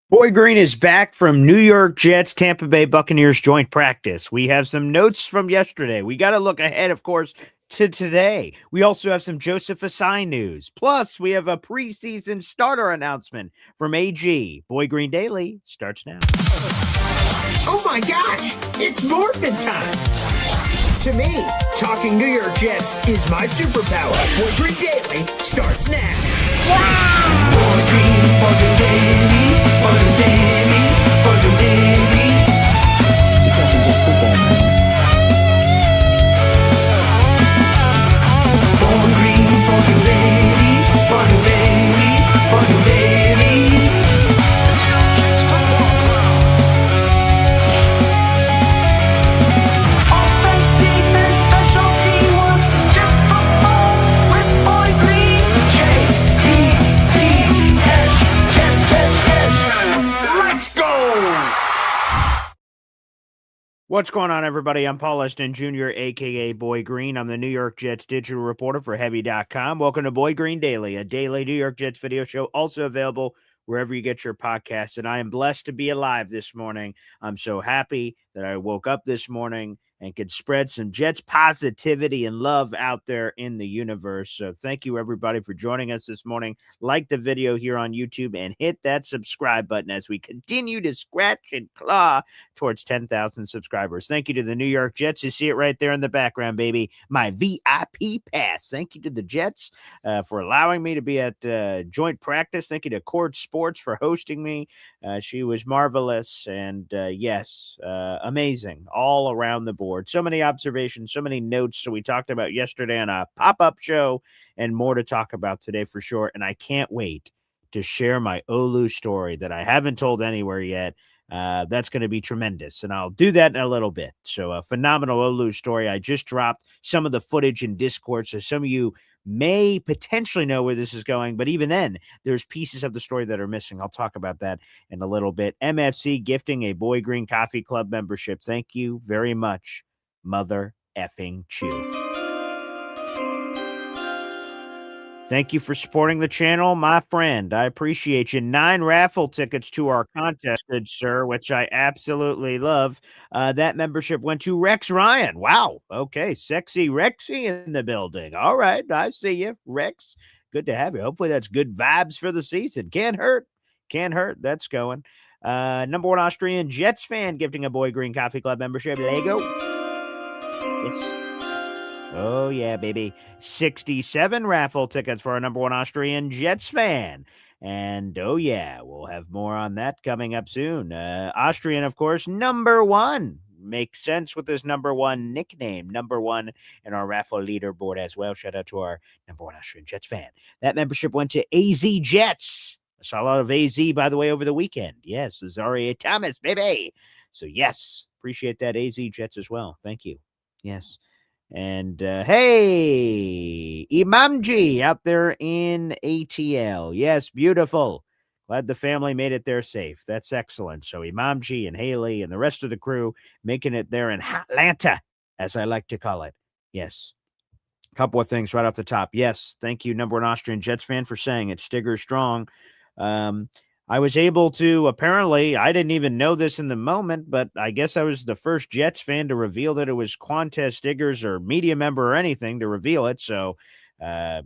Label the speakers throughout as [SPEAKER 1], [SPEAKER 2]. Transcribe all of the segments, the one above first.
[SPEAKER 1] Boy Green is back from New York Jets, Tampa Bay Buccaneers joint practice. We have some notes from yesterday. We got to look ahead, of course, to today. We also have some Joseph Ossai news. Plus, we have a preseason starter announcement from AG. Boy Green Daily starts now.
[SPEAKER 2] Oh my gosh, it's morphin' time! To me, talking New York Jets is my superpower. Boy Green Daily starts now. Wow! Boy Green Daily, Boy Green Daily, Boy Green Daily.
[SPEAKER 3] It's not just football, man.
[SPEAKER 2] Boy Green Daily, Boy Green Daily, Boy Green Daily. Offense, defense, special teamwork, Jets football with Boy Green. J-E-T-S, Jets. Let's go!
[SPEAKER 1] What's going on, everybody? I'm Paul Esden Jr., a.k.a. Boy Green. I'm the New York Jets digital reporter for Heavy.com. Welcome to Boy Green Daily, a daily New York Jets video show, also available wherever you get your podcasts. And I am blessed to be alive this morning. I'm so happy that I woke up this morning and could spread some Jets positivity and love out there in the universe. So thank you, everybody, for joining us this morning. Like the video here on YouTube and hit that subscribe button as we continue to scratch and claw towards 10,000 subscribers. Thank you to the New York Jets. You see it right there in the background, baby. My VIP pass. Thank you to the Jets for allowing me to be at joint practice. Thank you to Cord Sports for hosting me. She was marvelous. And yes, amazing all around the board. So many observations, so many notes. So we talked about yesterday on a pop-up show and more to talk about today for sure. And I can't wait to share my Olu story that I haven't told anywhere yet. That's going to be tremendous, and I'll do that in a little bit. So a phenomenal Olu story. I just dropped some of the footage in Discord, so some of you may potentially know where this is going, but even then, there's pieces of the story that are missing. I'll talk about that in a little bit. MFC gifting a Boy Green Coffee Club membership. Thank you very much, Mother effing Chew. Thank you for supporting the channel, my friend. I appreciate you. 9 raffle tickets to our contest, good sir, which I absolutely love. That membership went to Rex Ryan. Wow. Okay. Sexy Rexy in the building. All right. I see you, Rex. Good to have you. Hopefully that's good vibes for the season. Can't hurt. Can't hurt. That's going. Number one Austrian Jets fan gifting a Boy Green Coffee Club membership. Lego. Yes. Oh, yeah, baby. 67 raffle tickets for our number one Austrian Jets fan. And, oh, yeah, we'll have more on that coming up soon. Austrian, of course, number one. Makes sense with this number one nickname. Number one in our raffle leaderboard as well. Shout out to our number one Austrian Jets fan. That membership went to AZ Jets. I saw a lot of AZ, by the way, over the weekend. Yes, Zaria Thomas, baby. So, yes, appreciate that, AZ Jets as well. Thank you. Yes. And hey, Imamji out there in ATL. Yes, beautiful. Glad the family made it there safe. That's excellent. So Imamji and Haley and the rest of the crew making it there in Atlanta, as I like to call it. Yes. A couple of things right off the top. Yes, thank you, number one Austrian Jets fan, for saying it. Stigger strong. I was able to, apparently, I didn't even know this in the moment, but I guess I was the first Jets fan to reveal that it was Quantez Stiggers or media member or anything to reveal it. So I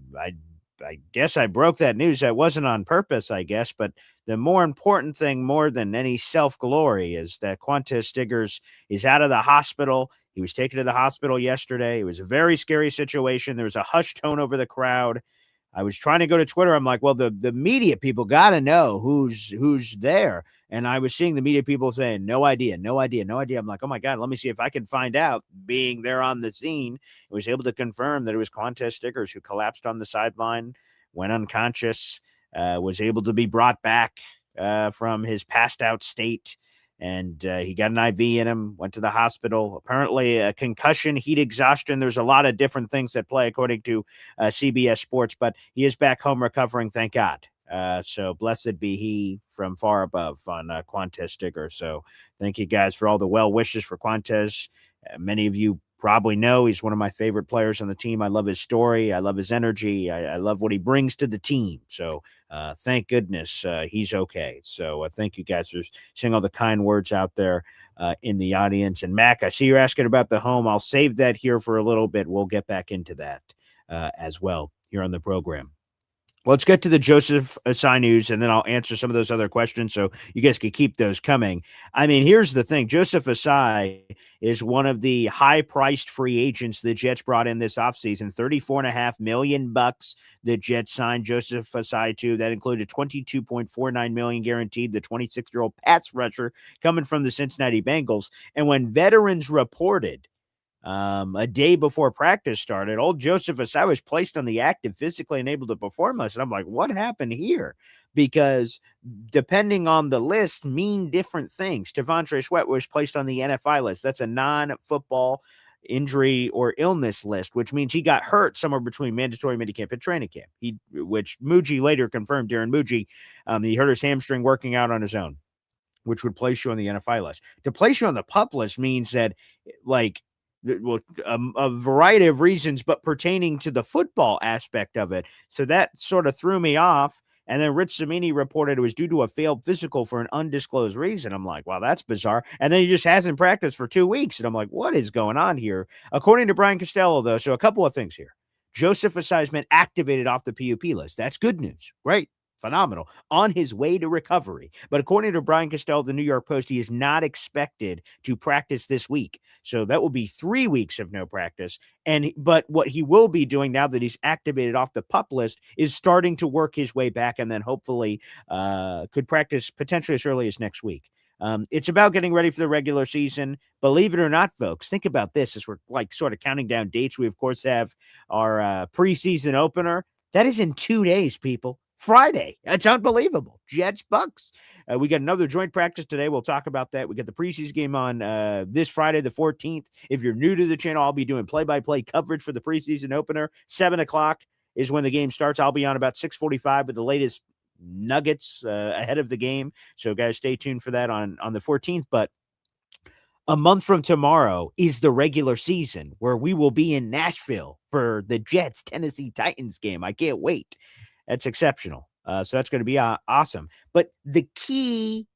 [SPEAKER 1] guess I broke that news. That wasn't on purpose, I guess. But the more important thing, more than any self-glory, is that Quantez Stiggers is out of the hospital. He was taken to the hospital yesterday. It was a very scary situation. There was a hushed tone over the crowd. I was trying to go to Twitter. I'm like, well, the media people got to know who's there. And I was seeing the media people saying, no idea, no idea, no idea. I'm like, oh, my God, let me see if I can find out. Being there on the scene, I was able to confirm that it was Quantez Stiggers who collapsed on the sideline, went unconscious, was able to be brought back from his passed out state. And he got an IV in him, went to the hospital. Apparently a concussion, heat exhaustion. There's a lot of different things that play according to CBS Sports, but he is back home recovering, thank God. So blessed be he from far above on Quantez Stiggers. So thank you guys for all the well wishes for Quantez. Many of you probably know, he's one of my favorite players on the team. I love his story. I love his energy. I love what he brings to the team. So thank goodness he's okay. So thank you guys for saying all the kind words out there in the audience. And Mac, I see you're asking about the home. I'll save that here for a little bit. We'll get back into that as well here on the program. Let's get to the Joseph Ossai news, and then I'll answer some of those other questions so you guys can keep those coming. I mean, here's the thing. Joseph Ossai is one of the high-priced free agents the Jets brought in this offseason. $34.5 million the Jets signed Joseph Ossai to. That included $22.49 million guaranteed, the 26-year-old pass rusher coming from the Cincinnati Bengals. And when veterans reported a day before practice started, old Joseph Ossai was placed on the active, physically unable to perform list. And I'm like, what happened here? Because depending on the list mean different things. Devontae Sweat was placed on the NFI list. That's a non-football injury or illness list, which means he got hurt somewhere between mandatory minicamp and training camp. Which Muji later confirmed, Darren Muji, he hurt his hamstring working out on his own, which would place you on the NFI list. To place you on the PUP list means that, like, well, a variety of reasons, but pertaining to the football aspect of it. So that sort of threw me off. And then Rich Cimini reported it was due to a failed physical for an undisclosed reason. I'm like, wow, that's bizarre. And then he just hasn't practiced for 2 weeks. And I'm like, what is going on here? According to Brian Costello, though, so a couple of things here. Joseph Ossai has been activated off the PUP list. That's good news. Great. Phenomenal, on his way to recovery. But according to Brian Costello of the New York Post, he is not expected to practice this week. So that will be 3 weeks of no practice. But what he will be doing now that he's activated off the PUP list is starting to work his way back, and then hopefully could practice potentially as early as next week. It's about getting ready for the regular season. Believe it or not, folks, think about this as we're like sort of counting down dates. We, of course, have our preseason opener. That is in 2 days, people. Friday. It's unbelievable. Jets, Bucks. We got another joint practice today. We'll talk about that. We got the preseason game on this Friday, the 14th. If you're new to the channel, I'll be doing play-by-play coverage for the preseason opener. 7 o'clock is when the game starts. I'll be on about 6:45 with the latest nuggets ahead of the game. So, guys, stay tuned for that on the 14th. But a month from tomorrow is the regular season where we will be in Nashville for the Jets Tennessee Titans game. I can't wait. That's exceptional. So that's going to be awesome. But the key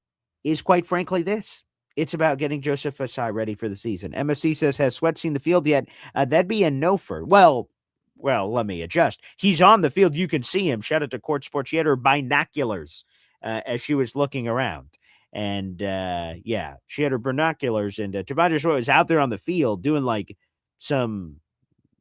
[SPEAKER 1] is, quite frankly, this. It's about getting Joseph Ossai ready for the season. MSC says, has Sweat seen the field yet? That'd be a no for. Well, let me adjust. He's on the field. You can see him. Shout out to Court Sports. She had her binoculars as she was looking around. And, she had her binoculars. And Devontae Sweat was out there on the field doing, like,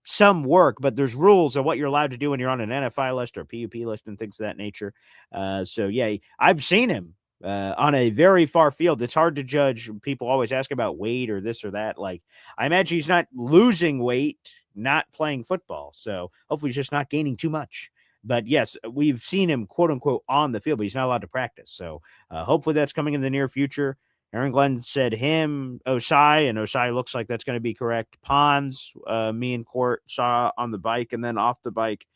[SPEAKER 1] some work, but there's rules of what you're allowed to do when you're on an NFI list or PUP list and things of that nature. I've seen him on a very far field. It's hard to judge. People always ask about weight or this or that. Like, I imagine he's not losing weight, not playing football. So hopefully he's just not gaining too much. But yes, we've seen him, quote unquote, on the field, but he's not allowed to practice. So hopefully that's coming in the near future. Aaron Glenn said him, Ossai, and Ossai looks like that's going to be correct. Pons, me and Court saw on the bike and then off the bike.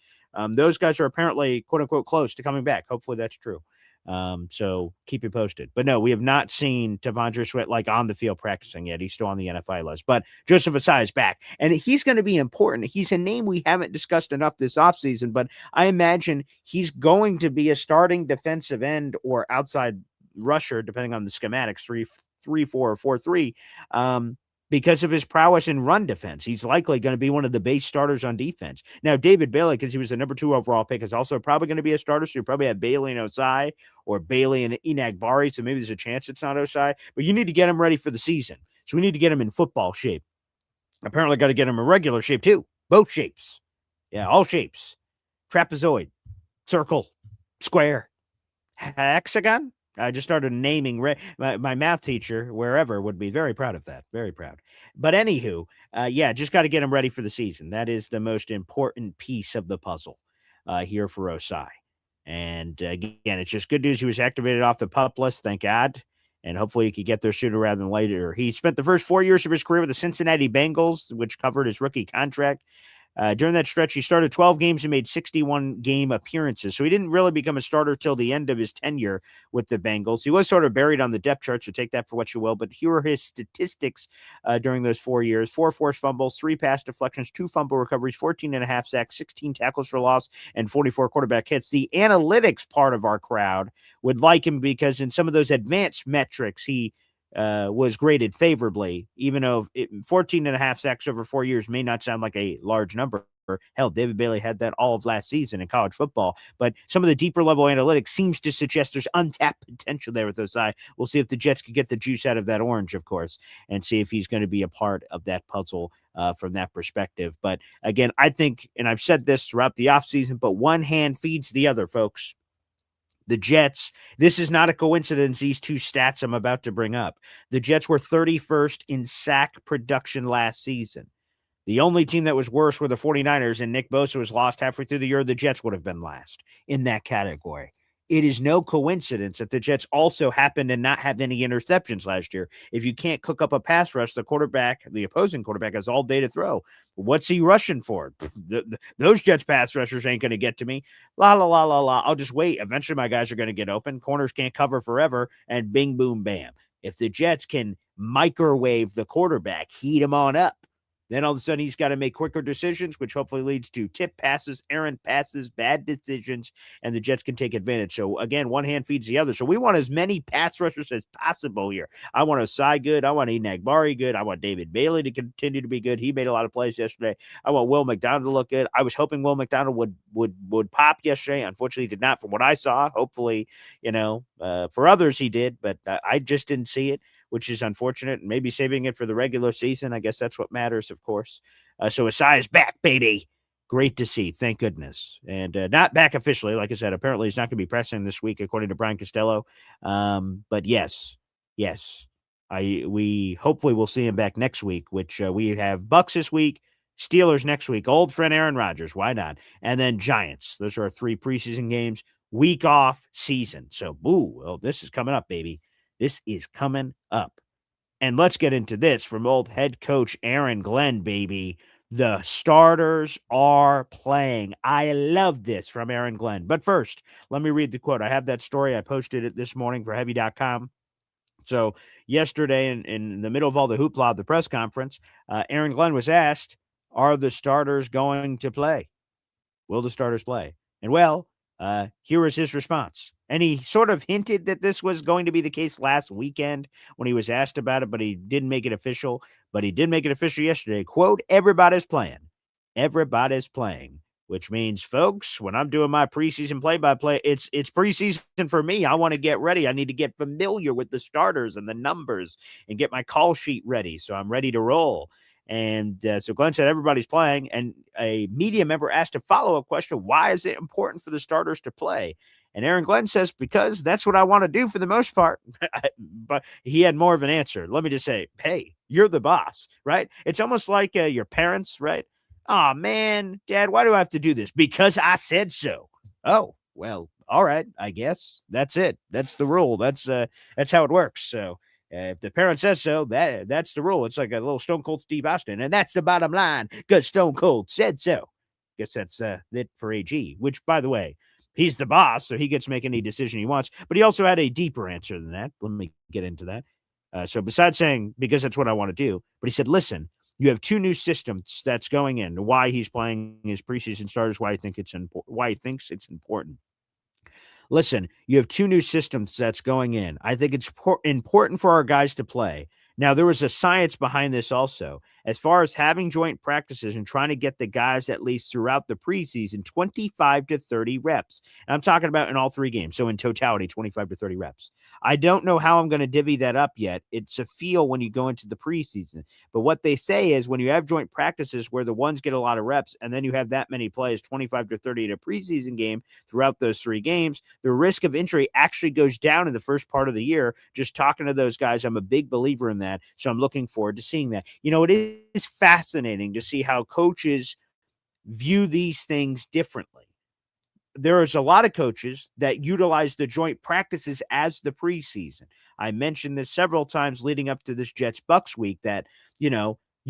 [SPEAKER 1] Those guys are apparently, quote unquote, close to coming back. Hopefully that's true. So keep you posted. But no, we have not seen Devontae Sweat like on the field practicing yet. He's still on the NFI list. But Joseph Ossai is back, and he's going to be important. He's a name we haven't discussed enough this offseason, but I imagine he's going to be a starting defensive end or outside rusher, depending on the schematics, 3-3-4 or 4-3, because of his prowess in run defense. He's likely going to be one of the base starters on defense. Now, David Bailey, because he was the number 2 overall pick, is also probably going to be a starter. So you probably have Bailey and Ossai, or Bailey and Enagbari. So maybe there's a chance it's not Ossai, but you need to get him ready for the season. So we need to get him in football shape. Apparently got to get him in regular shape too. Both shapes. Yeah, all shapes. Trapezoid, circle, square, hexagon. I just started naming my math teacher, wherever, would be very proud of that. Very proud. But anywho, just got to get him ready for the season. That is the most important piece of the puzzle here for Ossai. And again, it's just good news. He was activated off the PUP list, thank God. And hopefully he could get there sooner rather than later. He spent the first 4 years of his career with the Cincinnati Bengals, which covered his rookie contract. During that stretch, he started 12 games and made 61 game appearances. So he didn't really become a starter till the end of his tenure with the Bengals. He was sort of buried on the depth chart, so take that for what you will. But here are his statistics during those 4 years: 4 forced fumbles, 3 pass deflections, 2 fumble recoveries, 14 and a half sacks, 16 tackles for loss, and 44 quarterback hits. The analytics part of our crowd would like him because in some of those advanced metrics, he was graded favorably, even though 14 and a half sacks over 4 years may not sound like a large number. Hell, David Bailey had that all of last season in college football, but some of the deeper level analytics seems to suggest there's untapped potential there with Ossai. We'll see if the Jets can get the juice out of that orange, of course, and see if he's going to be a part of that puzzle from that perspective. But again, I think, and I've said this throughout the offseason, but one hand feeds the other, folks. The Jets, this is not a coincidence, these two stats I'm about to bring up. The Jets were 31st in sack production last season. The only team that was worse were the 49ers, and Nick Bosa was lost halfway through the year. The Jets would have been last in that category. It is no coincidence that the Jets also happened to not have any interceptions last year. If you can't cook up a pass rush, the opposing quarterback, has all day to throw. What's he rushing for? Those Jets pass rushers ain't going to get to me. La, la, la, la, la. I'll just wait. Eventually, my guys are going to get open. Corners can't cover forever, and bing, boom, bam. If the Jets can microwave the quarterback, heat him on up, then all of a sudden he's got to make quicker decisions, which hopefully leads to tip passes, errant passes, bad decisions, and the Jets can take advantage. So, again, one hand feeds the other. So we want as many pass rushers as possible here. I want Ossai good. I want Eden Agbari good. I want David Bailey to continue to be good. He made a lot of plays yesterday. I want Will McDonald to look good. I was hoping Will McDonald would pop yesterday. Unfortunately, he did not from what I saw. Hopefully, for others he did, but I just didn't see it, which is unfortunate, and maybe saving it for the regular season. I guess that's what matters, of course. So Ossai is back, baby. Great to see. Thank goodness. And not back officially. Like I said, apparently he's not going to be pressing this week, according to Brian Costello. But yes, we hopefully will see him back next week, which we have Bucks this week, Steelers next week, old friend Aaron Rodgers. Why not? And then Giants. Those are our 3 preseason games. Week off season. So, this is coming up, baby. This is coming up. And let's get into this from old head coach Aaron Glenn, baby. The starters are playing. I love this from Aaron Glenn. But first, let me read the quote. I have that story. I posted it this morning for Heavy.com. So yesterday, in the middle of all the hoopla of the press conference, Aaron Glenn was asked, are the starters going to play? Will the starters play? And here is his response. And he sort of hinted that this was going to be the case last weekend when he was asked about it, but he didn't make it official. But he did make it official yesterday. Quote, everybody's playing. Everybody's playing, which means, folks, when I'm doing my preseason play-by-play, it's preseason for me. I want to get ready. I need to get familiar with the starters and the numbers and get my call sheet ready so I'm ready to roll. And so Glenn said everybody's playing, and a media member asked a follow-up question, why is it important for the starters to play? And Aaron Glenn says, because that's what I want to do for the most part. But he had more of an answer. Let me just say, hey, you're the boss, right? It's almost like your parents, right? Oh, man, Dad, why do I have to do this? Because I said so. Oh, well, all right, I guess. That's it. That's the rule. That's how it works. So if the parent says so, that's the rule. It's like a little Stone Cold Steve Austin, and that's the bottom line because Stone Cold said so. Guess that's it for AG, which, by the way, he's the boss, so he gets to make any decision he wants. But he also had a deeper answer than that. Let me get into that. So besides saying, because that's what I want to do, but he said, listen, you have 2 new systems that's going in. Why he's playing his preseason starters, why he thinks it's important. Listen, you have 2 new systems that's going in. I think it's important for our guys to play. Now, there was a science behind this also. As far as having joint practices and trying to get the guys at least throughout the preseason, 25 to 30 reps. And I'm talking about in all 3 games. So in totality, 25 to 30 reps. I don't know how I'm going to divvy that up yet. It's a feel when you go into the preseason. But what they say is when you have joint practices where the ones get a lot of reps and then you have that many plays, 25 to 30 in a preseason game throughout those 3 games, the risk of injury actually goes down in the first part of the year. Just talking to those guys, I'm a big believer in that. So I'm looking forward to seeing that. It is fascinating to see how coaches view these things differently. There is a lot of coaches that utilize the joint practices as the preseason. I mentioned this several times leading up to this Jets-Bucks week that,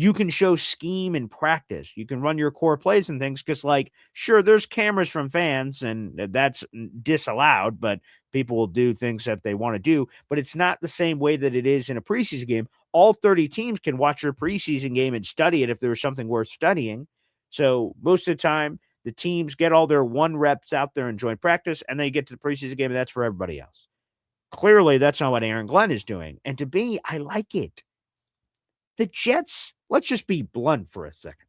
[SPEAKER 1] You can show scheme in practice. You can run your core plays and things because, like, sure, there's cameras from fans and that's disallowed, but people will do things that they want to do. But it's not the same way that it is in a preseason game. All 30 teams can watch your preseason game and study it if there was something worth studying. So most of the time, the teams get all their 1 reps out there in joint practice, and they get to the preseason game, and that's for everybody else. Clearly, that's not what Aaron Glenn is doing. And to me, I like it. The Jets, let's just be blunt for a second.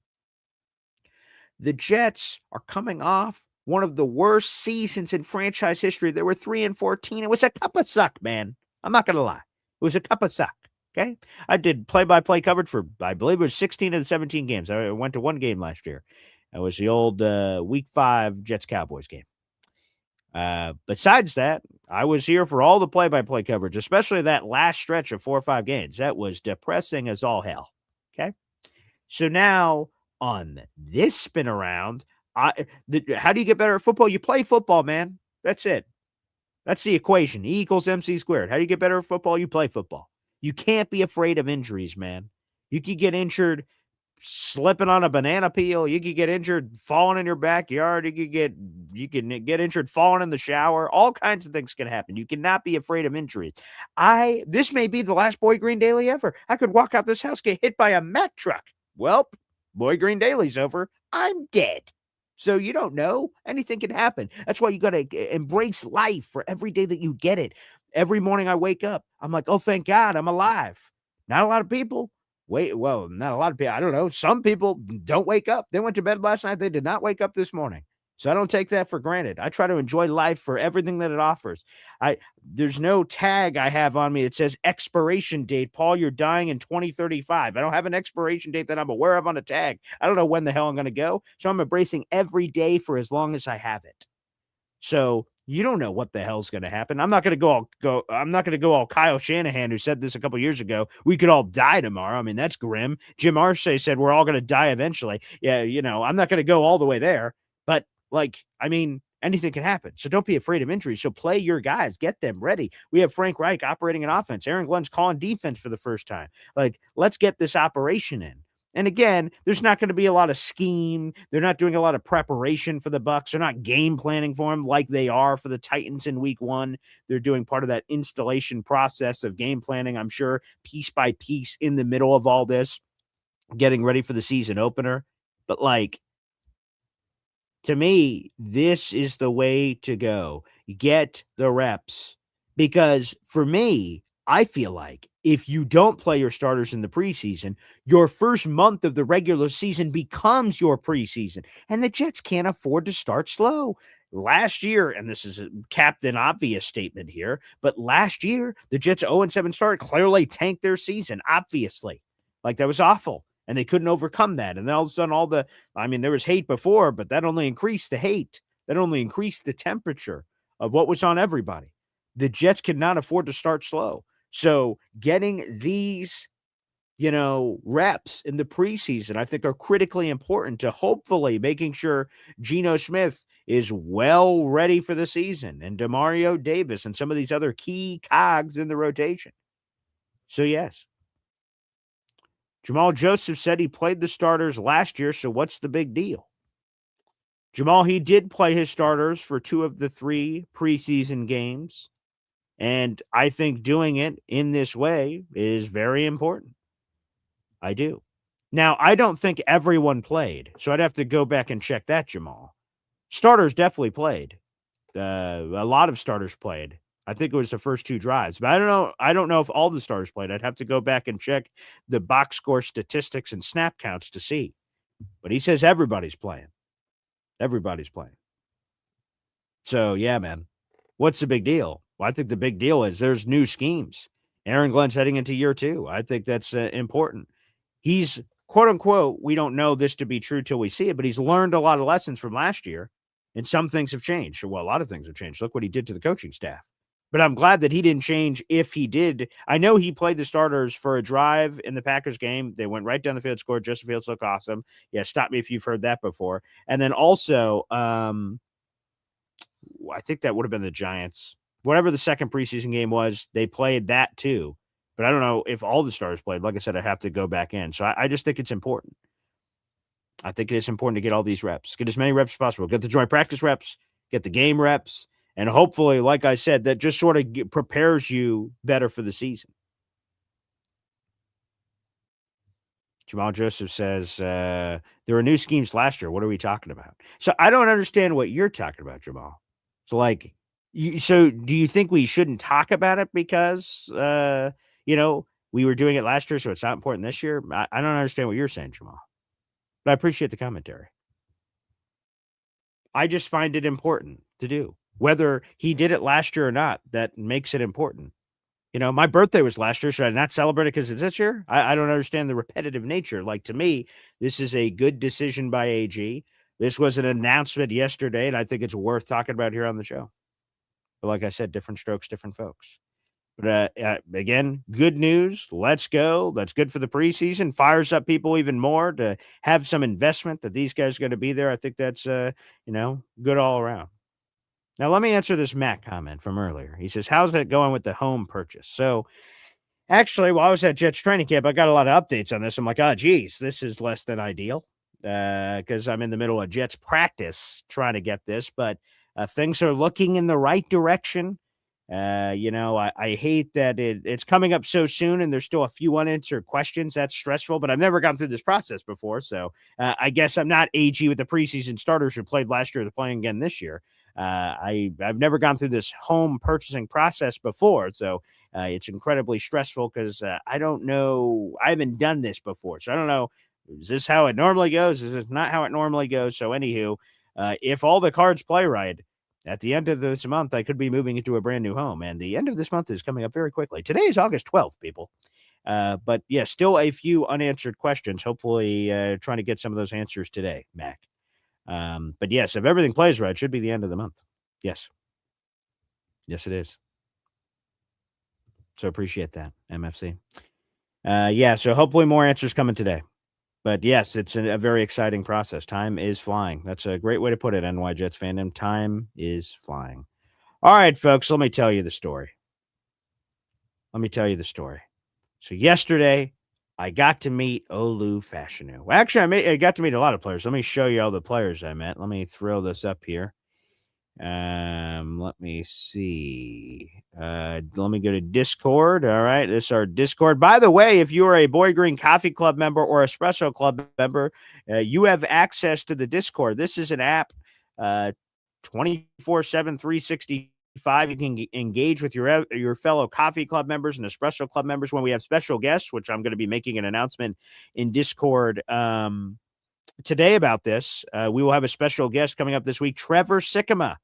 [SPEAKER 1] The Jets are coming off one of the worst seasons in franchise history. They were 3-14. It was a cup of suck, man. I'm not going to lie. It was a cup of suck. Okay. I did play-by-play coverage for, I believe it was 16 of the 17 games. I went to 1 game last year. It was the old week 5 Jets-Cowboys game. Besides that, I was here for all the play-by-play coverage, especially that last stretch of 4 or 5 games. That was depressing as all hell. Okay. So now on this spin around, how do you get better at football? You play football, man. That's it. That's the equation. E equals MC squared. How do you get better at football? You play football. You can't be afraid of injuries, man. You could get injured slipping on a banana peel. You could get injured falling in your backyard. You can get injured falling in the shower. All kinds of things can happen. You cannot be afraid of injuries. This may be the last Boy Green Daily ever. I could walk out this house, get hit by a Mack truck. Well, Boy Green Daily's over. I'm dead. So you don't know. Anything can happen. That's why you got to embrace life for every day that you get it. Every morning I wake up, I'm like, oh, thank God I'm alive. Not a lot of people. Not a lot of people. I don't know. Some people don't wake up. They went to bed last night. They did not wake up this morning. So I don't take that for granted. I try to enjoy life for everything that it offers. There's no tag I have on me that says expiration date. Paul, you're dying in 2035. I don't have an expiration date that I'm aware of on a tag. I don't know when the hell I'm going to go. So I'm embracing every day for as long as I have it. So you don't know what the hell's going to happen. I'm not going to go all Kyle Shanahan, who said this a couple years ago. We could all die tomorrow. I mean, that's grim. Jim Irsay said we're all going to die eventually. Yeah, I'm not going to go all the way there. But anything can happen. So don't be afraid of injuries. So play your guys, get them ready. We have Frank Reich operating an offense. Aaron Glenn's calling defense for the first time. Let's get this operation in. And again, there's not going to be a lot of scheme. They're not doing a lot of preparation for the Bucs. They're not game planning for them like they are for the Titans in week 1. They're doing part of that installation process of game planning, I'm sure, piece by piece in the middle of all this, getting ready for the season opener. But to me, this is the way to go. Get the reps. Because for me, I feel like if you don't play your starters in the preseason, your first month of the regular season becomes your preseason. And the Jets can't afford to start slow. Last year, and this is a Captain Obvious statement here, but last year, the Jets 0-7 start clearly tanked their season, obviously. That was awful. And they couldn't overcome that. And then all of a sudden, there was hate before, but that only increased the hate. That only increased the temperature of what was on everybody. The Jets cannot afford to start slow. So getting these, reps in the preseason, I think are critically important to hopefully making sure Geno Smith is well ready for the season and Demario Davis and some of these other key cogs in the rotation. So yes. Jamal Joseph said he played the starters last year, so what's the big deal? Jamal, he did play his starters for 2 of the 3 preseason games, and I think doing it in this way is very important. I do. Now, I don't think everyone played, so I'd have to go back and check that, Jamal. Starters definitely played. A lot of starters played. I think it was the first 2 drives, but I don't know if all the starters played. I'd have to go back and check the box score statistics and snap counts to see. But he says everybody's playing. Everybody's playing. So, yeah, man. What's the big deal? Well, I think the big deal is there's new schemes. Aaron Glenn's heading into year 2. I think that's important. He's, quote unquote, we don't know this to be true till we see it, but he's learned a lot of lessons from last year, and some things have changed. Well, a lot of things have changed. Look what he did to the coaching staff. But I'm glad that he didn't change if he did. I know he played the starters for a drive in the Packers game. They went right down the field, scored. Justin Fields looked awesome. Yeah, stop me if you've heard that before. And then also, I think that would have been the Giants. Whatever the second preseason game was, they played that too. but I don't know if all the starters played. Like I said, I have to go back in. So I just think it's important. I think it is important to get all these reps, get as many reps as possible, get the joint practice reps, get the game reps, and hopefully, like I said, that just sort of prepares you better for the season. Jamal Joseph says, there were new schemes last year. What are we talking about? So I don't understand what you're talking about, Jamal. So, like, so do you think we shouldn't talk about it because, we were doing it last year, so it's not important this year? I don't understand what you're saying, Jamal, but I appreciate the commentary. I just find it important to do. Whether he did it last year or not, that makes it important. My birthday was last year. Should I not celebrate it because it's this year? I don't understand the repetitive nature. Like, to me, this is a good decision by AG. This was an announcement yesterday, and I think it's worth talking about here on the show. But like I said, different strokes, different folks. But again, good news. Let's go. That's good for the preseason. Fires up people even more to have some investment that these guys are going to be there. I think that's, good all around. Now, let me answer this Matt comment from earlier. He says, how's it going with the home purchase? So, actually, while I was at Jets training camp, I got a lot of updates on this. I'm like, oh, geez, this is less than ideal because I'm in the middle of Jets practice trying to get this, but things are looking in the right direction. I hate that it's coming up so soon and there's still a few unanswered questions. That's stressful, but I've never gone through this process before. So I guess I'm not AG with the preseason starters who played last year. They're playing again this year. I've never gone through this home purchasing process before. So it's incredibly stressful because I don't know. I haven't done this before. So I don't know. Is this how it normally goes? Is this not how it normally goes? So anywho, if all the cards play right, at the end of this month, I could be moving into a brand new home. And the end of this month is coming up very quickly. Today is August 12th, people. But yeah, still a few unanswered questions. Hopefully trying to get some of those answers today, Mac. But yes, if everything plays right, it should be the end of the month. Yes. Yes, it is. So appreciate that, MFC. So hopefully more answers coming today. But yes, it's a very exciting process. Time is flying. That's a great way to put it, NY Jets fandom. Time is flying. All right, folks, let me tell you the story. So yesterday, I got to meet Olu Fashanu. Well, actually, I got to meet a lot of players. Let me show you all the players I met. Let me throw this up here. Let me see. Let me go to Discord. All right, this is our Discord. By the way, if you are a Boy Green Coffee Club member or Espresso Club member, you have access to the Discord. This is an app, 24/7, 365. You can engage with your fellow Coffee Club members and Espresso Club members when we have special guests, which I'm going to be making an announcement in Discord today about this. We will have a special guest coming up this week, Trevor Sikkema.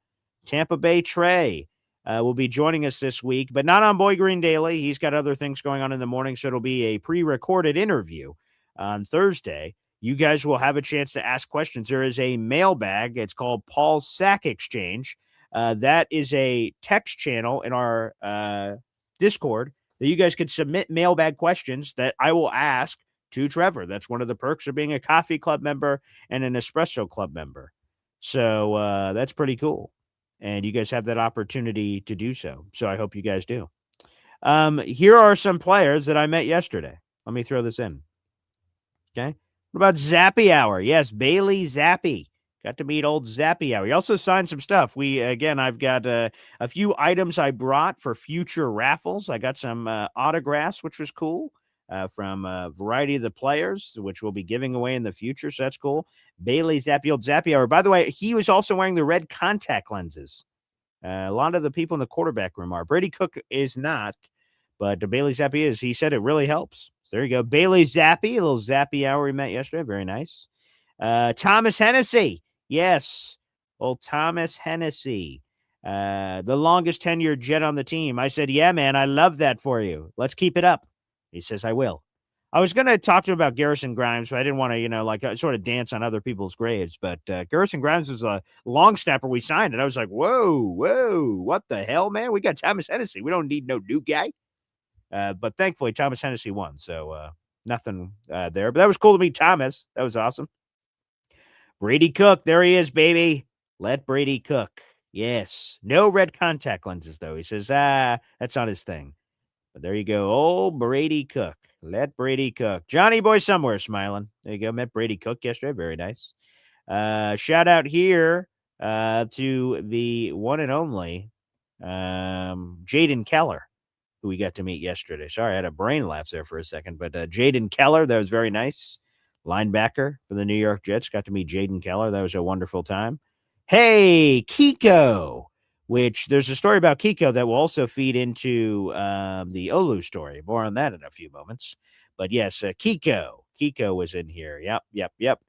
[SPEAKER 1] Tampa Bay Trey will be joining us this week, but not on Boy Green Daily. He's got other things going on in the morning, so it'll be a pre-recorded interview on Thursday. You guys will have a chance to ask questions. There is a mailbag. It's called Paul's Sack Exchange. That is a text channel in our Discord that you guys could submit mailbag questions that I will ask to Trevor. That's one of the perks of being a Coffee Club member and an Espresso Club member. So that's pretty cool. And you guys have that opportunity to do so. So I hope you guys do. Here are some players that I met yesterday. Let me throw this in. Okay. What about Zappy Hour? Yes, Bailey Zappi. Got to meet old Zappy Hour. He also signed some stuff. I've got a few items I brought for future raffles. I got some autographs, which was cool, from a variety of the players, which we'll be giving away in the future. So that's cool. Bailey Zappi, old Zappy Hour. By the way, he was also wearing the red contact lenses. A lot of the people in the quarterback room are. Brady Cook is not, but Bailey Zappi is. He said it really helps. So there you go. Bailey Zappi, a little Zappy Hour we met yesterday. Very nice. Thomas Hennessy. Yes. Old Thomas Hennessy. The longest tenured Jet on the team. I said, yeah, man, I love that for you. Let's keep it up. He says, I will. I was going to talk to him about Garrison Grimes, but I didn't want to, sort of dance on other people's graves. But Garrison Grimes was a long snapper we signed. And I was like, whoa, what the hell, man? We got Thomas Hennessy. We don't need no new guy. But thankfully, Thomas Hennessy won. So nothing there. But that was cool to meet Thomas. That was awesome. Brady Cook. There he is, baby. Let Brady cook. Yes. No red contact lenses, though. He says, that's not his thing. But there you go. Old Brady Cook. Let Brady cook. Johnny Boy somewhere smiling. There you go. Met Brady Cook yesterday. Very nice. Shout out here to the one and only Jaden Keller, who we got to meet yesterday. Sorry, I had a brain lapse there for a second, but Jaden Keller, that was very nice. Linebacker for the New York Jets. Got to meet Jaden Keller. That was a wonderful time. Hey, Kiko, which there's a story about Kiko that will also feed into the Olu story. More on that in a few moments. But yes, Kiko. Kiko was in here. Yep.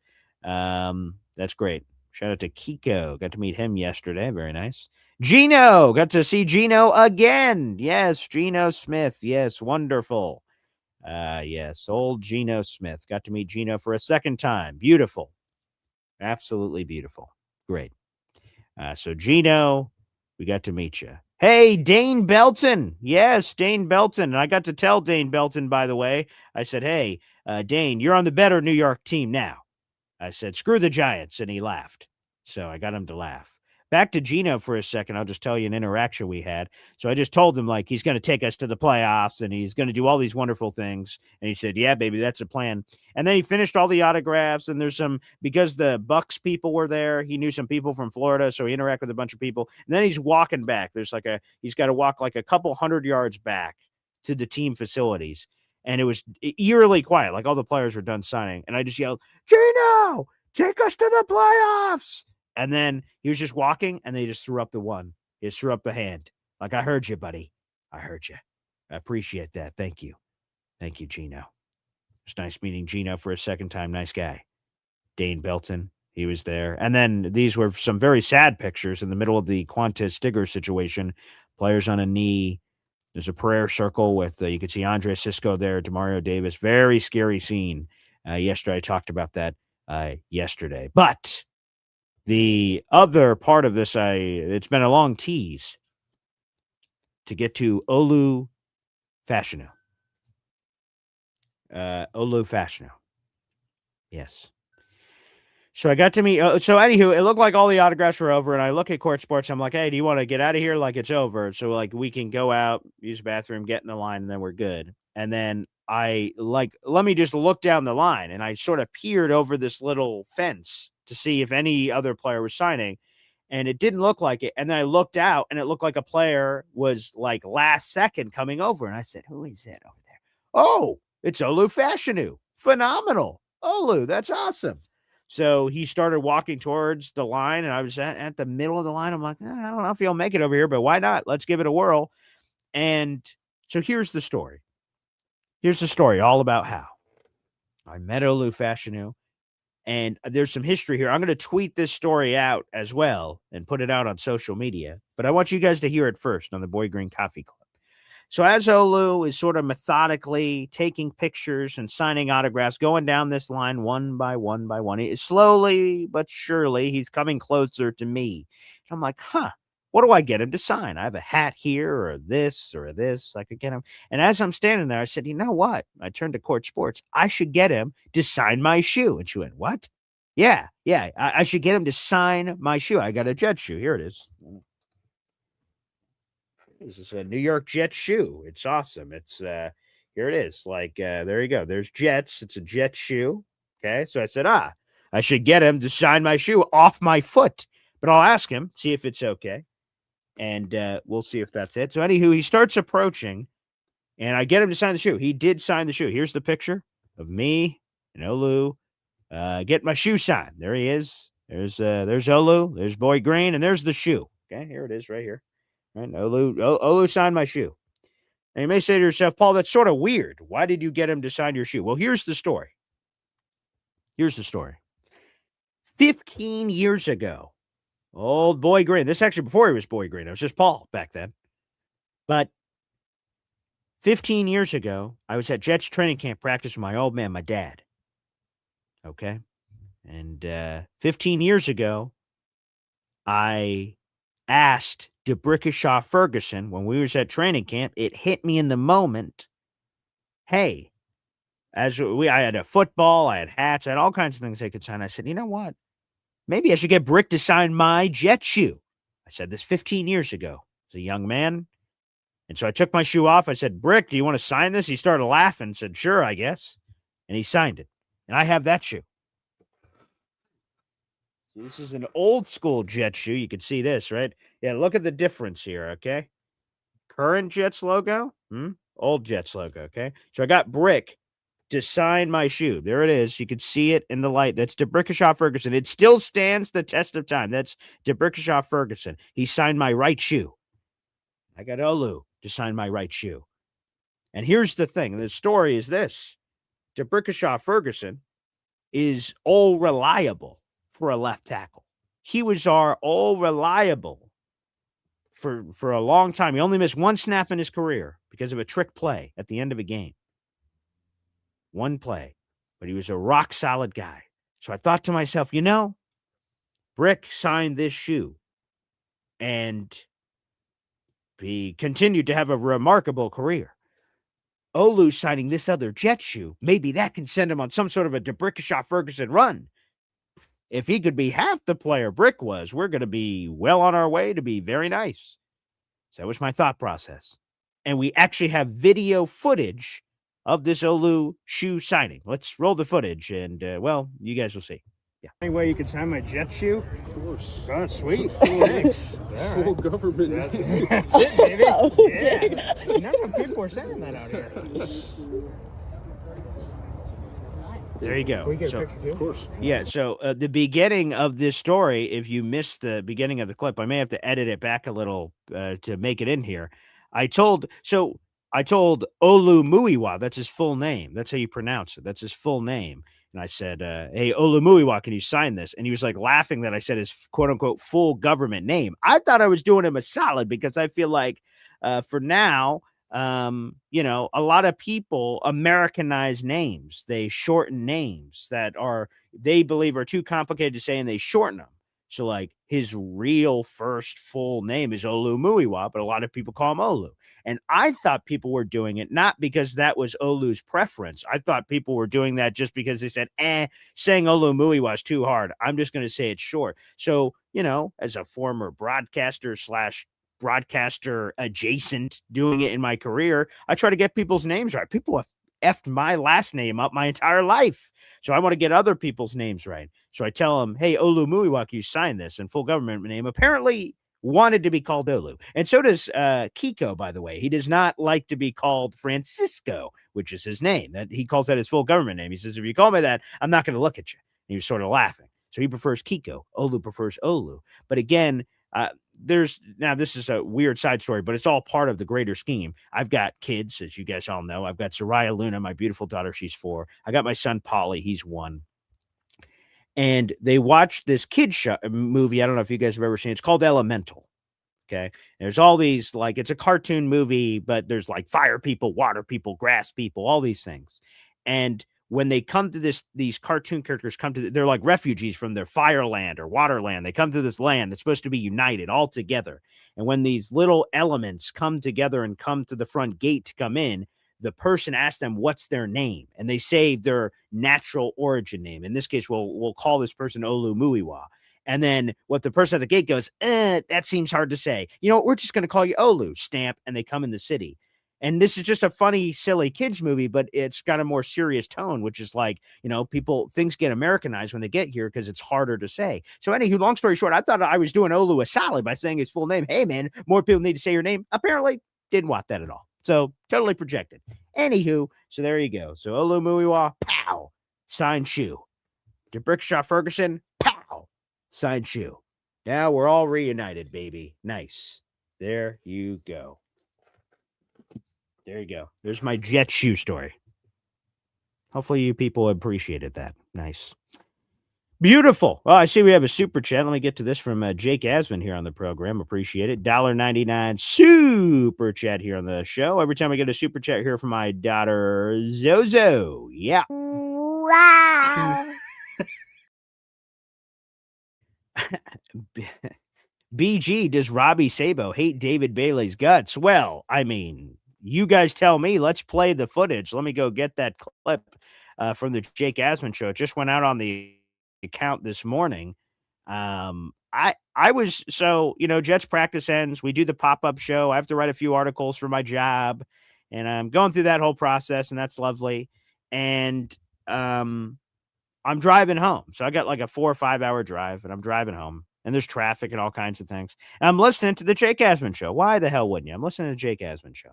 [SPEAKER 1] That's great. Shout out to Kiko. Got to meet him yesterday. Very nice. Gino. Got to see Gino again. Yes, Gino Smith. Yes, wonderful. Yes, old Geno Smith. Got to meet Geno for a second time. Beautiful. Absolutely beautiful. Great. So, Geno, we got to meet you. Hey, Dane Belton. Yes, Dane Belton. And I got to tell Dane Belton, by the way, I said, hey, Dane, you're on the better New York team now. I said, screw the Giants. And he laughed. So I got him to laugh. Back to Geno for a second. I'll just tell you an interaction we had. So I just told him, like, he's going to take us to the playoffs and he's going to do all these wonderful things. And he said, yeah, baby, that's a plan. And then he finished all the autographs. And there's some, because the Bucks people were there, he knew some people from Florida. So he interacted with a bunch of people. And then he's walking back. There's like he's got to walk like a couple 100 yards back to the team facilities. And it was eerily quiet. Like all the players were done signing. And I just yelled, Geno, take us to the playoffs. And then he was just walking, and they just threw up the one. He just threw up the hand. Like, I heard you, buddy. I heard you. I appreciate that. Thank you. Thank you, Geno. It was nice meeting Geno for a second time. Nice guy. Dane Belton, he was there. And then these were some very sad pictures in the middle of the Qantas Stigger situation. Players on a knee. There's a prayer circle with, you could see Andre Sisco there, Demario Davis. Very scary scene. Yesterday, I talked about that yesterday. But the other part of this, it's been a long tease to get to Olu Fashanu. Olu Fashanu. Yes. So I got to meet, so anywho, it looked like all the autographs were over, and I look at Court Sports, I'm like, hey, do you want to get out of here? Like, it's over. So, like, we can go out, use the bathroom, get in the line, and then we're good. And then let me just look down the line, and I sort of peered over this little fence to see if any other player was signing, and it didn't look like it. And then I looked out, and it looked like a player was, like, last second coming over, and I said, who is that over there? Oh, it's Olu Fashanu. Phenomenal. Olu, that's awesome. So he started walking towards the line, and I was at the middle of the line. I'm like, I don't know if he'll make it over here, but why not? Let's give it a whirl. And so here's the story. Here's the story all about how I met Olu Fashanu, and there's some history here. I'm going to tweet this story out as well and put it out on social media, but I want you guys to hear it first on the Boy Green Coffee Club. So as Olu is sort of methodically taking pictures and signing autographs, going down this line one by one by one, slowly but surely, he's coming closer to me. And I'm like, what do I get him to sign? I have a hat here or this. I could get him. And as I'm standing there, I said, you know what? I turned to Court Sports. I should get him to sign my shoe. And she went, what? Yeah. I should get him to sign my shoe. I got a Jets shoe. Here it is. This is a New York Jets shoe. It's awesome. It's here it is. Like there you go. There's Jets. It's a Jets shoe. Okay. So I said, I should get him to sign my shoe off my foot. But I'll ask him, see if it's okay. And we'll see if that's it. So anywho, he starts approaching, and I get him to sign the shoe. He did sign the shoe. Here's the picture of me and Olu get my shoe signed. There he is. There's Olu. There's Boy Green, and there's the shoe. Okay, here it is right here. Right, Olu signed my shoe. And you may say to yourself, Paul, that's sort of weird. Why did you get him to sign your shoe? Well, here's the story. 15 years ago, old Boy Green. This actually before he was Boy Green. It was just Paul back then. But 15 years ago, I was at Jets training camp practice with my old man, my dad. Okay. And 15 years ago, I asked DeBrickashaw Ferguson when we was at training camp, it hit me in the moment. Hey, I had a football, I had hats, I had all kinds of things they could sign. I said, you know what? Maybe I should get Brick to sign my Jet shoe. I said this 15 years ago. As a young man, And so I took my shoe off. I said, Brick, do you want to sign this? He started laughing, said, sure, I guess. And he signed it. And I have that shoe. See, this is an old school Jet shoe. You can see this, right? Yeah, look at the difference here, okay? Current Jets logo, old Jets logo, okay? So I got Brick to sign my shoe. There it is. You can see it in the light. That's DeBrickashaw Ferguson. It still stands the test of time. That's DeBrickashaw Ferguson. He signed my right shoe. I got Olu to sign my right shoe. And here's the thing. The story is this. DeBrickashaw Ferguson is all reliable for a left tackle. He was our all reliable for a long time. He only missed one snap in his career because of a trick play at the end of a game. One play. But he was a rock solid guy. So I thought to myself, Brick signed this shoe. And he continued to have a remarkable career. Olu signing this other Jet shoe, maybe that can send him on some sort of a DeBrickashaw Ferguson run. If he could be half the player Brick was, we're going to be well on our way to be very nice. So that was my thought process. And we actually have video footage of this Olu shoe signing. Let's roll the footage, and, you guys will see. Yeah. Any way you could sign my Jet shoe?
[SPEAKER 4] Of course.
[SPEAKER 1] Oh, sweet. Thanks.
[SPEAKER 4] Full government.
[SPEAKER 1] That's it, baby.
[SPEAKER 3] Oh,
[SPEAKER 1] Yeah. None of the people are saying that out here. There you go.
[SPEAKER 2] Can we get
[SPEAKER 1] So,
[SPEAKER 2] a picture too?
[SPEAKER 4] Of course.
[SPEAKER 1] yeah, so the beginning of this story, if you missed the beginning of the clip, I may have to edit it back a little to make it in here. I told Olu Muiwa, that's his full name. That's how you pronounce it. That's his full name. And I said, hey, Olu Muiwa, can you sign this? And he was like laughing that I said his quote unquote full government name. I thought I was doing him a solid because I feel like for now, a lot of people Americanize names. They shorten names that they believe are too complicated to say, and they shorten them. So like his real first full name is Olu Muiwa, but a lot of people call him Olu. And I thought people were doing it not because that was Olu's preference. I thought people were doing that just because they said, saying Olu Muiwa is too hard. I'm just going to say it short. So, as a former broadcaster adjacent doing it in my career, I try to get people's names right. People have effed my last name up my entire life. So I want to get other people's names right. So I tell them, hey, Olu Muiwa, you sign this, and full government name apparently wanted to be called Olu. And so does Kiko, by the way. He does not like to be called Francisco, which is his name. That he calls that his full government name. He says, if you call me that, I'm not going to look at you. And he was sort of laughing. So he prefers Kiko. Olu prefers Olu. But again, this is a weird side story, but it's all part of the greater scheme. I've got kids, as you guys all know. I've got Soraya Luna, my beautiful daughter. She's 4. I got my son, Polly. He's 1. And they watched this movie. I don't know if you guys have ever seen it. It's called Elemental. Okay. There's all these, it's a cartoon movie, but there's like fire people, water people, grass people, all these things. And when they come to these cartoon characters they're like refugees from their fireland or waterland. They come to this land that's supposed to be united all together. And when these little elements come together and come to the front gate to come in, the person asks them what's their name, and they say their natural origin name. In this case, we'll call this person Olu Muiwa. And then what the person at the gate goes, that seems hard to say. We're just going to call you Olu. Stamp, and they come in the city. And this is just a funny, silly kids movie, but it's got a more serious tone, which is like, things get Americanized when they get here because it's harder to say. So anywho, long story short, I thought I was doing Olu a solid by saying his full name. Hey, man, more people need to say your name. Apparently, didn't want that at all. So totally projected. Anywho, so there you go. So Olu Muiwa, pow, signed shoe. DeBrickashaw Ferguson, pow, signed shoe. Now we're all reunited, baby. Nice. There you go. There you go. There's my Jet shoe story. Hopefully you people appreciated that. Nice. Beautiful. Well, I see we have a super chat. Let me get to this from Jake Asman here on the program. Appreciate it. $1.99 super chat here on the show. Every time I get a super chat here from my daughter, Zozo. Yeah.
[SPEAKER 5] Wow.
[SPEAKER 1] BG, does Robbie Sabo hate David Bailey's guts? Well, I mean, you guys tell me. Let's play the footage. Let me go get that clip from the Jake Asman show. It just went out on the account this morning. I I was so, Jets practice ends. We do the pop-up show. I have to write a few articles for my job, and I'm going through that whole process, and that's lovely. And I'm driving home. So I got like a 4 or 5 hour drive, and I'm driving home, and there's traffic and all kinds of things. And I'm listening to the Jake Asman show. Why the hell wouldn't you? I'm listening to the Jake Asman show.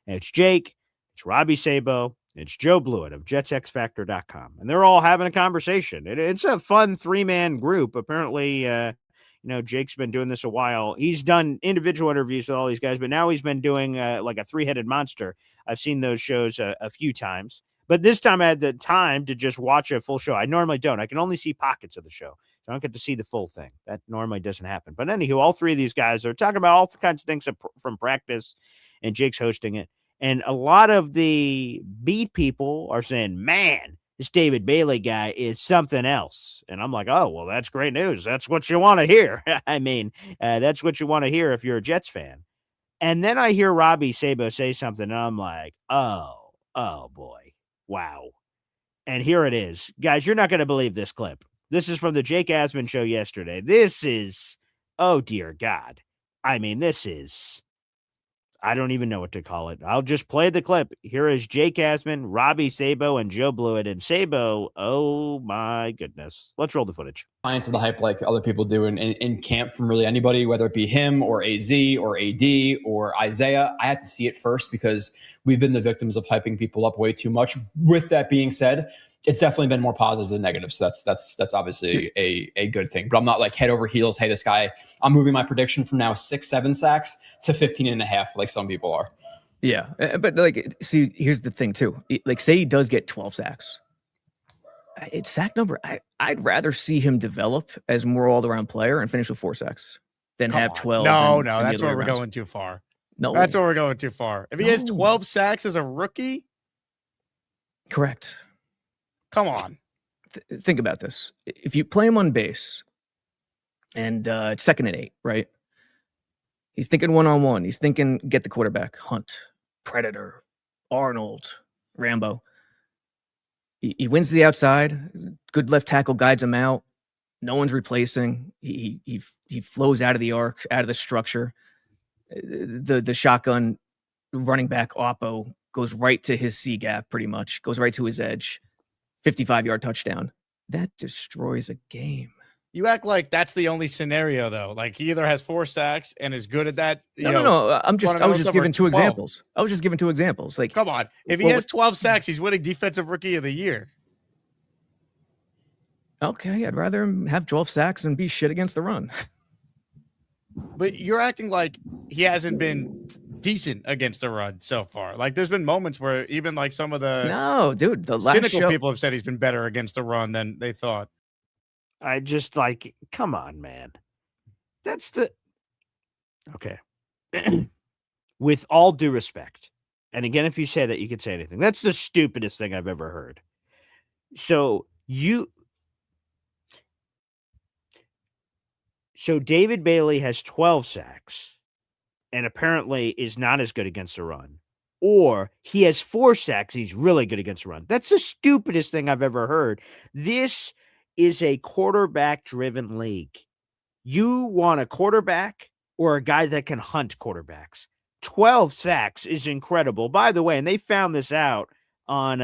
[SPEAKER 1] And it's Jake, it's Robbie Sabo, it's Joe Blewett of JetsXFactor.com. And they're all having a conversation. It's a fun 3-man group. Apparently, Jake's been doing this a while. He's done individual interviews with all these guys, but now he's been doing like a 3-headed monster. I've seen those shows a few times. But this time I had the time to just watch a full show. I normally don't. I can only see pockets of the show. So I don't get to see the full thing. That normally doesn't happen. But anywho, all three of these guys are talking about all kinds of things from practice, and Jake's hosting it. And a lot of the beat people are saying, man, this David Bailey guy is something else. And I'm like, oh, well, that's great news. That's what you want to hear. I mean, that's what you want to hear if you're a Jets fan. And then I hear Robbie Sabo say something, and I'm like, oh boy. Wow. And here it is. Guys, you're not going to believe this clip. This is from the Jake Asman show yesterday. This is, oh, dear God. I mean, this is, I don't even know what to call it. I'll just play the clip. Here is Jake Asman, Robbie Sabo, and Joe Blewett. And Sabo, oh, my goodness. Let's roll the footage.
[SPEAKER 6] Buy into the hype like other people do in camp from really anybody, whether it be him or AZ or AD or Isaiah. I have to see it first because we've been the victims of hyping people up way too much. With that being said, it's definitely been more positive than negative. So that's obviously a good thing. But I'm not like head over heels. Hey, this guy, I'm moving my prediction from now 6-7 sacks to 15.5, like some people are.
[SPEAKER 7] Yeah. But like, see, here's the thing too. Like, say he does get 12 sacks. It's sack number. I'd rather see him develop as more all-around player and finish with 4 sacks than have 12.
[SPEAKER 8] No, that's where we're going too far.
[SPEAKER 7] No,
[SPEAKER 8] that's where we're going too far. If he has 12 sacks as a rookie,
[SPEAKER 7] correct.
[SPEAKER 8] Come on.
[SPEAKER 7] Think about this. If you play him on base and it's 2nd and 8, right? He's thinking one-on-one. He's thinking get the quarterback. Hunt, Predator, Arnold, Rambo. He wins the outside. Good left tackle guides him out. No one's replacing. He flows out of the arc, out of the structure. The shotgun running back Oppo goes right to his C gap, pretty much. Goes right to his edge. 55-yard touchdown. That destroys a game.
[SPEAKER 8] You act like that's the only scenario, though. Like he either has 4 sacks and is good at that.
[SPEAKER 7] No. I was just giving 2 examples. I was just giving 2 examples. Like,
[SPEAKER 8] come on. If he has 12 sacks, he's winning Defensive Rookie of the Year.
[SPEAKER 7] Okay, I'd rather him have 12 sacks and be shit against the run.
[SPEAKER 8] But you're acting like he hasn't been decent against the run so far. Like there's been moments where even like some of the
[SPEAKER 7] the last
[SPEAKER 8] cynical people have said he's been better against the run than they thought.
[SPEAKER 1] I just like, come on, man. That's the okay. With all due respect, and again, if you say that, you could say anything. That's the stupidest thing I've ever heard. So David Bailey has 12 sacks and apparently is not as good against the run. Or he has 4 sacks. He's really good against the run. That's the stupidest thing I've ever heard. This is a quarterback-driven league. You want a quarterback or a guy that can hunt quarterbacks. 12 sacks is incredible. By the way, and they found this out on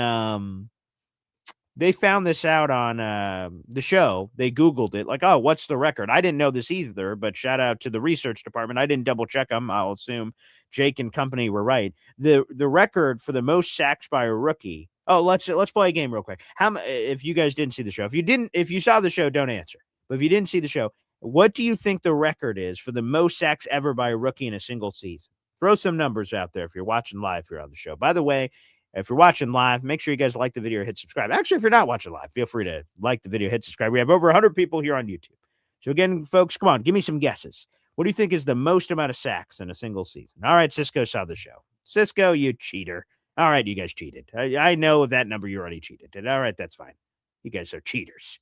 [SPEAKER 1] the show. They Googled it. Like, oh, what's the record? I didn't know this either, but shout out to the research department. I didn't double check them. I'll assume Jake and company were right. The record for the most sacks by a rookie. Oh, let's play a game real quick. If you guys didn't see the show, if you saw the show, don't answer. But if you didn't see the show, what do you think the record is for the most sacks ever by a rookie in a single season? Throw some numbers out there if you're watching live here on the show. By the way, if you're watching live, make sure you guys like the video or hit subscribe. Actually, if you're not watching live, feel free to like the video, hit subscribe. We have over 100 people here on YouTube. So again, folks, come on, give me some guesses. What do you think is the most amount of sacks in a single season? All right, Cisco saw the show. Cisco, you cheater. All right, you guys cheated. I know that number you already cheated. All right, that's fine. You guys are cheaters.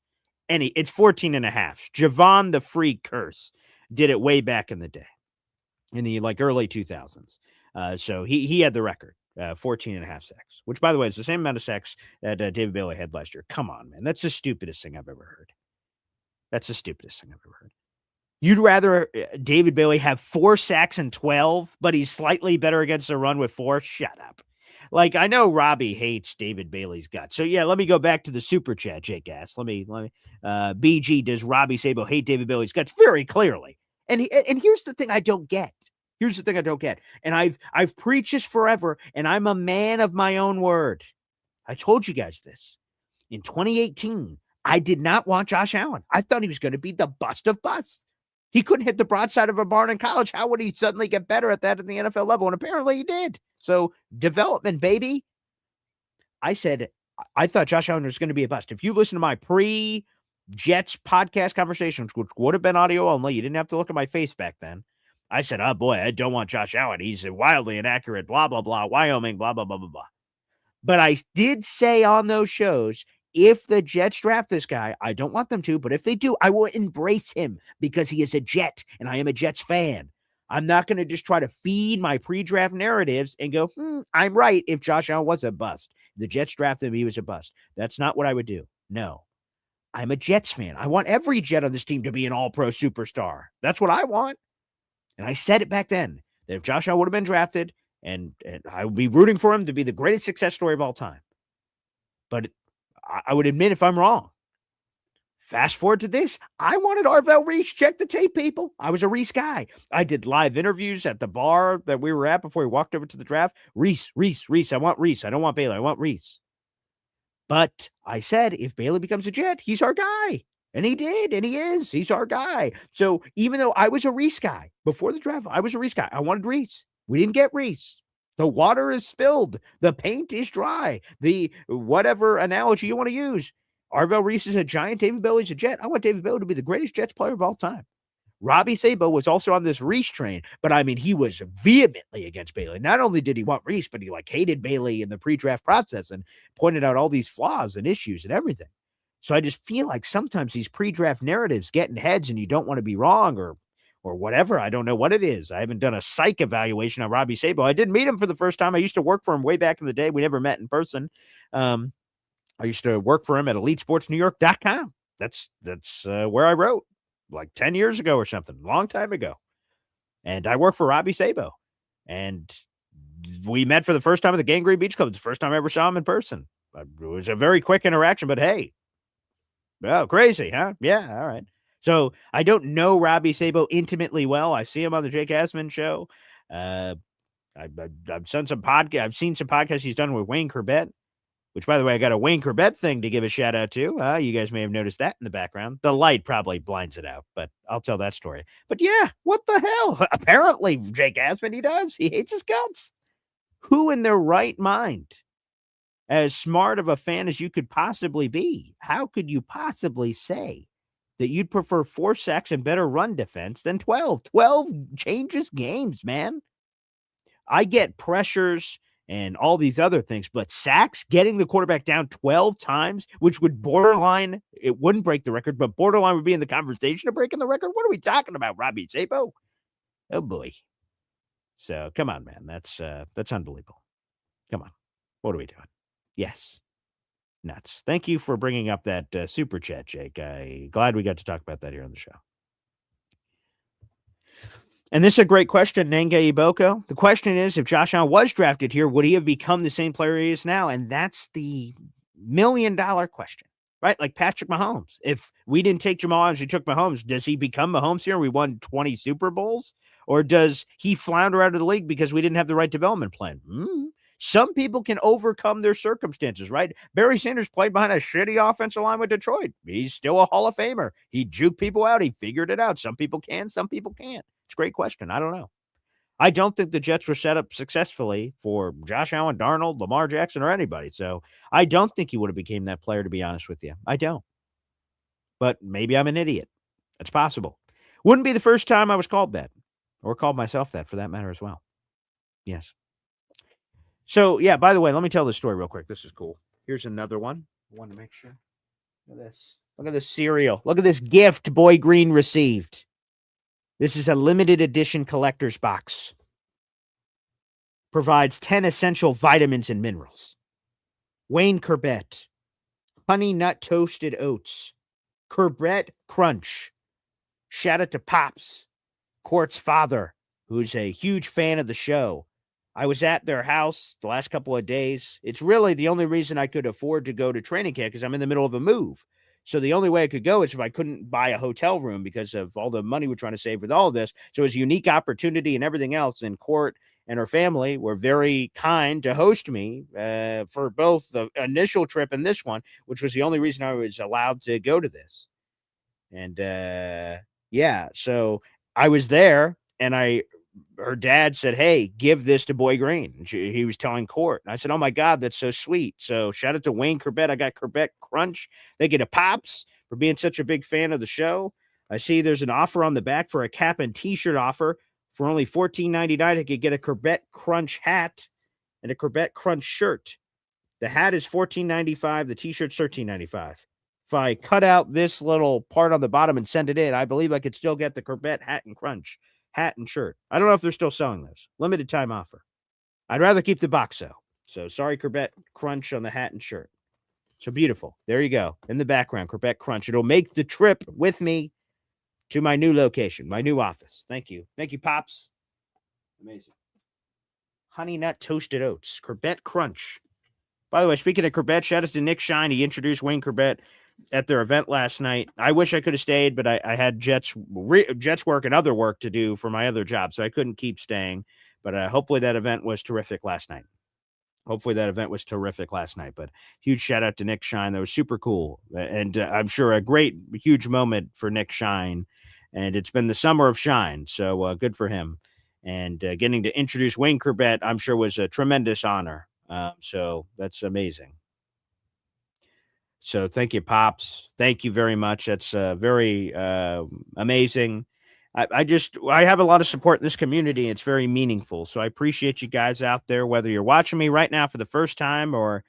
[SPEAKER 1] It's 14.5. Javon the Freak Curse did it way back in the day, in the early 2000s. So he had the record. 14.5 sacks, which, by the way, is the same amount of sacks that David Bailey had last year. Come on, man. That's the stupidest thing I've ever heard. You'd rather David Bailey have 4 sacks and 12, but he's slightly better against the run with 4? Shut up. Like, I know Robbie hates David Bailey's guts. So yeah, let me go back to the super chat, Jake asked. Let me BG, does Robbie Sabo hate David Bailey's guts? Very clearly. And here's the thing I don't get. Here's the thing I don't get. And I've preached this forever, and I'm a man of my own word. I told you guys this. In 2018, I did not want Josh Allen. I thought he was going to be the bust of busts. He couldn't hit the broadside of a barn in college. How would he suddenly get better at that at the NFL level? And apparently he did. So development, baby. I said, I thought Josh Allen was going to be a bust. If you listen to my pre-Jets podcast conversations, which would have been audio only, you didn't have to look at my face back then. I said, oh boy, I don't want Josh Allen. He's wildly inaccurate, blah, blah, blah, Wyoming, blah, blah, blah, blah, blah. But I did say on those shows, if the Jets draft this guy, I don't want them to, but if they do, I will embrace him because he is a Jet and I am a Jets fan. I'm not going to just try to feed my pre-draft narratives and go, I'm right if Josh Allen was a bust. The Jets drafted him, he was a bust. That's not what I would do. No. I'm a Jets fan. I want every Jet on this team to be an all-pro superstar. That's what I want. And I said it back then, that if Josh Allen would have been drafted, and I would be rooting for him to be the greatest success story of all time. But I would admit if I'm wrong. Fast forward to this. I wanted Arvell Reese. Check the tape, people. I was a Reese guy. I did live interviews at the bar that we were at before we walked over to the draft. Reese. I want Reese. I don't want Bailey. I want Reese. But I said, if Bailey becomes a Jet, he's our guy. And he did, and he is. He's our guy. So even though I was a Reese guy before the draft, I was a Reese guy. I wanted Reese. We didn't get Reese. The water is spilled. The paint is dry. The whatever analogy you want to use. Arvell Reese is a Giant. David Bailey's a Jet. I want David Bailey to be the greatest Jets player of all time. Robbie Sabo was also on this Reese train, but I mean, he was vehemently against Bailey. Not only did he want Reese, but he hated Bailey in the pre-draft process and pointed out all these flaws and issues and everything. So I just feel like sometimes these pre-draft narratives get in heads and you don't want to be wrong or whatever. I don't know what it is. I haven't done a psych evaluation on Robbie Sabo. I didn't meet him for the first time. I used to work for him way back in the day. We never met in person. I used to work for him at EliteSportsNewYork.com. That's where I wrote like 10 years ago or something, a long time ago. And I work for Robbie Sabo. And we met for the first time at the Gang Green Beach Club. It's the first time I ever saw him in person. It was a very quick interaction, but hey, oh, crazy, huh? Yeah, all right. So I don't know Robbie Sabo intimately well. I see him on the Jake Asman show. I've seen some podcasts he's done with Wayne Corbett, which, by the way, I got a Wayne Corbett thing to give a shout out to. You guys may have noticed that in the background. The light probably blinds it out, but I'll tell that story. But yeah, what the hell? Apparently, Jake Asman, he does. He hates his guts. Who in their right mind, as smart of a fan as you could possibly be, how could you possibly say that you'd prefer 4 sacks and better run defense than 12? 12 changes games, man. I get pressures and all these other things, but sacks, getting the quarterback down 12 times, which would borderline, it wouldn't break the record, but borderline would be in the conversation of breaking the record. What are we talking about, Robbie Sabo? Oh, boy. So, come on, man. That's unbelievable. Come on. What are we doing? Yes. Nuts. Thank you for bringing up that super chat, Jake. I'm glad we got to talk about that here on the show. And this is a great question, Nenge Iboko. The question is, if Josh Allen was drafted here, would he have become the same player he is now? And that's the $1 million question, right? Like Patrick Mahomes. If we didn't take Jamal Adams, we took Mahomes, does he become Mahomes here? We won 20 Super Bowls? Or does he flounder out of the league because we didn't have the right development plan? Some people can overcome their circumstances, right? Barry Sanders played behind a shitty offensive line with Detroit. He's still a Hall of Famer. He juked people out. He figured it out. Some people can, some people can't. It's a great question. I don't know. I don't think the Jets were set up successfully for Josh Allen, Darnold, Lamar Jackson, or anybody. So I don't think he would have became that player, to be honest with you. I don't. But maybe I'm an idiot. It's possible. Wouldn't be the first time I was called that, or called myself that for that matter as well. Yes. So, yeah, by the way, let me tell this story real quick. This is cool. Here's another one. I want to make sure. Look at this. Look at this cereal. Look at this gift Boy Green received. This is a limited edition collector's box. Provides 10 essential vitamins and minerals. Wayne Corbett. Honey Nut Toasted Oats. Corbett Crunch. shout out to Pops, Court's father, who's a huge fan of the show. I was at their house the last couple of days. It's really the only reason I could afford to go to training camp because I'm in the middle of a move. So the only way I could go is if I couldn't buy a hotel room because of all the money we're trying to save with all of this. So it was a unique opportunity and everything else. And Court and her family were very kind to host me for both the initial trip and this one, which was the only reason I was allowed to go to this. And yeah, so I was there, and her dad said, "Hey, give this to Boy Green." And he was telling Court, and I said, "Oh my God, that's so sweet." So shout out to Wayne Corbett. I got Corbett Crunch. They get a Pops for being such a big fan of the show. I see there's an offer on the back for a cap and T-shirt offer for only $14.99. I could get a Corbett Crunch hat and a Corbett Crunch shirt. The hat is $14.95. The T-shirt's $13.95. If I cut out this little part on the bottom and send it in, I believe I could still get the Corbett hat and crunch, hat and shirt. I don't know if they're still selling this. Limited time offer. I'd rather keep the box though. So sorry, Corbett Crunch on the hat and shirt. So beautiful. There you go. In the background, Corbett Crunch. It'll make the trip with me to my new location, my new office. Thank you. Thank you, Pops. Amazing. Honey Nut Toasted Oats, Corbett Crunch. By the way, speaking of Corbett, shout out to Nick Shine. He introduced Wayne Corbett at their event last night. I wish I could have stayed, but I had Jets work and other work to do for my other job, so I couldn't keep staying. But hopefully that event was terrific last night. But huge shout out to Nick Shine. That was super cool. And I'm sure a great, huge moment for Nick Shine. And it's been the summer of Shine. So good for him. And getting to introduce Wayne Corbett, I'm sure was a tremendous honor. So that's amazing. So thank you, Pops. Thank you very much. That's very amazing. I have a lot of support in this community. It's very meaningful. So I appreciate you guys out there, whether you're watching me right now for the first time or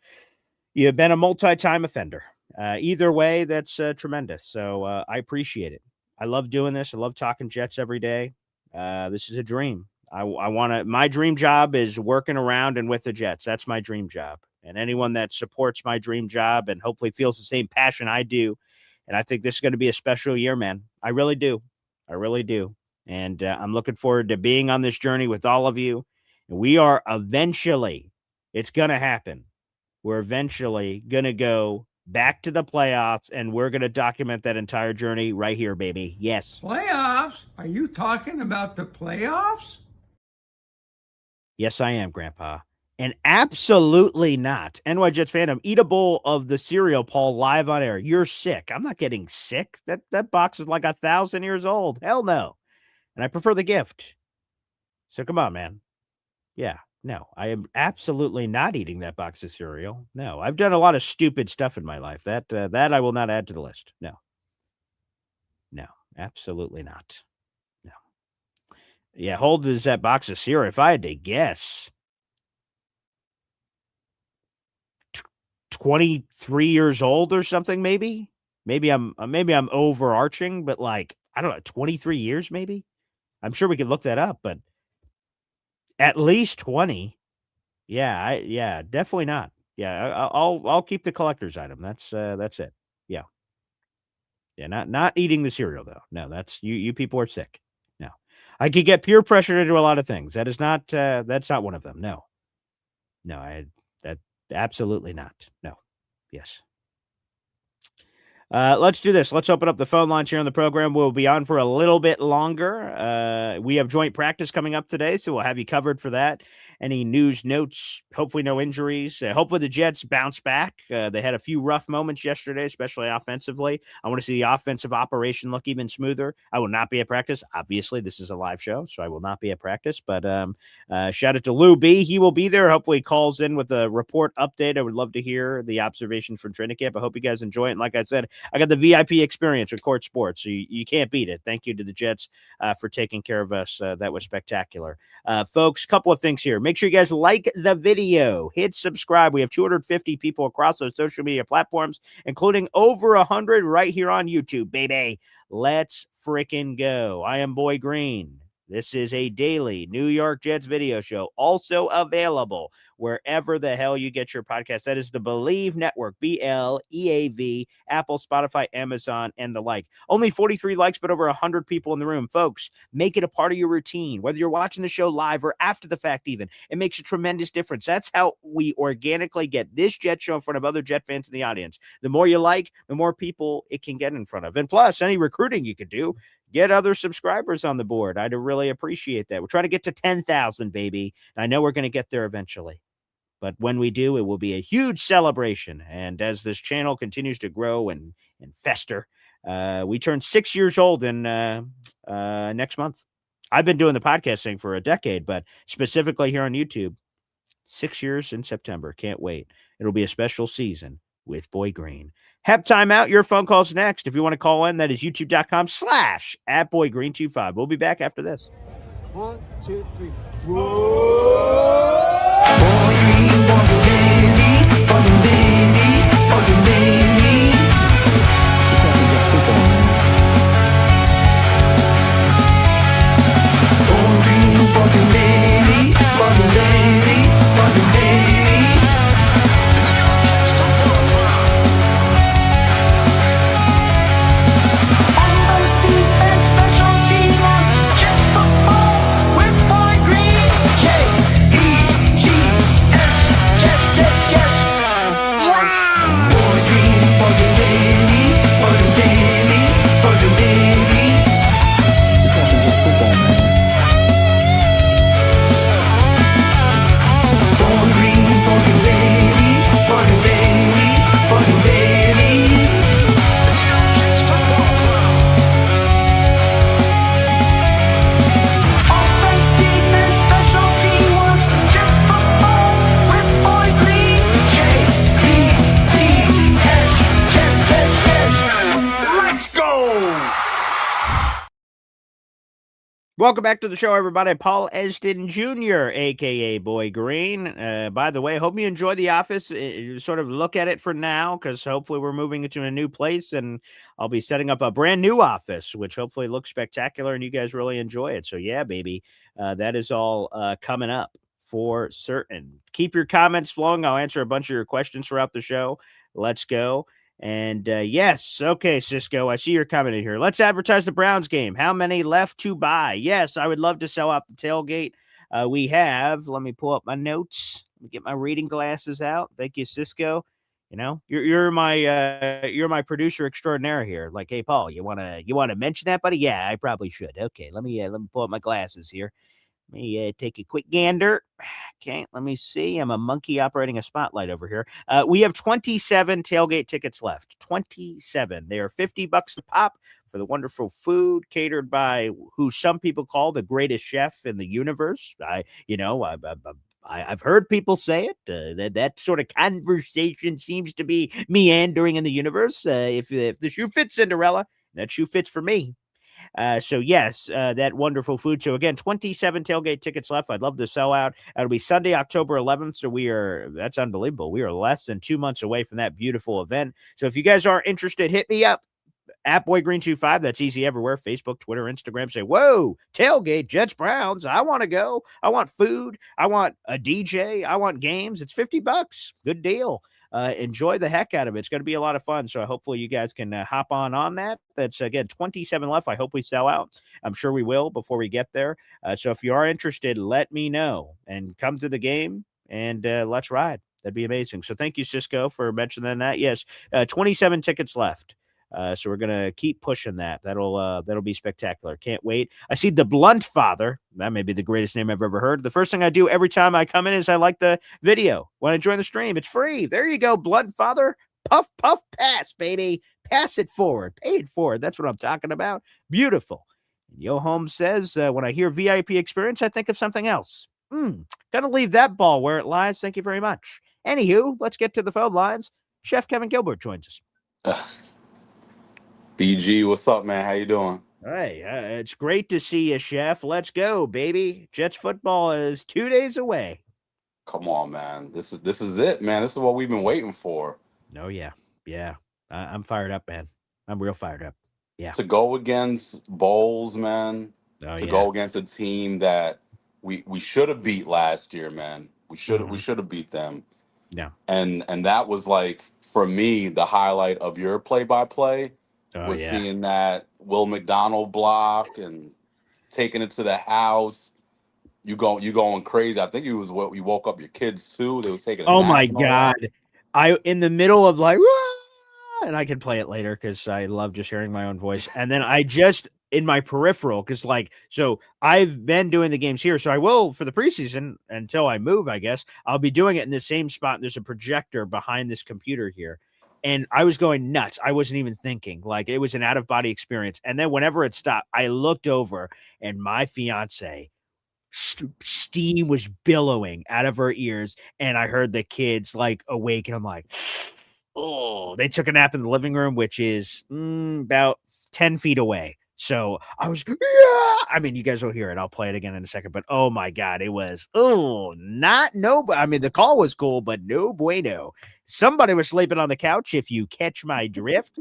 [SPEAKER 1] you've been a multi-time offender. Either way, that's tremendous. So I appreciate it. I love doing this. I love talking Jets every day. This is a dream. I want to, my dream job is working around and with the Jets. That's my dream job. And anyone that supports my dream job and hopefully feels the same passion I do. And I think this is going to be a special year, man. I really do. And I'm looking forward to being on this journey with all of you. And we are eventually, it's going to happen. We're eventually going to go back to the playoffs, and we're going to document that entire journey right here, baby. Yes.
[SPEAKER 9] Playoffs? Are you talking about the playoffs?
[SPEAKER 1] Yes, I am, Grandpa. And absolutely not. NY Jets fandom, eat a bowl of the cereal, Paul, live on air. You're sick. I'm not getting sick. That box is like 1,000 years old. Hell no. And I prefer the gift. So come on, man. Yeah, no, I am absolutely not eating that box of cereal. No, I've done a lot of stupid stuff in my life. That I will not add to the list. No, absolutely not. No. Yeah, how old is that box of cereal? If I had to guess, 23 years old or something, maybe. Maybe I'm overarching, but like, I don't know, 23 years maybe. I'm sure we could look that up, but at least 20. Yeah, definitely not. Yeah, I'll keep the collector's item. That's it. Yeah. Yeah, not eating the cereal though. No, that's you people are sick. No. I could get peer pressure into a lot of things. That is not that's not one of them. No. No, that absolutely not. No. Yes. Let's do this. Let's open up the phone lines here on the program. We'll be on for a little bit longer. We have joint practice coming up today, so we'll have you covered for that. Any news, notes, hopefully no injuries. Hopefully the Jets bounce back. They had a few rough moments yesterday, especially offensively. I want to see the offensive operation look even smoother. I will not be at practice. Obviously, this is a live show, so I will not be at practice. But shout out to Lou B. He will be there. Hopefully he calls in with a report update. I would love to hear the observations from training camp. I hope you guys enjoy it. And like I said, I got the VIP experience with Court Sports, so you can't beat it. Thank you to the Jets for taking care of us. That was spectacular. Folks, couple of things here. Make sure you guys like the video. Hit subscribe. We have 250 people across those social media platforms, including over 100 right here on YouTube, baby. Let's freaking go. I am Boy Green. This is a daily New York Jets video show, also available wherever the hell you get your podcast. That is the Believe Network, BLEAV, Apple, Spotify, Amazon, and the like. Only 43 likes, but over 100 people in the room. Folks, make it a part of your routine, whether you're watching the show live or after the fact even. It makes a tremendous difference. That's how we organically get this Jet show in front of other Jet fans in the audience. The more you like, the more people it can get in front of. And plus, any recruiting you could do, get other subscribers on the board. I'd really appreciate that. We're trying to get to 10,000, baby. I know we're going to get there eventually. But when we do, it will be a huge celebration. And as this channel continues to grow and fester, we turn 6 years old in next month. I've been doing the podcasting for a decade, but specifically here on YouTube, 6 years in September. Can't wait. It'll be a special season with Boy Green. Hep time out. Your phone call's next. If you want to call in, that is youtube.com/@BoyGreen25. We'll be back after this.
[SPEAKER 10] 1, 2, 3.
[SPEAKER 1] Welcome back to the show, everybody. Paul Esden Jr., a.k.a. Boy Green. By the way, hope you enjoy the office. Sort of look at it for now, because hopefully we're moving into a new place, and I'll be setting up a brand new office, which hopefully looks spectacular, and you guys really enjoy it. So, yeah, baby, that is all coming up for certain. Keep your comments flowing. I'll answer a bunch of your questions throughout the show. Let's go. And yes, okay, Cisco, I see your comment in here. Let's advertise the Browns game. How many left to buy? Yes, I would love to sell out the tailgate. We have, let me pull up my notes. Let me get my reading glasses out. Thank you, Cisco. You know, you're my producer extraordinaire here. Like, hey, Paul, you wanna mention that, buddy? Yeah, I probably should. Okay, let me pull up my glasses here. Let me take a quick gander. Okay, let me see. I'm a monkey operating a spotlight over here. We have 27 tailgate tickets left. 27. They are $50 a pop for the wonderful food catered by who some people call the greatest chef in the universe. I've heard people say it. That sort of conversation seems to be meandering in the universe. If the shoe fits Cinderella, that shoe fits for me. So yes, that wonderful food. So again, 27 tailgate tickets left. I'd love to sell out. It'll be Sunday, October 11th. So that's unbelievable. We are less than 2 months away from that beautiful event. So if you guys are interested, hit me up at BoyGreen25. That's easy everywhere. Facebook, Twitter, Instagram. Say, whoa, tailgate, Jets, Browns. I want to go. I want food. I want a DJ. I want games. It's $50. Good deal. Enjoy the heck out of it. It's going to be a lot of fun. So hopefully you guys can hop on that. That's, again, 27 left. I hope we sell out. I'm sure we will before we get there. So if you are interested, let me know and come to the game and let's ride. That'd be amazing. So thank you, Cisco, for mentioning that. Yes, 27 tickets left. So we're gonna keep pushing that. That'll be spectacular. Can't wait. I see the Blunt Father. That may be the greatest name I've ever heard. The first thing I do every time I come in is I like the video. When I join the stream, it's free. There you go, Blunt Father. Puff, puff, pass, baby. Pass it forward. Pay it forward. That's what I'm talking about. Beautiful. Yo Holmes says, when I hear VIP experience, I think of something else. Gonna leave that ball where it lies. Thank you very much. Anywho, let's get to the phone lines. Chef Kevin Gilbert joins us.
[SPEAKER 11] BG, what's up, man? How you doing?
[SPEAKER 1] Hey, it's great to see you, Chef. Let's go, baby. Jets football is 2 days away.
[SPEAKER 11] Come on, man. This is it, man. This is what we've been waiting for.
[SPEAKER 1] Oh, yeah. I'm fired up, man. I'm real fired up. Yeah.
[SPEAKER 11] To go against Bowles, man.
[SPEAKER 1] Oh,
[SPEAKER 11] to
[SPEAKER 1] yeah.
[SPEAKER 11] go against a team that we should have beat last year, man. We
[SPEAKER 1] Mhm.
[SPEAKER 11] should have beat them.
[SPEAKER 1] Yeah.
[SPEAKER 11] And that was like for me the highlight of your play by play
[SPEAKER 1] Oh,
[SPEAKER 11] was
[SPEAKER 1] yeah.
[SPEAKER 11] seeing that Will McDonald block and taking it to the house. You going crazy. I think it was what you woke up your kids too. They was taking a
[SPEAKER 1] Oh
[SPEAKER 11] nap
[SPEAKER 1] my
[SPEAKER 11] and all that.
[SPEAKER 1] god. I in the middle of like, "Wah!" and I can play it later because I love just hearing my own voice. And then I just in my peripheral, because like so I've been doing the games here. So I will for the preseason until I move, I guess. I'll be doing it in the same spot. There's a projector behind this computer here. And I was going nuts. I wasn't even thinking. Like it was an out-of-body experience. And then whenever it stopped, I looked over and my fiance steam was billowing out of her ears, and I heard the kids like awake, and I'm like, oh, they took a nap in the living room, which is about 10 feet away. So I was, yeah! I mean, you guys will hear it. I'll play it again in a second, but oh my God, it was, not no, I mean, the call was cool, but no bueno. Somebody was sleeping on the couch, if you catch my drift.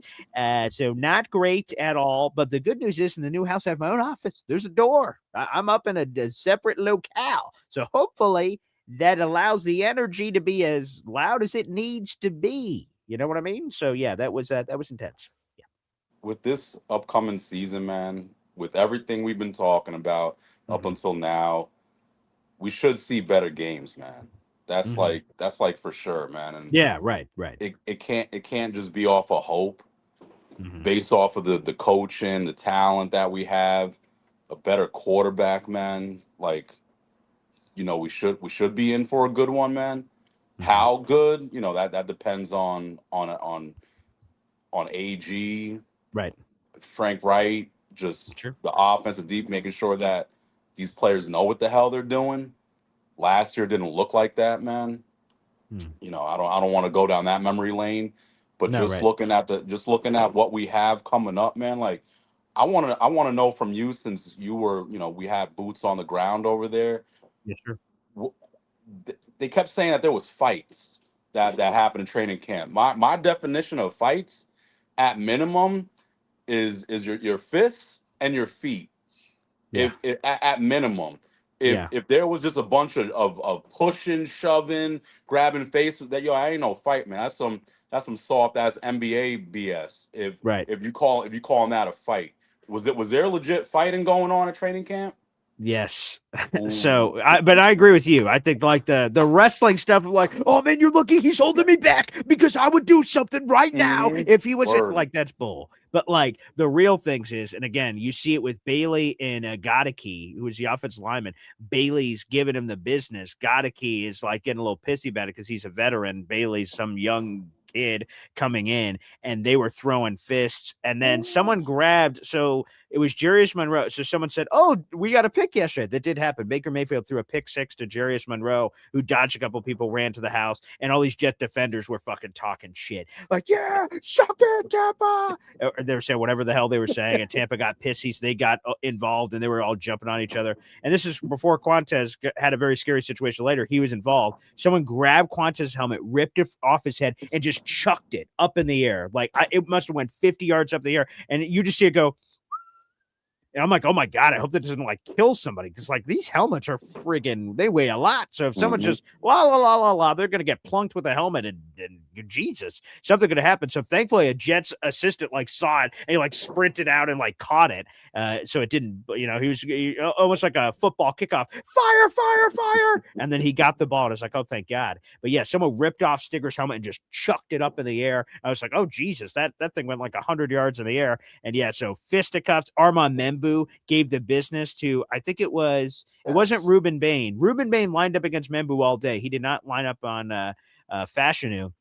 [SPEAKER 1] So not great at all. But the good news is in the new house, I have my own office. There's a door. I'm up in a separate locale. So hopefully that allows the energy to be as loud as it needs to be. You know what I mean? So yeah, that was intense. Yeah.
[SPEAKER 11] With this upcoming season, man, with everything we've been talking about up
[SPEAKER 1] Mhm.
[SPEAKER 11] until now, we should see better games, man.
[SPEAKER 1] Mhm.
[SPEAKER 11] That's like for sure, man. And
[SPEAKER 1] Yeah, right.
[SPEAKER 11] it can't just be off of hope,
[SPEAKER 1] Mhm.
[SPEAKER 11] based off of the coaching, the talent that we have, a better quarterback, man. Like, we should be in for a good one, man.
[SPEAKER 1] Mhm.
[SPEAKER 11] How good, that depends on AG,
[SPEAKER 1] Right.
[SPEAKER 11] Frank Wright, just
[SPEAKER 1] Sure.
[SPEAKER 11] the offensive deep, making sure that these players know what the hell they're doing. Last year didn't look like that, man.
[SPEAKER 1] Mm.
[SPEAKER 11] I don't want to go down that memory lane, but
[SPEAKER 1] No, right.
[SPEAKER 11] just looking at what we have coming up, man. Like, I want to know from you, since you were, we had boots on the ground over there.
[SPEAKER 1] Yeah, sure.
[SPEAKER 11] wh- they kept saying that there was fights that happened in training camp. My definition of fights, at minimum, is your fists and your feet.
[SPEAKER 1] Yeah.
[SPEAKER 11] If at minimum, if
[SPEAKER 1] Yeah.
[SPEAKER 11] if there was just a bunch of pushing, shoving, grabbing faces, that I ain't no fight, man. That's some soft ass NBA BS. If
[SPEAKER 1] Right.
[SPEAKER 11] if you calling that a fight, was there legit fighting going on at training camp?
[SPEAKER 1] Yes.
[SPEAKER 11] Ooh.
[SPEAKER 1] But I agree with you. I think like the wrestling stuff of like, oh man, you're lucky he's holding me back because I would do something right now
[SPEAKER 11] Mhm.
[SPEAKER 1] if he was
[SPEAKER 11] Word.
[SPEAKER 1] like that's bull. But like the real things is, and again, you see it with Bailey and Godeke, who is the offensive lineman. Bailey's giving him the business. Godeke is like getting a little pissy about it because he's a veteran. Bailey's some young kid coming in, and they were throwing fists. And then someone grabbed, so it was Jarius Monroe. So someone said, oh, we got a pick yesterday. That did happen. Baker Mayfield threw a pick six to Jarius Monroe, who dodged a couple people, ran to the house, and all these Jet defenders were fucking talking shit. Like, yeah, suck it, Tampa. Or they were saying whatever the hell they were saying, and Tampa got pissy, so they got involved, and they were all jumping on each other. And this is before Quantez had a very scary situation later. He was involved. Someone grabbed Quantez's helmet, ripped it off his head, and just chucked it up in the air. Like, it must have went 50 yards up the air, and you just see it go. And I'm like, oh my God, I hope that doesn't like kill somebody. Because like these helmets are friggin', they weigh a lot. So if someone's
[SPEAKER 11] Mhm.
[SPEAKER 1] just la la la la la, they're gonna get plunked with a helmet and Jesus, something gonna happen. So thankfully a Jets assistant like saw it and he like sprinted out and like caught it. So it didn't, he almost like a football kickoff, fire, fire, fire. And then he got the ball. And I was like, oh, thank God. But yeah, someone ripped off Stigger's helmet and just chucked it up in the air. I was like, oh Jesus, that thing went like 100 yards in the air. And yeah, so fisticuffs. Armand Membu gave the business to, I think it wasn't
[SPEAKER 11] Yes.
[SPEAKER 1] Ruben Bain. Ruben Bain lined up against Membu all day. He did not line up on Fashanu.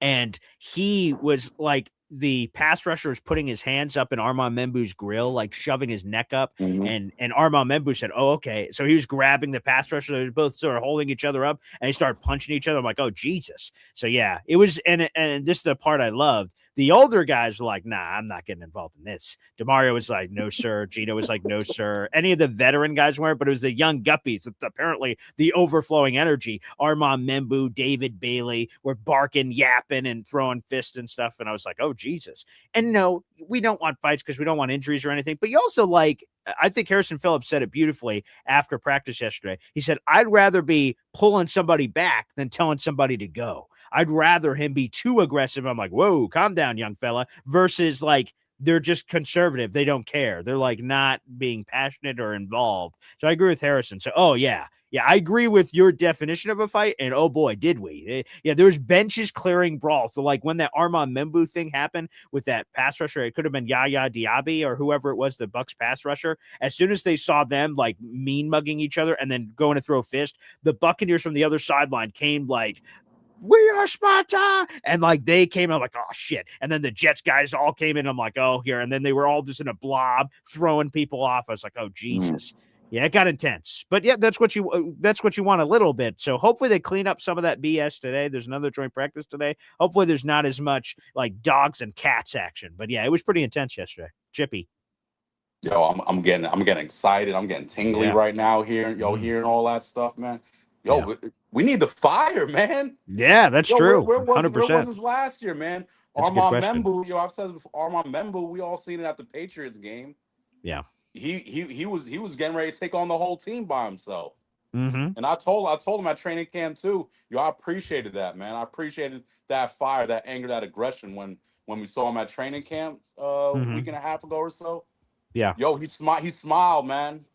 [SPEAKER 1] And he was like, the pass rusher was putting his hands up in Armand Membu's grill, like shoving his neck up.
[SPEAKER 11] Mhm.
[SPEAKER 1] And Armand Membu said, oh, okay. So he was grabbing the pass rusher. They were both sort of holding each other up and they started punching each other. I'm like, oh, Jesus. So yeah, it was, and this is the part I loved. The older guys were like, nah, I'm not getting involved in this. DeMario was like, no, sir. Gino was like, no, sir. Any of the veteran guys weren't, but it was the young guppies with apparently the overflowing energy. Armand Membu, David Bailey were barking, yapping, and throwing fists and stuff. And I was like, oh, Jesus. And no, we don't want fights because we don't want injuries or anything. But you also like, I think Harrison Phillips said it beautifully after practice yesterday. He said, I'd rather be pulling somebody back than telling somebody to go. I'd rather him be too aggressive. I'm like, whoa, calm down, young fella, versus like, they're just conservative. They don't care. They're like not being passionate or involved. So I agree with Harrison. So, oh yeah. Yeah, I agree with your definition of a fight. And oh boy, did we. Yeah, there's benches clearing brawl. So like when that Armand Membu thing happened with that pass rusher, it could have been Yaya Diaby or whoever it was, the Bucks pass rusher. As soon as they saw them like mean mugging each other and then going to throw a fist, the Buccaneers from the other sideline came like, we are Sparta. And like they came out like, oh shit. And then the Jets guys all came in. I'm like, oh, here. And then they were all just in a blob throwing people off. I was like, oh, Jesus. Yeah, it got intense. But yeah, that's what you want a little bit. So hopefully they clean up some of that BS today. There's another joint practice today. Hopefully there's not as much like dogs and cats action. But yeah, it was pretty intense yesterday. Chippy.
[SPEAKER 11] Yo, I'm getting excited. I'm getting tingly right now hearing hearing all that stuff, man. Yo, we need the fire, man.
[SPEAKER 1] Yeah, that's true.
[SPEAKER 11] Where was
[SPEAKER 1] 100%.
[SPEAKER 11] this last year, man?
[SPEAKER 1] That's
[SPEAKER 11] Armand Membu, I've said it before. Armand Membu, we all seen it at the Patriots game.
[SPEAKER 1] Yeah.
[SPEAKER 11] He was getting ready to take on the whole team by himself.
[SPEAKER 1] Mm-hmm.
[SPEAKER 11] And I told him at training camp too. Yo, I appreciated that, man. I appreciated that fire, that anger, that aggression when we saw him at training camp a week and a half ago or so.
[SPEAKER 1] Yeah.
[SPEAKER 11] Yo, he smiled, man.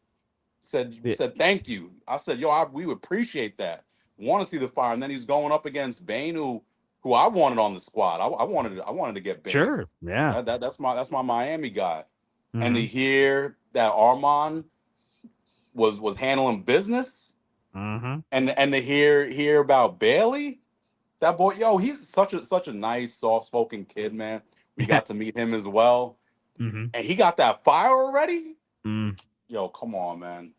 [SPEAKER 11] Said thank you. I said, yo, we appreciate that. Want to see the fire. And then he's going up against Bane, who I wanted on the squad. I wanted to get Bane.
[SPEAKER 1] Sure. Yeah.
[SPEAKER 11] That's my Miami guy. Mm-hmm. And to hear that Armand was handling business, and to hear about Bailey, that boy, yo, he's such a nice, soft-spoken kid, man. We got to meet him as well. And he got that fire already. Yo, come on, man.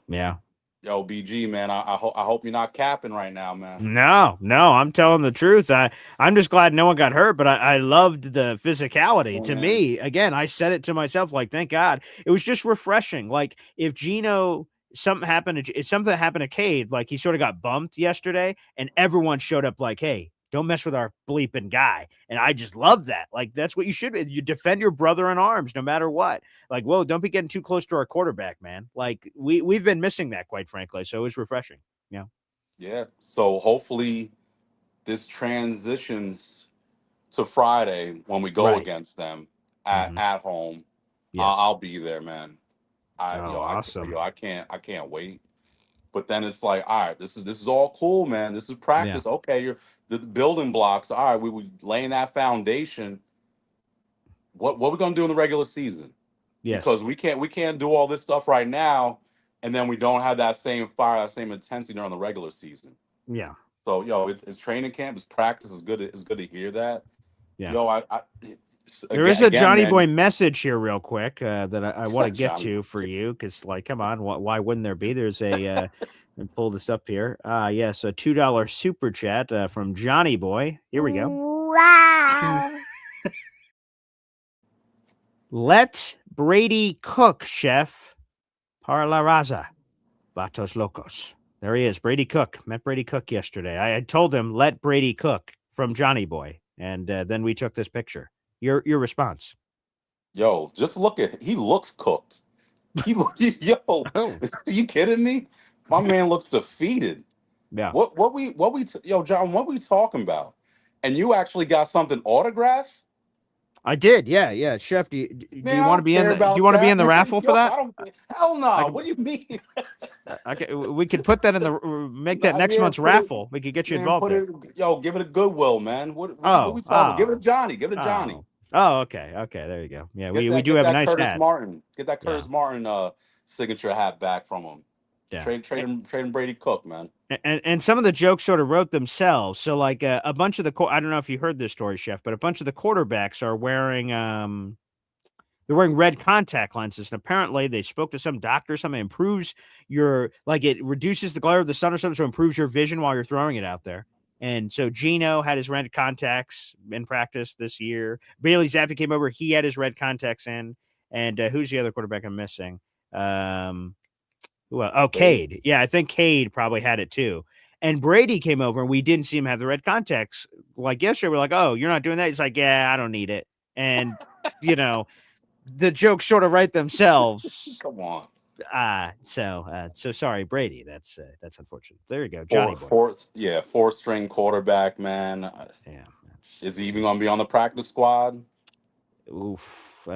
[SPEAKER 1] Yeah.
[SPEAKER 11] Yo, BG, man. I hope you're not capping right now, man.
[SPEAKER 1] No, I'm telling the truth. I'm just glad no one got hurt, but I loved the physicality. To me, again, I said it to myself, like, thank God. It was just refreshing. Like, if Gino, something happened to Cade, like he sort of got bumped yesterday, and everyone showed up like, hey, don't mess with our bleeping guy. And I just love that. Like, that's what you should. You defend your brother in arms no matter what. Like, whoa, don't be getting too close to our quarterback, man. Like, we've been missing that, quite frankly. So it was refreshing. Yeah.
[SPEAKER 11] Yeah. So hopefully this transitions to Friday when we go against them at home. Yes. I'll be there, man.
[SPEAKER 1] Awesome.
[SPEAKER 11] I can't wait. But then it's like, all right, this is all cool, man. This is practice. Yeah. Okay, you're the building blocks. All right, we laying that foundation. What are we gonna do in the regular season?
[SPEAKER 1] Yes.
[SPEAKER 11] Because we can't do all this stuff right now, and then we don't have that same fire, that same intensity during the regular season.
[SPEAKER 1] Yeah.
[SPEAKER 11] So it's training camp, it's practice. It's good to hear that.
[SPEAKER 1] Yeah.
[SPEAKER 11] Yo,
[SPEAKER 1] there is a Johnny Boy message here real quick that I want to get to for you, because like, come on, why wouldn't there be? There's a and pull this up here. Yes, a $2 super chat from Johnny Boy. Here we go.
[SPEAKER 5] Wow.
[SPEAKER 1] Let Brady cook, chef. Para la raza. Vatos locos. There he is, Brady Cook. Met Brady Cook yesterday. I told him, let Brady cook, from Johnny Boy. And then we took this picture. Your response.
[SPEAKER 11] Yo, just look he looks cooked. Yo, are you kidding me? My man looks defeated.
[SPEAKER 1] Yeah.
[SPEAKER 11] John, what we talking about? And you actually got something autographed?
[SPEAKER 1] I did, yeah. Chef, do you want to be in the raffle for that?
[SPEAKER 11] Hell no. What do you mean?
[SPEAKER 1] We could put that in that next month's raffle. We could get you involved.
[SPEAKER 11] Give it a Goodwill, man. What we talking? Give it to Johnny. Give it to Johnny.
[SPEAKER 1] Oh, okay. There you go. Yeah, we do have a nice hat.
[SPEAKER 11] Get that Curtis Martin signature hat back from him. Yeah. Trading Brady Cook, man.
[SPEAKER 1] And some of the jokes sort of wrote themselves. So like a bunch of I don't know if you heard this story, Chef, but a bunch of the quarterbacks are wearing they're wearing red contact lenses. And apparently they spoke to some doctor, something improves it reduces the glare of the sun or something, so improves your vision while you're throwing it out there. And so Gino had his red contacts in practice this year. Bailey Zappi came over. He had his red contacts in. And who's the other quarterback I'm missing? Cade. Yeah, I think Cade probably had it too. And Brady came over and we didn't see him have the red contacts. Like yesterday, we're like, oh, you're not doing that? He's like, yeah, I don't need it. And, the jokes sort of write themselves.
[SPEAKER 11] Come on.
[SPEAKER 1] So sorry, Brady. That's unfortunate. There you go, Johnny boy.
[SPEAKER 11] Fourth string quarterback, man.
[SPEAKER 1] Yeah,
[SPEAKER 11] Is he even going to be on the practice squad?
[SPEAKER 1] Oof.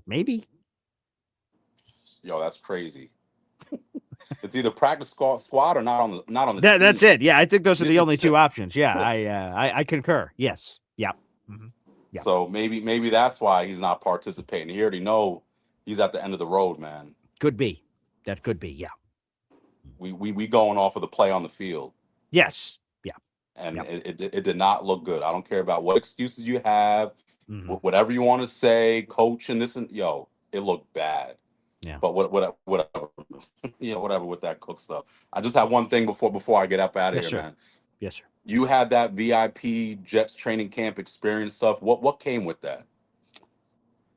[SPEAKER 1] Maybe.
[SPEAKER 11] Yo, that's crazy. It's either practice squad or not on the team.
[SPEAKER 1] That's it. Yeah, I think those are the
[SPEAKER 11] It's
[SPEAKER 1] only two
[SPEAKER 11] just-
[SPEAKER 1] options. Yeah, I concur. Yes. Yeah. Mm-hmm. Yeah.
[SPEAKER 11] So maybe that's why he's not participating. He already know he's at the end of the road, man.
[SPEAKER 1] Could be. That could be. Yeah.
[SPEAKER 11] We going off of the play on the field.
[SPEAKER 1] Yes. Yeah.
[SPEAKER 11] And
[SPEAKER 1] Yep.
[SPEAKER 11] it did not look good. I don't care about what excuses you have,
[SPEAKER 1] Mhm.
[SPEAKER 11] whatever you want to say, coach and this and it looked bad.
[SPEAKER 1] Yeah.
[SPEAKER 11] But whatever, whatever with that Cook stuff. I just have one thing before I get up out of
[SPEAKER 1] Yes,
[SPEAKER 11] here,
[SPEAKER 1] sir.
[SPEAKER 11] man.
[SPEAKER 1] Yes, sir.
[SPEAKER 11] You had that VIP Jets training camp experience stuff. What came with that?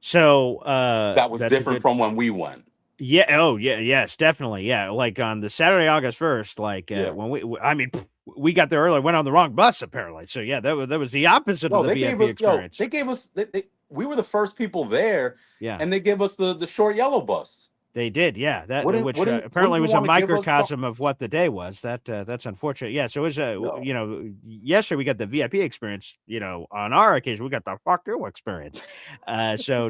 [SPEAKER 1] So
[SPEAKER 11] That was
[SPEAKER 1] that's a
[SPEAKER 11] different
[SPEAKER 1] good-
[SPEAKER 11] from when we went.
[SPEAKER 1] Yeah. Oh, yeah. Yes, definitely. Yeah. Like on the Saturday, August 1st, like
[SPEAKER 11] Yeah.
[SPEAKER 1] when we got there early, went on the wrong bus apparently. So yeah, that was the opposite of the VIP experience.
[SPEAKER 11] They gave us. We were the first people there,
[SPEAKER 1] Yeah.
[SPEAKER 11] and they gave us the short yellow bus.
[SPEAKER 1] They did, yeah. That
[SPEAKER 11] Wouldn't-
[SPEAKER 1] which
[SPEAKER 11] wouldn't-
[SPEAKER 1] apparently
[SPEAKER 11] wouldn't you
[SPEAKER 1] was a
[SPEAKER 11] wanna give us
[SPEAKER 1] microcosm of what the day was. That's unfortunate. Yeah, so it was yesterday we got the VIP experience. On our occasion we got the fuck you experience. So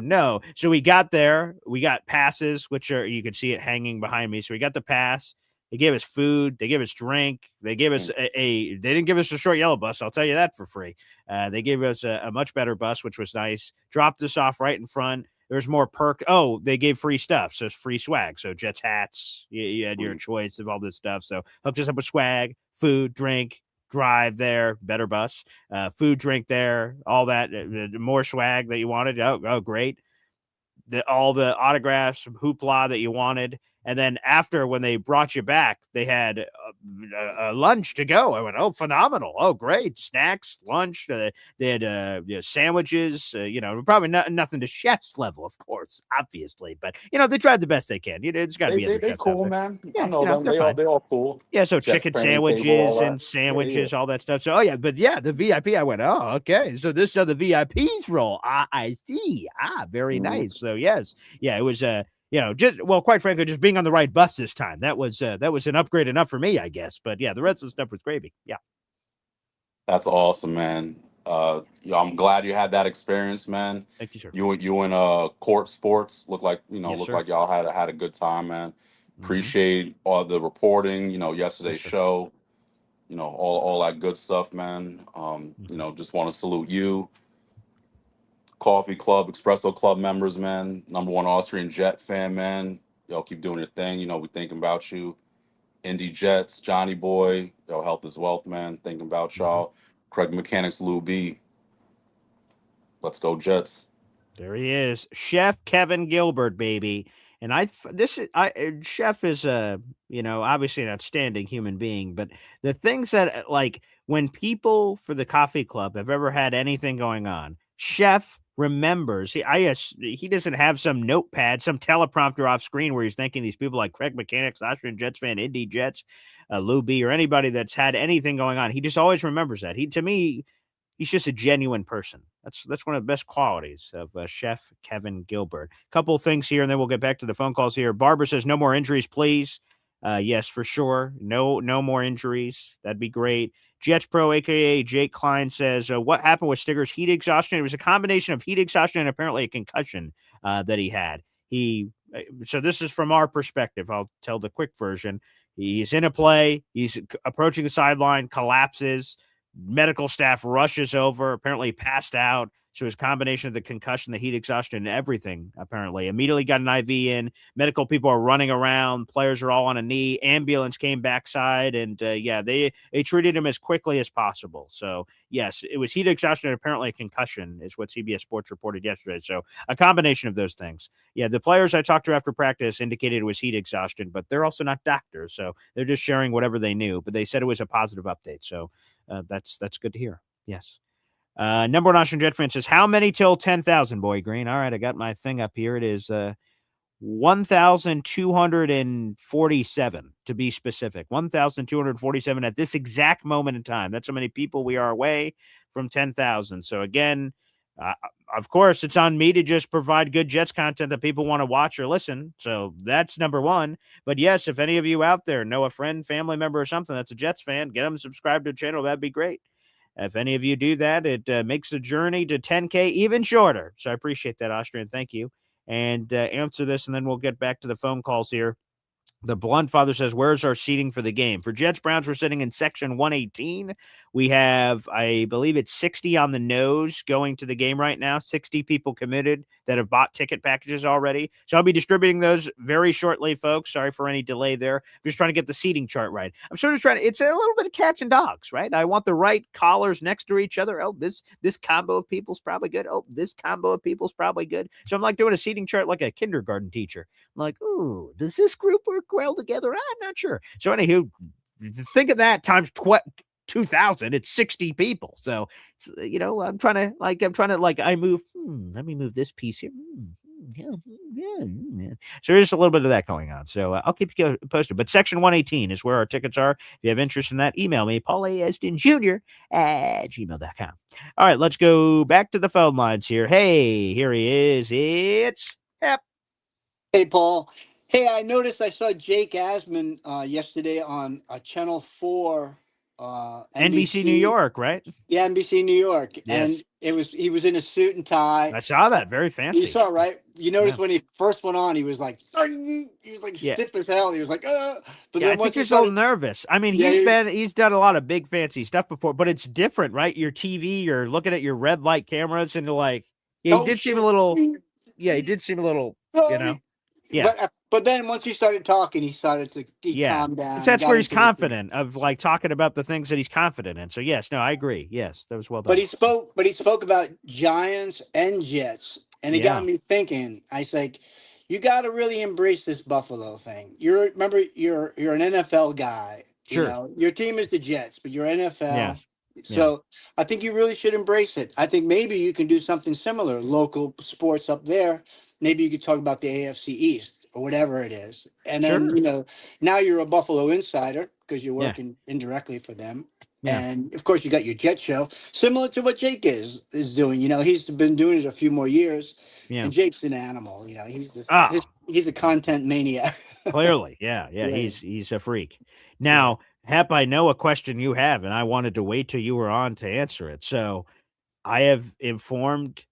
[SPEAKER 1] we got there. We got passes, which are you can see it hanging behind me. So we got the pass. They gave us food. They gave us drink. They gave us They didn't give us a short yellow bus. I'll tell you that for free. They gave us a much better bus, which was nice. Dropped us off right in front. There's more perk. Oh, they gave free stuff. So it's free swag. So Jets hats. You had your choice of all this stuff. So hooked us up with swag, food, drink, drive there, better bus, food, drink there, all that, more swag that you wanted. Oh, great. All the autographs, hoopla that you wanted. And then after, when they brought you back, they had a lunch to go. I went, oh, phenomenal. Oh, great. Snacks, lunch. They had sandwiches, probably nothing to chef's level, of course, obviously. But, they tried the best they can. There's got to be other
[SPEAKER 11] They
[SPEAKER 1] chefs out
[SPEAKER 11] cool,
[SPEAKER 1] there.
[SPEAKER 11] man.
[SPEAKER 1] Yeah,
[SPEAKER 11] I know them.
[SPEAKER 1] they're fine.
[SPEAKER 11] They all cool.
[SPEAKER 1] Yeah, so
[SPEAKER 11] Jets
[SPEAKER 1] chicken
[SPEAKER 11] training table,
[SPEAKER 1] sandwiches
[SPEAKER 11] all that.
[SPEAKER 1] and sandwiches, all that stuff. So, the VIP, I went, oh, okay. So this is how the VIPs roll. I see. Very nice. So, yes. Yeah, it was, quite frankly, just being on the right bus this time. That was an upgrade enough for me, I guess. But, yeah, the rest of the stuff was gravy. Yeah.
[SPEAKER 11] That's awesome, man. I'm glad you had that experience, man.
[SPEAKER 1] Thank you, sir.
[SPEAKER 11] You and Court Sports look like
[SPEAKER 1] Yes, sir.
[SPEAKER 11] like y'all had a good time, man.
[SPEAKER 1] Mhm.
[SPEAKER 11] Appreciate all the reporting, yesterday's
[SPEAKER 1] Yes, sir.
[SPEAKER 11] show, all that good stuff, man. Just want to salute you, Coffee Club, Espresso Club members, man. #1 Austrian Jet fan, man. Y'all keep doing your thing. We thinking about you. Indy Jets, Johnny Boy, health is wealth, man. Thinking about y'all. Craig Mechanics, Lou B. Let's go Jets.
[SPEAKER 1] There he is, Chef Kevin Gilbert, baby. And Chef is obviously an outstanding human being, but the things that when people for the coffee club have ever had anything going on, Chef remembers. He doesn't have some notepad, some teleprompter off screen where he's thanking these people like Craig Mechanics, Austrian Jets fan, Indy Jets, Lou B, or anybody that's had anything going on. He just always remembers that. To me, he's just a genuine person. That's one of the best qualities of Chef Kevin Gilbert. Couple of things here, and then we'll get back to the phone calls here. Barbara says, no more injuries, please. Yes, for sure. No more injuries. That'd be great. Jets Pro, a.k.a. Jake Klein, says, what happened with Stigger's heat exhaustion? It was a combination of heat exhaustion and apparently a concussion that he had. So this is from our perspective. I'll tell the quick version. He's in a play. He's approaching the sideline, collapses. Medical staff rushes over, apparently passed out. So his combination of the concussion, the heat exhaustion, and everything, apparently. Immediately got an IV in. Medical people are running around. Players are all on a knee. Ambulance came backside. And, they treated him as quickly as possible. So, yes, it was heat exhaustion and apparently a concussion is what CBS Sports reported yesterday. So a combination of those things. Yeah, the players I talked to after practice indicated it was heat exhaustion, but they're also not doctors. So they're just sharing whatever they knew. But they said it was a positive update. So that's good to hear. Yes. #1 Austrian Jet fan says, how many till 10,000, Boy Green? All right, I got my thing up here. It is 1,247 to be specific. 1,247 at this exact moment in time. That's how many people we are away from 10,000. So again, Of course, it's on me to just provide good Jets content that people want to watch or listen. So that's number one. But yes, if any of you out there know a friend, family member, or something that's a Jets fan, get them subscribed to the channel. That'd be great. If any of you do that, it makes the journey to 10K even shorter. So I appreciate that, Austrian. Thank you. And answer this, and then we'll get back to the phone calls here. The Blunt Father says, where's our seating for the game? For Jets Browns, we're sitting in section 118. We have, I believe it's 60 on the nose going to the game right now, 60 people committed that have bought ticket packages already. So I'll be distributing those very shortly, folks. Sorry for any delay there. I'm just trying to get the seating chart right. I'm sort of trying to, it's a little bit of cats and dogs, right? I want the right collars next to each other. Oh, this combo of people's probably good. Oh, this combo of people's probably good. So I'm like doing a seating chart like a kindergarten teacher. I'm like, ooh, does this group work well together? I'm not sure. So anywho, think of that times 2,000. It's 60 people. So, I'm trying to I move. Let me move this piece here. Yeah. So there's a little bit of that going on. So I'll keep you posted. But section 118 is where our tickets are. If you have interest in that, email me, Esden Jr. at gmail.com. All right, let's go back to the phone lines here. Hey, here he is. It's Hep.
[SPEAKER 12] Hey, Paul. Hey, I noticed I saw Jake Asman yesterday on Channel 4.
[SPEAKER 1] NBC New York, right?
[SPEAKER 12] Yeah, NBC New York.
[SPEAKER 1] Yes.
[SPEAKER 12] And he was in a suit and tie.
[SPEAKER 1] I saw that. Very fancy.
[SPEAKER 12] You saw, right? You noticed when he first went on, he was like, stiff as hell. He was like, But then
[SPEAKER 1] I think he's a little nervous. I mean, he's done a lot of big fancy stuff before, but it's different, right? Your TV, you're looking at your red light cameras, and he did seem a little, Yeah.
[SPEAKER 12] But then once he started talking, he started to calm down.
[SPEAKER 1] That's where he's confident of talking about the things that he's confident in. So yes, no, I agree. Yes, that was well done.
[SPEAKER 12] But he spoke about Giants and Jets, and it got me thinking. I was like, you got to really embrace this Buffalo thing. You're an NFL guy.
[SPEAKER 1] Sure.
[SPEAKER 12] Your team is the Jets, but you're NFL.
[SPEAKER 1] Yeah.
[SPEAKER 12] So I think you really should embrace it. I think maybe you can do something similar, local sports up there. Maybe you could talk about the AFC East or whatever it is. And then, now you're a Buffalo insider because you're working indirectly for them. Yeah. And of course you got your Jet show, similar to what Jake is doing. He's been doing it a few more years. Yeah. And Jake's an animal. He's a content maniac.
[SPEAKER 1] Clearly. Yeah. He's a freak. Now, Hep, I know a question you have, and I wanted to wait till you were on to answer it. So I have informed.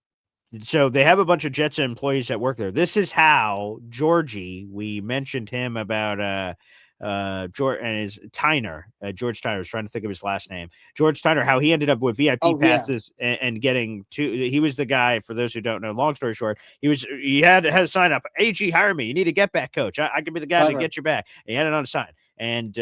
[SPEAKER 1] So they have a bunch of Jets employees that work there. This is how Georgie, we mentioned him about George and his Tyner, George Tyner. I was trying to think of his last name. George Tyner, how he ended up with VIP passes and getting he was the guy, for those who don't know, long story short, he had to sign up. AG, hire me. You need a get back coach. I can be the guy to get you back. And he had it on a sign. And,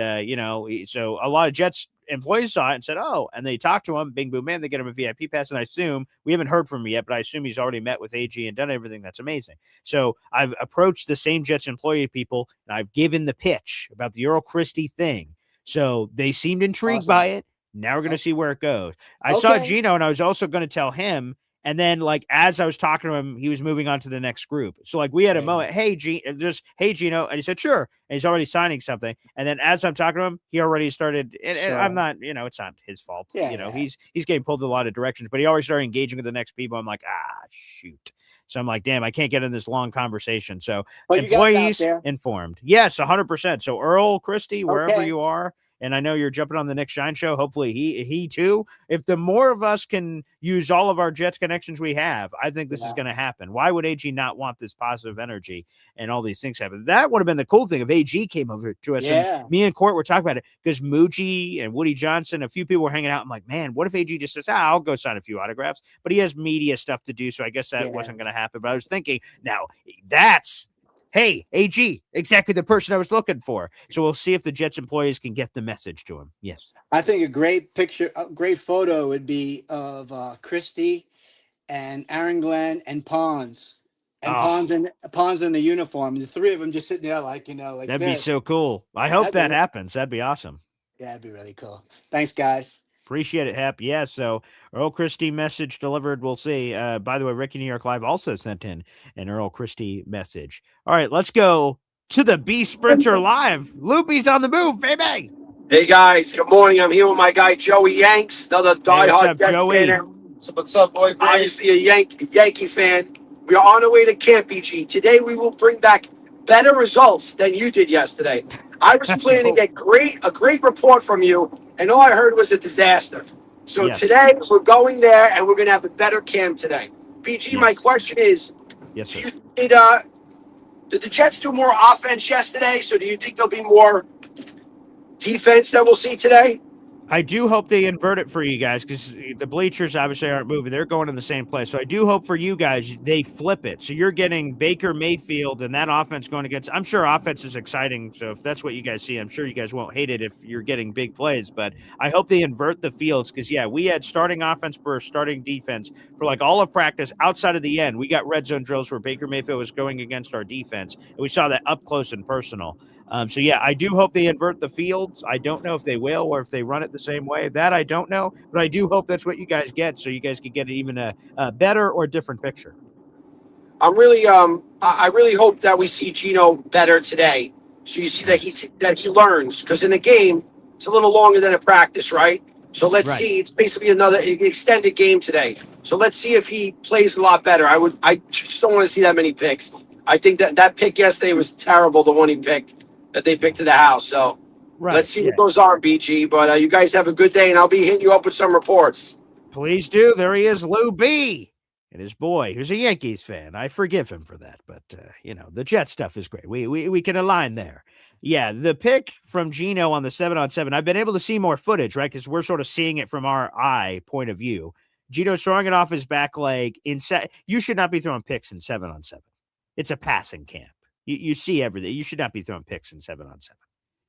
[SPEAKER 1] so a lot of Jets employees saw it and said, oh, and they talked to him, bing, boom, man, they get him a VIP pass. And I assume, we haven't heard from him yet, but I assume he's already met with AG and done everything. That's amazing. So I've approached the same Jets employee people, and I've given the pitch about the Earl Christie thing. So they seemed intrigued by it. Now we're going to see where it goes. I saw Gino, and I was also going to tell him. And then, as I was talking to him, he was moving on to the next group. So, we had a moment, hey, Gino. And he said, sure. And he's already signing something. And then as I'm talking to him, he already started. And I'm not, it's not his fault. He's getting pulled in a lot of directions, but he already started engaging with the next people. I'm like, shoot. So I'm like, damn, I can't get in this long conversation. So employees informed. Yes, 100%. So Earl Christie, wherever you are. And I know you're jumping on the Nick Shine show. Hopefully he too. If the more of us can use all of our Jets connections we have, I think this is going to happen. Why would AG not want this positive energy and all these things happen? That would have been the cool thing if AG came over to us. And me and Court were talking about it because Muji and Woody Johnson, a few people were hanging out. I'm like, man, what if AG just says, I'll go sign a few autographs? But he has media stuff to do, so I guess that wasn't going to happen. But I was thinking, now that's hey, AG, exactly the person I was looking for. So we'll see if the Jets employees can get the message to him. Yes.
[SPEAKER 12] I think a great picture, a great photo would be of Christie and Aaron Glenn and Pons. And Pons in the uniform. The three of them just sitting there
[SPEAKER 1] that'd be so cool. I hope that happens. That'd be awesome.
[SPEAKER 12] Yeah, that'd be really cool. Thanks, guys.
[SPEAKER 1] Appreciate it, Hep. Yeah, so Earl Christie message delivered. We'll see. By the way, Ricky New York Live also sent in an Earl Christie message. All right, let's go to the B Sprinter Live. Loopy's on the move, baby.
[SPEAKER 13] Hey, guys. Good morning. I'm here with my guy, Joey Yanks, another diehard Jets fan. So what's up, boy? Obviously a Yankee fan. We are on our way to Camp BG. Today we will bring back better results than you did yesterday. I was planning to get a great report from you, and all I heard was a disaster. So today we're going there, and we're going to have a better camp today. BG, my question is,
[SPEAKER 1] yes, sir.
[SPEAKER 13] Did the Jets do more offense yesterday? So do you think there'll be more defense that we'll see today?
[SPEAKER 1] I do hope they invert it for you guys because the bleachers obviously aren't moving. They're going in the same place. So I do hope for you guys they flip it. So you're getting Baker Mayfield and that offense going against. I'm sure offense is exciting. So if that's what you guys see, I'm sure you guys won't hate it if you're getting big plays. But I hope they invert the fields because, yeah, we had starting offense versus starting defense for like all of practice outside of the end. We got red zone drills where Baker Mayfield was going against our defense. And we saw that up close and personal. So, yeah, I do hope they invert the fields. I don't know if they will or if they run it the same way. That I don't know. But I do hope that's what you guys get so you guys can get even a better or different picture.
[SPEAKER 13] I'm really I really hope that we see Gino better today. So you see that he learns because in a game it's a little longer than a practice, right? So let's see. It's basically another extended game today. So let's see if he plays a lot better. I just don't want to see that many picks. I think that pick yesterday was terrible. The one he picked that they picked to the house. So let's see what goes on, BG. But you guys have a good day, and I'll be hitting you up with some reports.
[SPEAKER 1] Please do. There he is, Lou B. And his boy, who's a Yankees fan. I forgive him for that. But, the Jet stuff is great. We can align there. Yeah, the pick from Gino on the 7-on-7, I've been able to see more footage, right? Because we're sort of seeing it from our eye point of view. Gino's throwing it off his back leg. You should not be throwing picks in 7-on-7. It's a passing camp. You see everything. You should not be throwing picks in 7-on-7.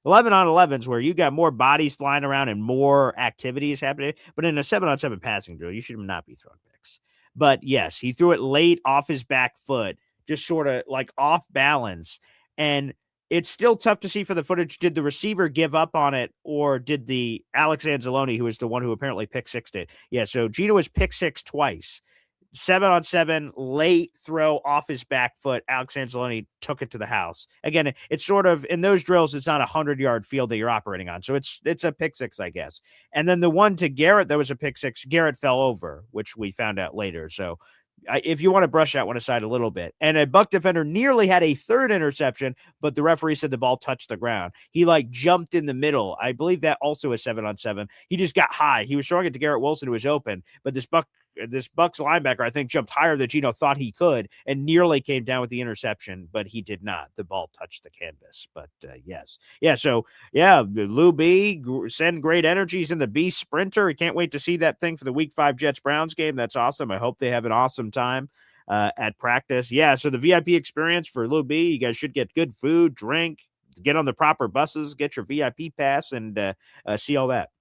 [SPEAKER 1] 11-on-11s where you got more bodies flying around and more activities happening. But in a 7-on-7 passing drill, you should not be throwing picks. But yes, he threw it late off his back foot, just sort of like off balance. And it's still tough to see for the footage. Did the receiver give up on it or did the Alex Anzalone, who is the one who apparently pick sixed it? Yeah, so Gino was pick six twice. 7-on-7, late throw off his back foot. Alex Anzalone took it to the house. Again, it's sort of in those drills, it's not a 100-yard field that you're operating on. So it's a pick six, I guess. And then the one to Garrett that was a pick six, Garrett fell over, which we found out later. So if you want to brush that one aside a little bit. And a Buck defender nearly had a third interception, but the referee said the ball touched the ground. He jumped in the middle. I believe that also is 7-on-7. He just got high. He was throwing it to Garrett Wilson, who was open, but this Bucks linebacker, I think, jumped higher than Gino thought he could and nearly came down with the interception, but he did not. The ball touched the canvas. But yes. Yeah. So yeah, Lou B send great energies in the B sprinter. I can't wait to see that thing for the week 5 Jets Browns game. That's awesome. I hope they have an awesome time at practice. Yeah. So the VIP experience for Lou B, you guys should get good food, drink, get on the proper buses, get your VIP pass and see all that.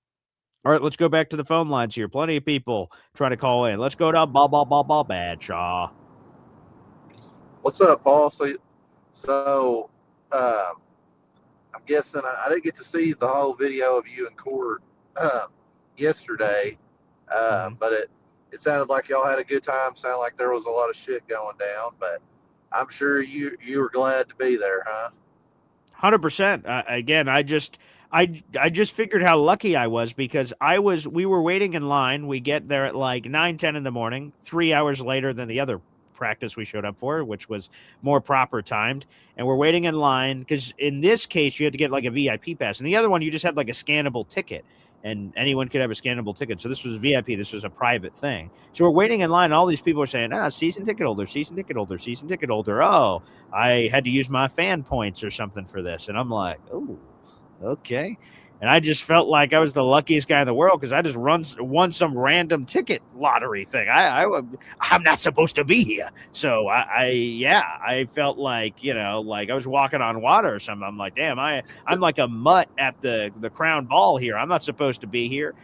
[SPEAKER 1] All right, let's go back to the phone lines here. Plenty of people trying to call in. Let's go to Badshaw.
[SPEAKER 14] What's up, Paul? So I'm guessing I didn't get to see the whole video of you in court yesterday, but it sounded like y'all had a good time. Sounded like there was a lot of shit going down, but I'm sure you were glad to be there, huh?
[SPEAKER 1] 100%. Again, I just figured how lucky I was because we were waiting in line. We get there at 9:10 in the morning, 3 hours later than the other practice we showed up for, which was more proper timed. And we're waiting in line because in this case, you had to get a VIP pass. And the other one, you just had a scannable ticket. And anyone could have a scannable ticket. So this was VIP. This was a private thing. So we're waiting in line. And all these people are saying, season ticket holder, season ticket holder, season ticket holder. Oh, I had to use my fan points or something for this. And I'm like, oh, okay. And I just felt like I was the luckiest guy in the world because I just won some random ticket lottery thing. I'm not supposed to be here. So I felt like I was walking on water or something. I'm like, damn, I'm like a mutt at the Crown Ball here. I'm not supposed to be here.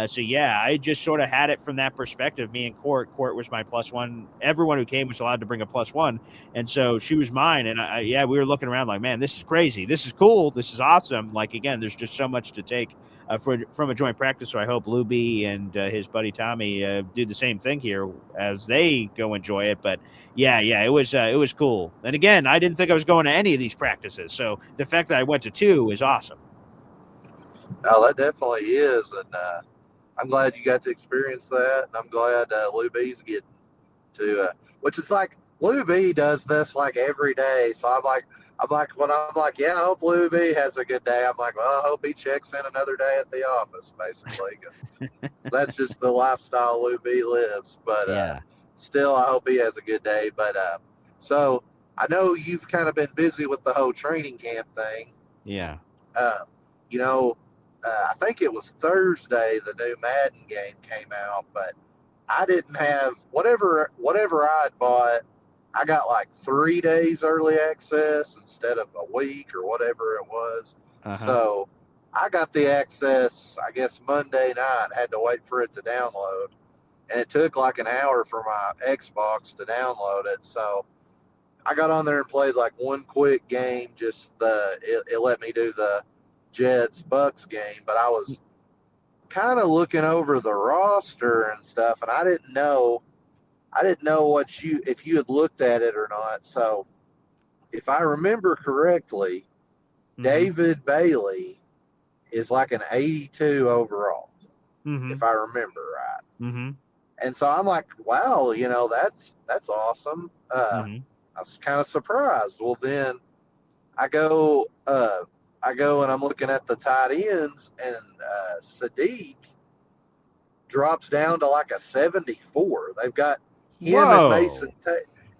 [SPEAKER 1] So yeah, I just sort of had it from that perspective. Me and Court was my +1. Everyone who came was allowed to bring a +1. And so she was mine. And we were looking around like, man, this is crazy. This is cool. This is awesome. Again, there's just so much to take from a joint practice. So I hope Luby and his buddy Tommy do the same thing here as they go enjoy it. But yeah, it was cool. And again, I didn't think I was going to any of these practices. So the fact that I went to 2 is awesome.
[SPEAKER 14] Oh, that definitely is. And I'm glad you got to experience that, and I'm glad Lou B's getting to, which it's like Lou B does this like every day. So yeah, I hope Lou B has a good day. I'm like, well, I hope he checks in another day at the office, basically. That's just the lifestyle Lou B lives. But
[SPEAKER 1] Yeah.
[SPEAKER 14] still, I hope he has a good day. But so I know you've kind of been busy with the whole training camp thing.
[SPEAKER 1] Yeah.
[SPEAKER 14] You know, I think it was Thursday the new Madden game came out, but I didn't have whatever I'd bought. I got like 3 days early access instead of a week or whatever it was. So I got the access, I guess, Monday night. Had to wait for it to download, and it took like an hour for my Xbox to download it. So I got on there and played like one quick game. Just it let me do the Jets Bucks game, but I was kind of looking over the roster and stuff, and I didn't know if you had looked at it or not. So if I remember correctly, David Bailey is like an 82 overall, if I remember right. And so I'm like, wow, that's awesome. I was kind of surprised. Well, then I go and I'm looking at the tight ends, and Sadiq drops down to like a 74. They've got him and Mason.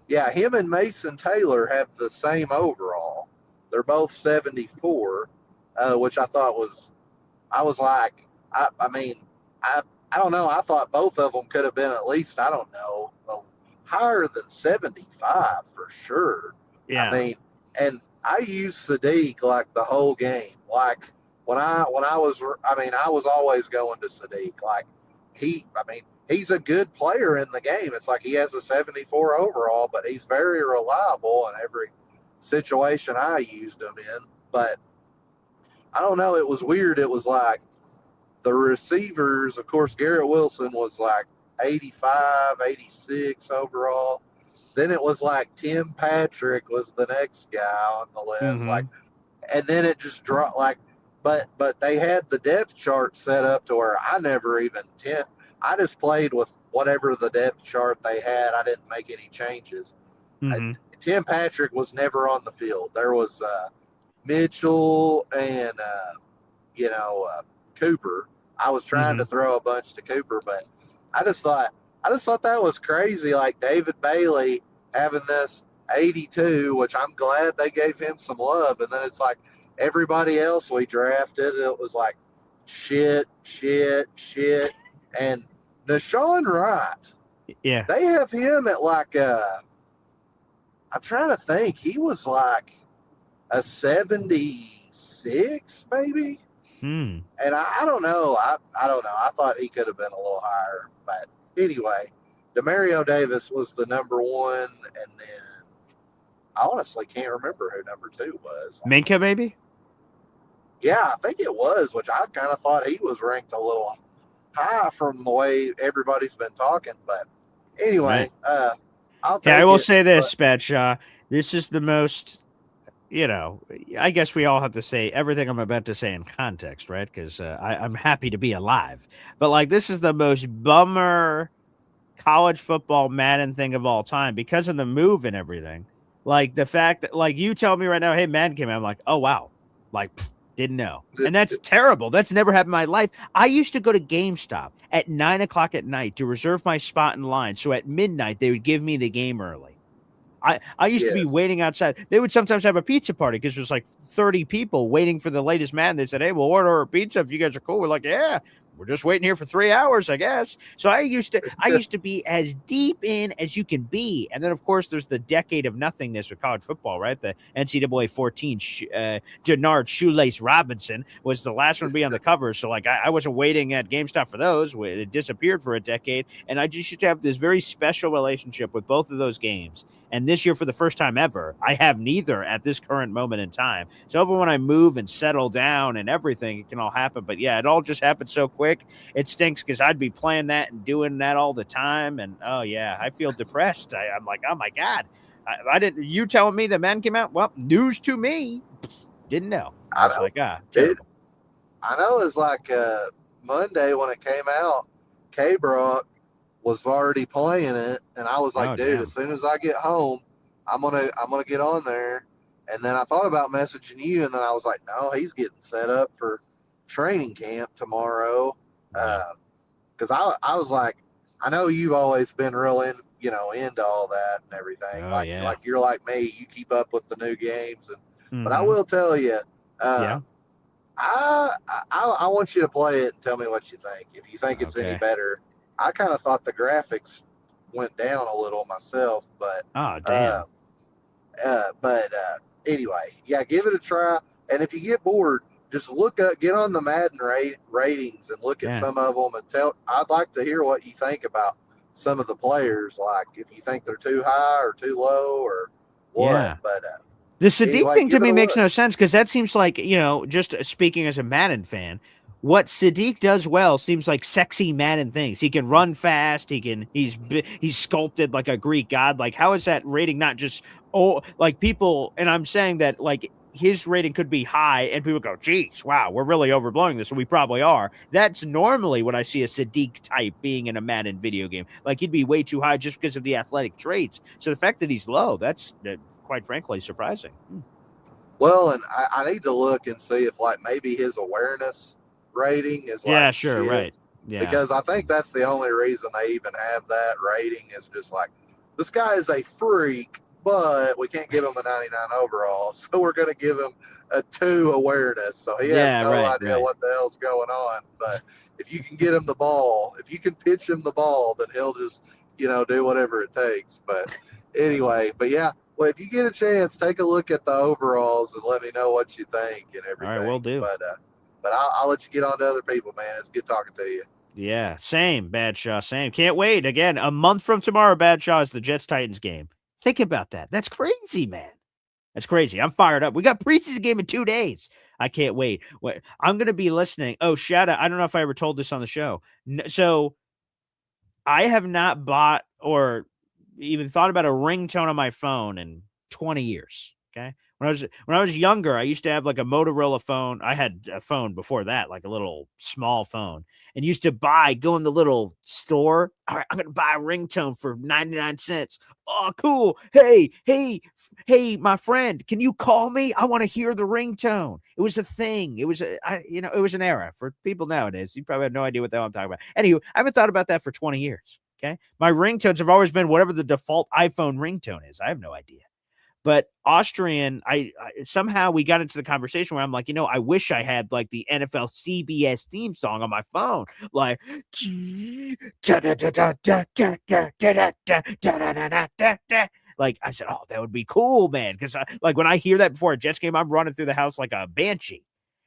[SPEAKER 14] Him and Mason Taylor have the same overall. They're both 74, which I thought was. I was like, I don't know. I thought both of them could have been at least, I don't know, higher than 75 for sure.
[SPEAKER 1] Yeah.
[SPEAKER 14] I mean, and I used Sadiq like the whole game. Like when I was always going to Sadiq. Like he's a good player in the game. It's like he has a 74 overall, but he's very reliable in every situation I used him in. But I don't know. It was weird. It was like the receivers, of course, Garrett Wilson was like 85, 86 overall. Then it was like Tim Patrick was the next guy on the list. Like, and then it just dropped but they had the depth chart set up to where I never even I just played with whatever the depth chart they had. I didn't make any changes. Tim Patrick was never on the field. There was Mitchell and Cooper. I was trying to throw a bunch to Cooper, but I just thought that was crazy. Like David Bailey having this 82, which I'm glad they gave him some love. And then it's like everybody else we drafted, it was like shit. And Nashawn Wright, they have him at like I'm trying to think. He was like a 76, maybe. And I don't know. I don't know. I thought he could have been a little higher. But anyway, Demario Davis was the number one, and then I honestly can't remember who number two was.
[SPEAKER 1] Minka, maybe?
[SPEAKER 14] Yeah, I think it was, which I kind of thought he was ranked a little high from the way everybody's been talking. But anyway, I'll take
[SPEAKER 1] I will
[SPEAKER 14] it,
[SPEAKER 1] say this, Spatshaw. This is the most, I guess we all have to say everything I'm about to say in context, right? Because I'm happy to be alive. But, like, this is the most bummer college football Madden thing of all time because of the move and everything. Like, the fact that, like, you tell me right now, hey, Madden came out, I'm like, oh, wow. Like, didn't know. And that's terrible. That's never happened in my life. I used to go to GameStop at 9 o'clock at night to reserve my spot in line. So at midnight, they would give me the game early. I used to be waiting outside. They would sometimes have a pizza party because there's like 30 people waiting for the latest Madden. They said, hey, we'll order a pizza if you guys are cool. We're like, yeah, we're just waiting here for 3 hours, I guess. So I used to be as deep in as you can be. And then, of course, there's the decade of nothingness with college football, right? The NCAA 14, Jannard Shoelace Robinson was the last one to be on the cover. So, like, I wasn't waiting at GameStop for those. It disappeared for a decade. And I just used to have this very special relationship with both of those games. And this year, for the first time ever, I have neither at this current moment in time. So hoping when I move and settle down and everything, it can all happen. But yeah, it all just happened so quick. It stinks because I'd be playing that and doing that all the time. And oh yeah, I feel depressed. I'm like, oh my God, I didn't. You telling me the man came out? Well, news to me. Didn't know. I was like,
[SPEAKER 14] I know it's like Monday when it came out, K-Brock was already playing it, and I was like,
[SPEAKER 1] Oh,
[SPEAKER 14] dude,
[SPEAKER 1] damn.
[SPEAKER 14] as soon as I get home, I'm gonna get on there. And then I thought about messaging you, and then I was like, no, he's getting set up for training camp tomorrow. Because I was like, I know you've always been real into all that and everything.
[SPEAKER 1] Oh,
[SPEAKER 14] like
[SPEAKER 1] yeah.
[SPEAKER 14] like you're like me, you keep up with the new games, but I
[SPEAKER 1] Mhm.
[SPEAKER 14] will tell you,
[SPEAKER 1] Yeah.
[SPEAKER 14] I want you to play it and tell me what you think. If you think it's any
[SPEAKER 1] Okay.
[SPEAKER 14] better, I kind of thought the graphics went down a little myself, but
[SPEAKER 1] Oh, damn.
[SPEAKER 14] anyway, yeah, give it a try. And if you get bored, just get on the Madden ratings and look at
[SPEAKER 1] Yeah.
[SPEAKER 14] some of them and tell. I'd like to hear what you think about some of the players, like if you think they're too high or too low or what.
[SPEAKER 1] Yeah.
[SPEAKER 14] But
[SPEAKER 1] The Sadiq
[SPEAKER 14] anyway,
[SPEAKER 1] thing to
[SPEAKER 14] give it
[SPEAKER 1] me
[SPEAKER 14] a
[SPEAKER 1] makes
[SPEAKER 14] look.
[SPEAKER 1] no sense because that seems like, just speaking as a Madden fan, what Sadiq does well seems like sexy Madden things. He can run fast. He's sculpted like a Greek god. Like, how is that rating not just like people? And I'm saying that like his rating could be high, and people go, "Geez, wow, we're really overblowing this." And we probably are. That's normally what I see a Sadiq type being in a Madden video game. Like he'd be way too high just because of the athletic traits. So the fact that he's low, that's quite frankly surprising.
[SPEAKER 14] Well, and I need to look and see if like maybe his awareness rating is
[SPEAKER 1] Yeah,
[SPEAKER 14] like
[SPEAKER 1] sure,
[SPEAKER 14] shit.
[SPEAKER 1] right. Yeah.
[SPEAKER 14] Because I think that's the only reason they even have that rating is just like this guy is a freak, but we can't give him a 99 overall, so we're going to give him a 2 awareness. So he has
[SPEAKER 1] Yeah,
[SPEAKER 14] no
[SPEAKER 1] right,
[SPEAKER 14] idea
[SPEAKER 1] right.
[SPEAKER 14] what the hell's going on. But if you can get him the ball, if you can pitch him the ball, then he'll just do whatever it takes. But anyway, but yeah. Well, if you get a chance, take a look at the overalls and let me know what you think and everything.
[SPEAKER 1] All right, will do.
[SPEAKER 14] But I'll let you get on to other people, man. It's good talking to you.
[SPEAKER 1] Yeah, same, Badshaw, same. Can't wait. Again, a month from tomorrow, Badshaw is the Jets-Titans game. Think about that. That's crazy, man. That's crazy. I'm fired up. We got preseason game in 2 days. I can't wait. I'm going to be listening. Oh, shout out. I don't know if I ever told this on the show. So I have not bought or even thought about a ringtone on my phone in 20 years. Okay. When I was younger, I used to have like a Motorola phone. I had a phone before that, like a little small phone, and used to go in the little store. All right, I'm gonna buy a ringtone for 99 cents. Oh, cool. Hey, my friend, can you call me? I want to hear the ringtone. It was a thing. It was it was an era for people nowadays. You probably have no idea what the hell I'm talking about. Anywho, I haven't thought about that for 20 years. Okay. My ringtones have always been whatever the default iPhone ringtone is. I have no idea. But Austrian, I somehow we got into the conversation where I'm like, I wish I had like the NFL CBS theme song on my phone, like like I said, oh, that would be cool, man. Because like when I hear that before a Jets game, I'm running through the house like a banshee.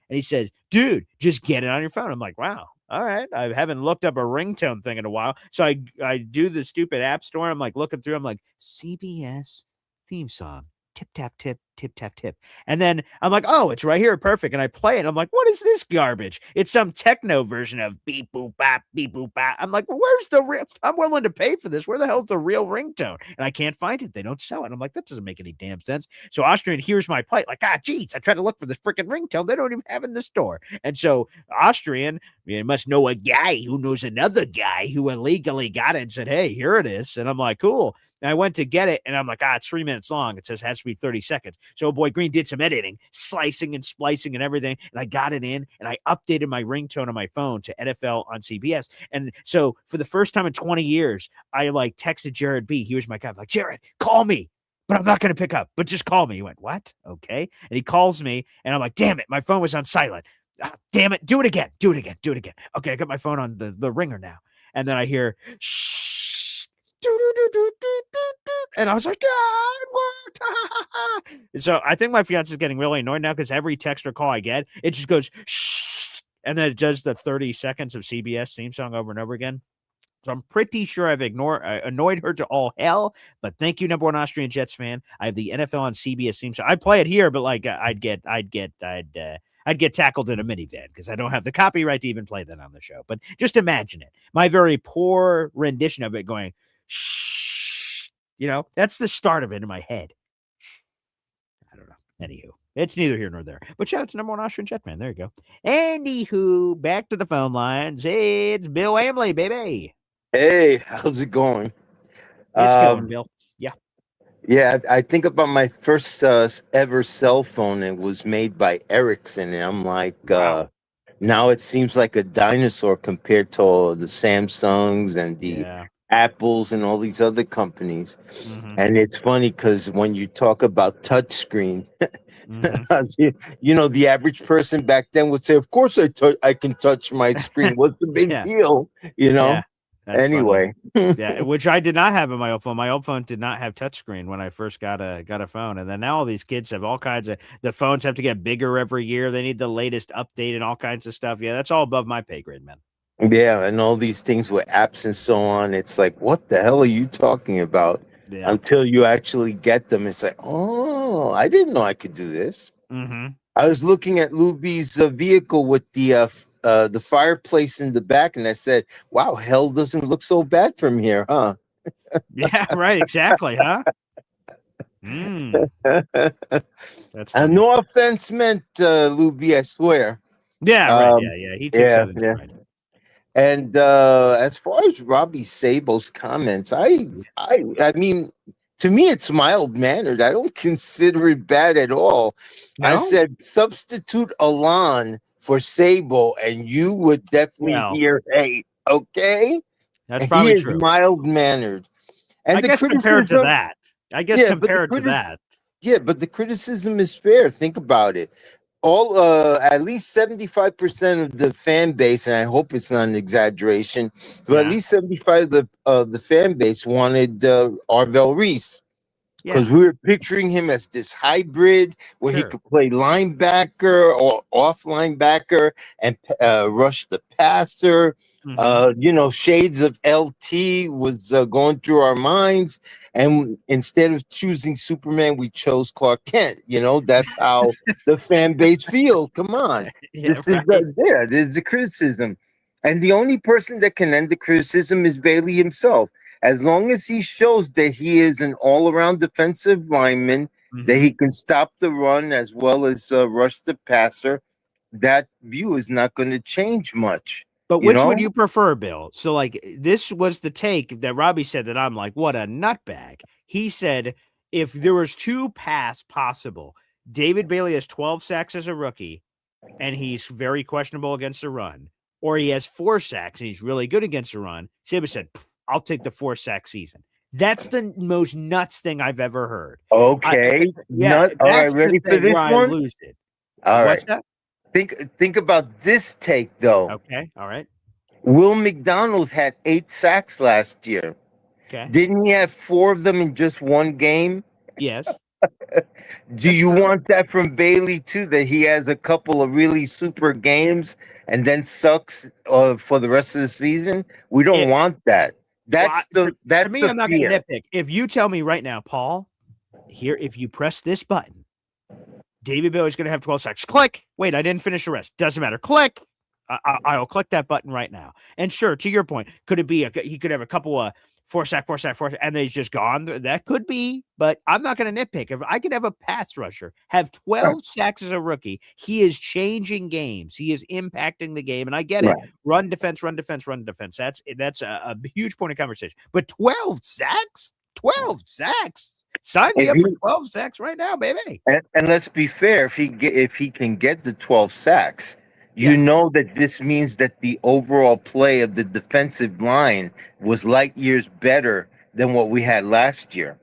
[SPEAKER 1] And he says, dude, just get it on your phone. I'm like, wow. All right. I haven't looked up a ringtone thing in a while. So I do the stupid app store. I'm like looking through. I'm like, CBS theme song. Tip, tap, tip, tip, tap, tip. And then I'm like, oh, it's right here. Perfect. And I play it. I'm like, what is this garbage? It's some techno version of beep, boop, bop, beep, boop, bop. I'm like, well, where's the real? I'm willing to pay for this. Where the hell's the real ringtone? And I can't find it. They don't sell it. I'm like, that doesn't make any damn sense. So Austrian hears my plight, like, geez, I tried to look for this freaking ringtone. They don't even have it in the store. And so Austrian, you must know a guy who knows another guy who illegally got it and said, hey, here it is. And I'm like, cool. And I went to get it, and I'm like, it's 3 minutes long. It says it has to be 30 seconds. So boy Green did some editing, slicing and splicing and everything, and I got it in, and I updated my ringtone on my phone to NFL on CBS. And so for the first time in 20 years, I like texted Jared B. He was my guy. I'm like, Jared, call me. But I'm not going to pick up, but just call me. He went, what? Okay. And he calls me, and I'm like, damn it, my phone was on silent. Damn it. Do it again. Okay, I got my phone on the ringer now. And then I hear, shh. And I was like, it worked. And so I think my fiance is getting really annoyed now because every text or call I get, it just goes, shh. And then it does the 30 seconds of CBS theme song over and over again. So I'm pretty sure I've annoyed her to all hell. But thank you, number one Austrian Jets fan. I have the NFL on CBS theme song. I'd play it here, but like I'd get tackled in a minivan because I don't have the copyright to even play that on the show. But just imagine it. My very poor rendition of it going, shh. That's the start of it in my head. I don't know. Anywho, It's neither here nor there. But shout out to number one Austrian Jetman. There you go. Anywho, back to the phone lines. It's Bill Amley, baby.
[SPEAKER 15] Hey, how's it going?
[SPEAKER 1] It's going, Bill. Yeah.
[SPEAKER 15] Yeah, I think about my first ever cell phone. It was made by Ericsson, and I'm like, now it seems like a dinosaur compared to all the Samsungs and the Apples and all these other companies. And it's funny because when you talk about touchscreen, you know, the average person back then would say, "Of course, I can touch my screen. What's the big deal?" You know.
[SPEAKER 1] Yeah. That's
[SPEAKER 15] Anyway,
[SPEAKER 1] yeah, which I did not have in my old phone. My old phone did not have touchscreen when I first got a phone, and then now all these kids have all kinds of. The phones have to get bigger every year. They need the latest update and all kinds of stuff. Yeah, that's all above my pay grade, man.
[SPEAKER 15] yeah, and all these things with apps and so on. It's like, what the hell are you talking about?
[SPEAKER 1] Yeah.
[SPEAKER 15] Until you actually get them, it's like, oh, I didn't know I could do this. I was looking at Luby's vehicle with the fireplace in the back, and I said, "Wow, hell doesn't look so bad from here, huh?"
[SPEAKER 1] Yeah, right. Exactly, huh? That's funny.
[SPEAKER 15] No offense meant, Luby, I swear.
[SPEAKER 1] Yeah, right. Yeah. He takes that in stride.
[SPEAKER 15] And as far as Robbie Sable's comments, I mean, to me, it's mild mannered. I don't consider it bad at all. I said substitute Alon for Sable, and you would definitely hear hate. Okay,
[SPEAKER 1] that's probably true.
[SPEAKER 15] He is mild mannered, and
[SPEAKER 1] I guess compared to that,
[SPEAKER 15] yeah, but the criticism is fair. Think about it. All at least 75% of the fan base, and I hope it's not an exaggeration, but at least 75% of the fan base wanted Arvell Reese, because we were picturing him as this hybrid where he could play linebacker or off linebacker and rush the passer. You know, shades of LT was going through our minds, and instead of choosing Superman, we chose Clark Kent. You know, that's how the fan base feels. Come on, this is the criticism, and the only person that can end the criticism is Bailey himself. As long as he shows that he is an all-around defensive lineman, that he can stop the run as well as rush the passer, that view is not going to change much.
[SPEAKER 1] But which would you prefer, Bill? So, like, this was the take that Robbie said that I'm like, what a nutbag. He said, if there was two paths possible, David Bailey has 12 sacks as a rookie, and he's very questionable against the run, or he has 4 sacks, and he's really good against the run. Saban said, I'll take the 4-sack season. That's the most nuts thing I've ever heard.
[SPEAKER 15] Okay. All right, ready for this one?
[SPEAKER 1] Lose it.
[SPEAKER 15] All right.
[SPEAKER 1] What's that?
[SPEAKER 15] Think about this take, though.
[SPEAKER 1] Okay. All right.
[SPEAKER 15] Will McDonald had 8 sacks last year.
[SPEAKER 1] Okay.
[SPEAKER 15] Didn't he have 4 of them in just one game?
[SPEAKER 1] Yes.
[SPEAKER 15] Do you want that from Bailey too? That he has a couple of really super games and then sucks for the rest of the season? We don't want that. That's to me.
[SPEAKER 1] I'm not going to nitpick. If you tell me right now, Paul, here, if you press this button, David Bailey's going to have 12 sacks. Click. Wait, I didn't finish the rest. Doesn't matter. Click. I'll click that button right now. And sure, to your point, could it be he could have a couple of 4 sack, and then he's just gone? That could be, but I'm not going to nitpick. If I could have a pass rusher have 12 sacks as a rookie, he is changing games. He is impacting the game, and I get it. Run defense. That's a huge point of conversation. But 12 sacks? 12 sacks? Sign me up for 12 sacks right now, baby.
[SPEAKER 15] And let's be fair, if he can get the 12 sacks, you know that this means that the overall play of the defensive line was light years better than what we had last year.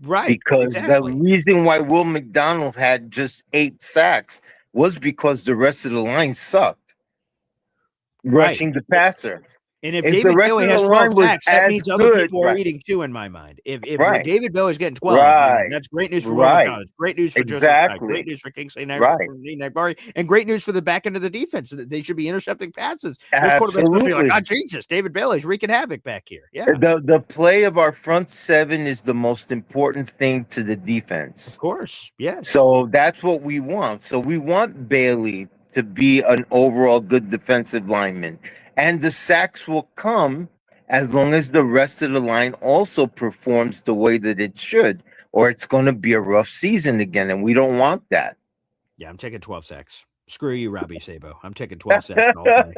[SPEAKER 1] Right.
[SPEAKER 15] Because the reason why Will McDonald had just 8 sacks was because the rest of the line sucked. Rushing the passer.
[SPEAKER 1] And if David Bailey has 12 sacks, that means other people are eating too, in my mind. If David Bailey's getting 12, that's great news for Roman College. Great news for Joseph Ossai. Great news for Kingsley Nagbari. And great news for the back end of the defense. They should be intercepting passes. Those quarterbacks must be like, oh, Jesus, David Bailey's wreaking havoc back here. Yeah.
[SPEAKER 15] The play of our front 7 is the most important thing to the defense.
[SPEAKER 1] Of course, yes.
[SPEAKER 15] So that's what we want. So we want Bailey to be an overall good defensive lineman. And the sacks will come as long as the rest of the line also performs the way that it should, or it's going to be a rough season again, and we don't want that.
[SPEAKER 1] Yeah, I'm taking 12 sacks. Screw you, Robbie Sabo. I'm taking 12 sacks all day.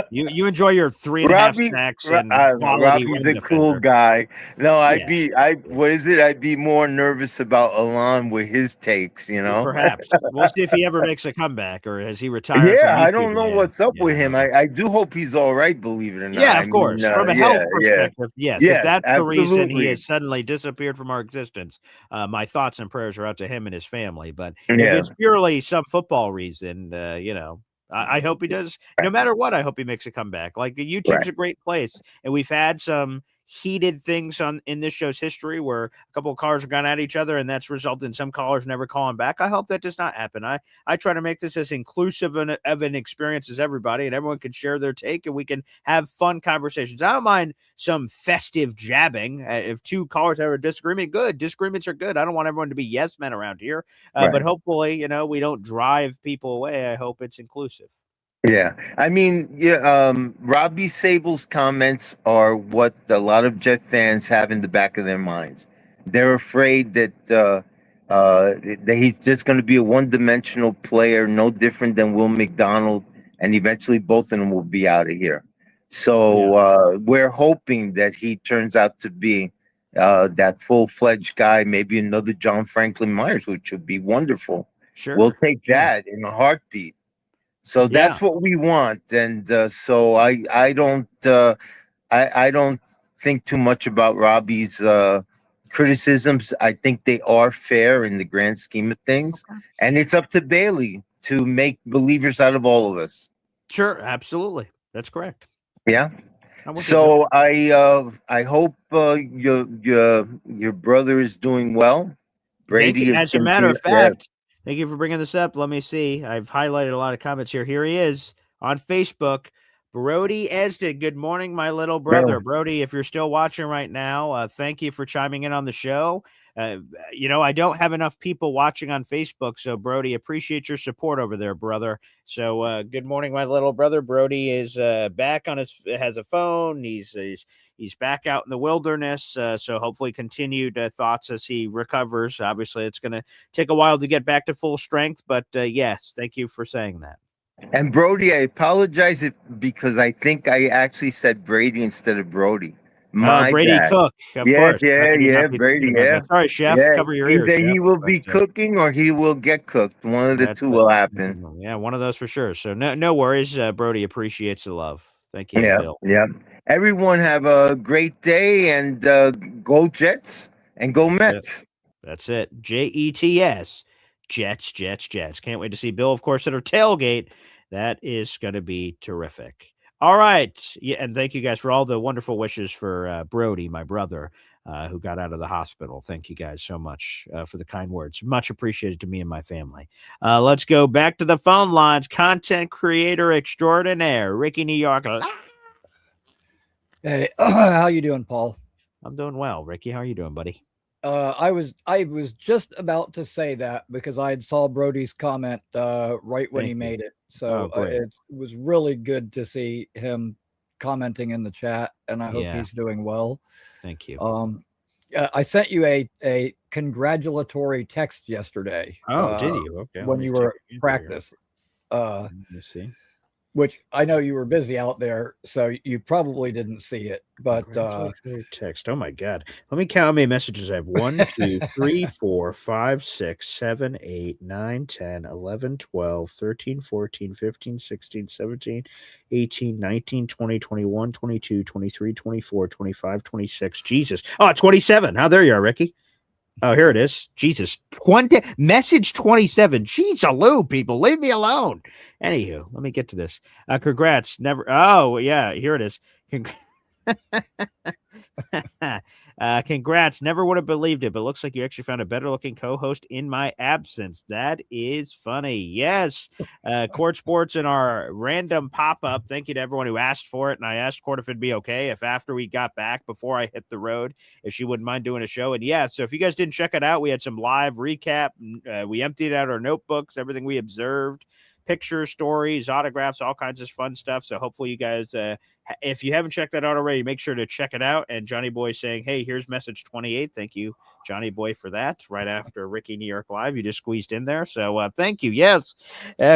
[SPEAKER 1] You enjoy your 3.5 sacks and
[SPEAKER 15] I don't know.
[SPEAKER 1] quality
[SPEAKER 15] Robbie's
[SPEAKER 1] rim
[SPEAKER 15] a cool
[SPEAKER 1] defender.
[SPEAKER 15] guy. No,
[SPEAKER 1] Yeah.
[SPEAKER 15] what is it? I'd be more nervous about Alon with his takes, you know?
[SPEAKER 1] Perhaps. We'll see if he ever makes a comeback or has he retired from
[SPEAKER 15] Yeah, I
[SPEAKER 1] YouTube
[SPEAKER 15] don't know
[SPEAKER 1] again.
[SPEAKER 15] what's up
[SPEAKER 1] Yeah,
[SPEAKER 15] with
[SPEAKER 1] I
[SPEAKER 15] him.
[SPEAKER 1] don't know.
[SPEAKER 15] I do hope he's all right, believe it or not.
[SPEAKER 1] Yeah,
[SPEAKER 15] I
[SPEAKER 1] of
[SPEAKER 15] mean,
[SPEAKER 1] course. From a health perspective, yes. If
[SPEAKER 15] Yes,
[SPEAKER 1] that's the reason he
[SPEAKER 15] absolutely.
[SPEAKER 1] has suddenly disappeared from our existence, my thoughts and prayers are out to him and his family. But if
[SPEAKER 15] Yeah.
[SPEAKER 1] it's purely some football reason, I hope he does. No matter what, I hope he makes a comeback. Like YouTube's a great place, and we've had some heated things in this show's history where a couple of callers have gone at each other, and that's resulted in some callers never calling back. I hope that does not happen. I try to make this as inclusive of an experience as everybody, and everyone can share their take, and we can have fun conversations. I don't mind some festive jabbing. If two callers have a disagreement, good. Disagreements are good. I don't want everyone to be yes men around here, but hopefully, we don't drive people away. I hope it's inclusive.
[SPEAKER 15] Yeah, I mean, Robbie Sable's comments are what a lot of Jet fans have in the back of their minds. They're afraid that he's just going to be a one-dimensional player, no different than Will McDonald, and eventually both of them will be out of here. So we're hoping that he turns out to be that full-fledged guy, maybe another John Franklin Myers, which would be wonderful.
[SPEAKER 1] Sure,
[SPEAKER 15] we'll take that in a heartbeat. So that's what we want, and so I don't think too much about Robbie's criticisms. I think they are fair in the grand scheme of things, and it's up to Bailey to make believers out of all of us.
[SPEAKER 1] Sure, absolutely, that's correct.
[SPEAKER 15] Yeah. So I hope your brother is doing well. Brady,
[SPEAKER 1] as a matter of fact, thank you for bringing this up. Let me see. I've highlighted a lot of comments here. Here he is on Facebook. Brody Esden. Good morning, my little brother. Brody, if you're still watching right now, thank you for chiming in on the show. I don't have enough people watching on Facebook, so Brody, appreciate your support over there, brother. So good morning, my little brother. Brody is back has a phone. He's back out in the wilderness. So hopefully continued thoughts as he recovers. Obviously, it's going to take a while to get back to full strength, but yes, thank you for saying that.
[SPEAKER 15] And Brody, I apologize because I think I actually said Brady instead of Brody.
[SPEAKER 1] Brady
[SPEAKER 15] bad.
[SPEAKER 1] Cook, of course.
[SPEAKER 15] Brady,
[SPEAKER 1] Sorry, chef.
[SPEAKER 15] Yeah.
[SPEAKER 1] Cover your ears.
[SPEAKER 15] Either
[SPEAKER 1] chef,
[SPEAKER 15] he will be cooking or he will get cooked. One of the two will happen.
[SPEAKER 1] Yeah, one of those for sure. So no worries. Brody appreciates the love. Thank you, Bill.
[SPEAKER 15] Yeah. Everyone have a great day and go Jets and go Mets.
[SPEAKER 1] That's it. Jets. Jets. Can't wait to see Bill, of course, at our tailgate. That is going to be terrific. All right. Yeah, and thank you guys for all the wonderful wishes for Brody, my brother, who got out of the hospital. Thank you guys so much for the kind words. Much appreciated to me and my family. Let's go back to the phone lines. Content creator extraordinaire, Ricky New York.
[SPEAKER 16] Hey, how you doing, Paul?
[SPEAKER 1] I'm doing well. Ricky, how are you doing, buddy?
[SPEAKER 16] I was just about to say that because I saw Brody's comment right when he made it. So it was really good to see him commenting in the chat, and I hope he's doing well.
[SPEAKER 1] Thank you.
[SPEAKER 16] I sent you a congratulatory text yesterday.
[SPEAKER 1] Oh, did you? Okay.
[SPEAKER 16] When you were at practice.
[SPEAKER 1] Let me see.
[SPEAKER 16] Which I know you were busy out there, so you probably didn't see it. But
[SPEAKER 1] text. Oh my God. Let me count how many messages I have. 1, 2, 3, 4, 5, 6, 7, 8, 9, 10, 11, 12, 13, 14, 15, 16, 17, 18, 19, 20, 21, 22, 23, 24, 25, 26. Jesus. Oh, 27. Oh, there you are, Ricky. Oh, here it is. Jesus. Message 27. Jeez, aloo, people. Leave me alone. Anywho, let me get to this. Congrats. Oh, yeah, here it is. Congrats. Never would have believed it, but looks like you actually found a better looking co-host in my absence. That is funny. Yes. Court Sports and our random pop-up. Thank you to everyone who asked for it. And I asked Court if it'd be okay if after we got back, before I hit the road, if she wouldn't mind doing a show. And yeah, so if you guys didn't check it out, we had some live recap. We emptied out our notebooks, everything we observed. pictures, stories, autographs, all kinds of fun stuff. So hopefully you guys, if you haven't checked that out already, make sure to check it out. And Johnny Boy saying, hey, here's message 28. Thank you, Johnny Boy, for that. Right after Ricky New York Live, you just squeezed in there. So thank you. Yes,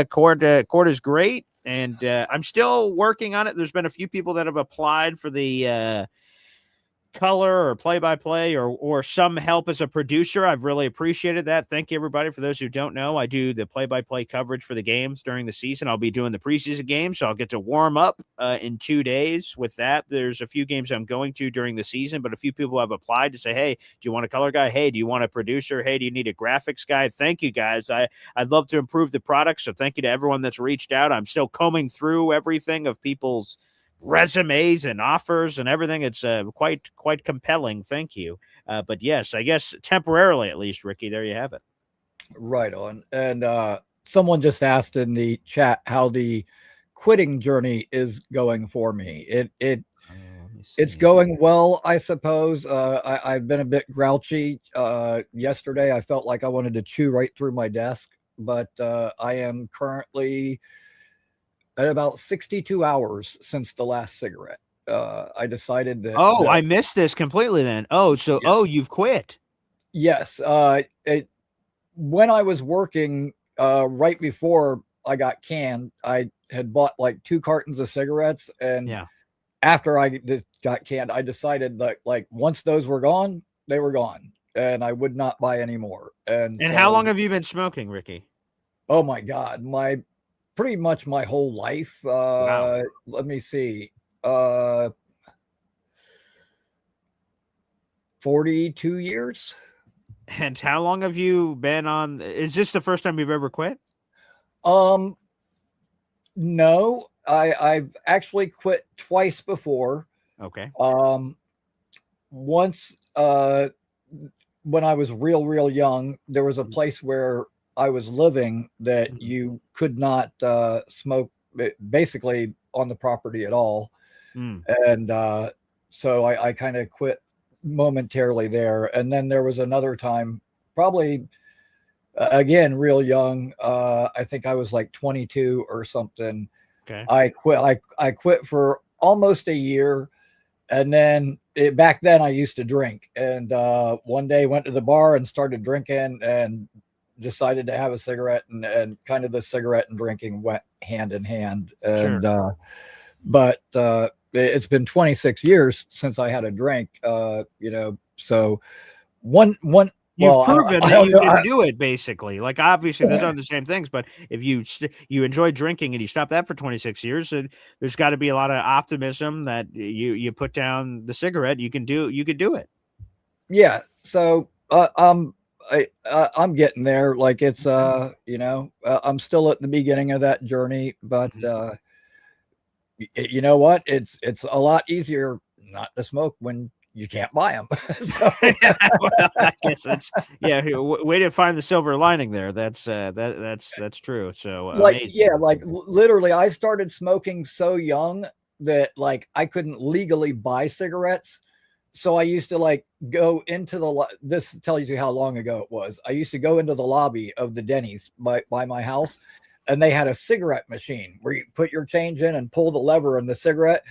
[SPEAKER 1] Cord is great. And I'm still working on it. There's been a few people that have applied for the color or play-by-play or some help as a producer. I've really appreciated that. Thank you, everybody. For those who don't know, I do the play-by-play coverage for the games during the season. I'll be doing the preseason games, so I'll get to warm up in 2 days with that. There's a few games I'm going to during the season, but a few people have applied to say, hey, do you want a color guy? Hey, do you want a producer? Hey, do you need a graphics guy? Thank you, guys. I'd love to improve the product, so thank you to everyone that's reached out. I'm still combing through everything of people's resumes and offers and everything. It's quite compelling. Thank you. But yes, I guess temporarily at least, Ricky, there you have it.
[SPEAKER 16] Right on. And someone just asked in the chat how the quitting journey is going for me. It's going well, I suppose. I've been a bit grouchy. Yesterday, I felt like I wanted to chew right through my desk, but I am currently at about 62 hours since the last cigarette. I decided that.
[SPEAKER 1] Oh, I missed this completely then. Oh, so, you've quit.
[SPEAKER 16] Yes. When I was working right before I got canned, I had bought like 2 cartons of cigarettes. And after I got canned, I decided that like once those were gone, they were gone and I would not buy any more. And so,
[SPEAKER 1] how long have you been smoking, Ricky?
[SPEAKER 16] Oh my God. Pretty much my whole life.
[SPEAKER 1] Wow.
[SPEAKER 16] Let me see. 42 years.
[SPEAKER 1] And how long have you been on? Is this the first time you've ever quit?
[SPEAKER 16] No, I've actually quit twice before.
[SPEAKER 1] Okay.
[SPEAKER 16] Once, when I was real young, there was a place where I was living that you could not smoke basically on the property at all. And so I kind of quit momentarily there. And then there was another time, probably again, real young. I think I was like 22 or something.
[SPEAKER 1] Okay.
[SPEAKER 16] I quit for almost a year. And then back then I used to drink, and one day went to the bar and started drinking and decided to have a cigarette, and kind of the cigarette and drinking went hand in hand. And but it's been 26 years since I had a drink, so
[SPEAKER 1] you've proven that you can do it, basically. Like, obviously those aren't the same things, but if you enjoy drinking and you stop that for 26 years, there's got to be a lot of optimism that you put down the cigarette, you could do it.
[SPEAKER 16] Yeah. So I'm getting there. Like it's, I'm still at the beginning of that journey, but you know what? It's a lot easier not to smoke when you can't buy them. So.
[SPEAKER 1] Well, I guess that's way to find the silver lining there. That's true. So
[SPEAKER 16] like literally, I started smoking so young that like I couldn't legally buy cigarettes. So I used to like go into this tells you how long ago it was. I used to go into the lobby of the Denny's by my house, and they had a cigarette machine where you put your change in and pull the lever and the cigarette.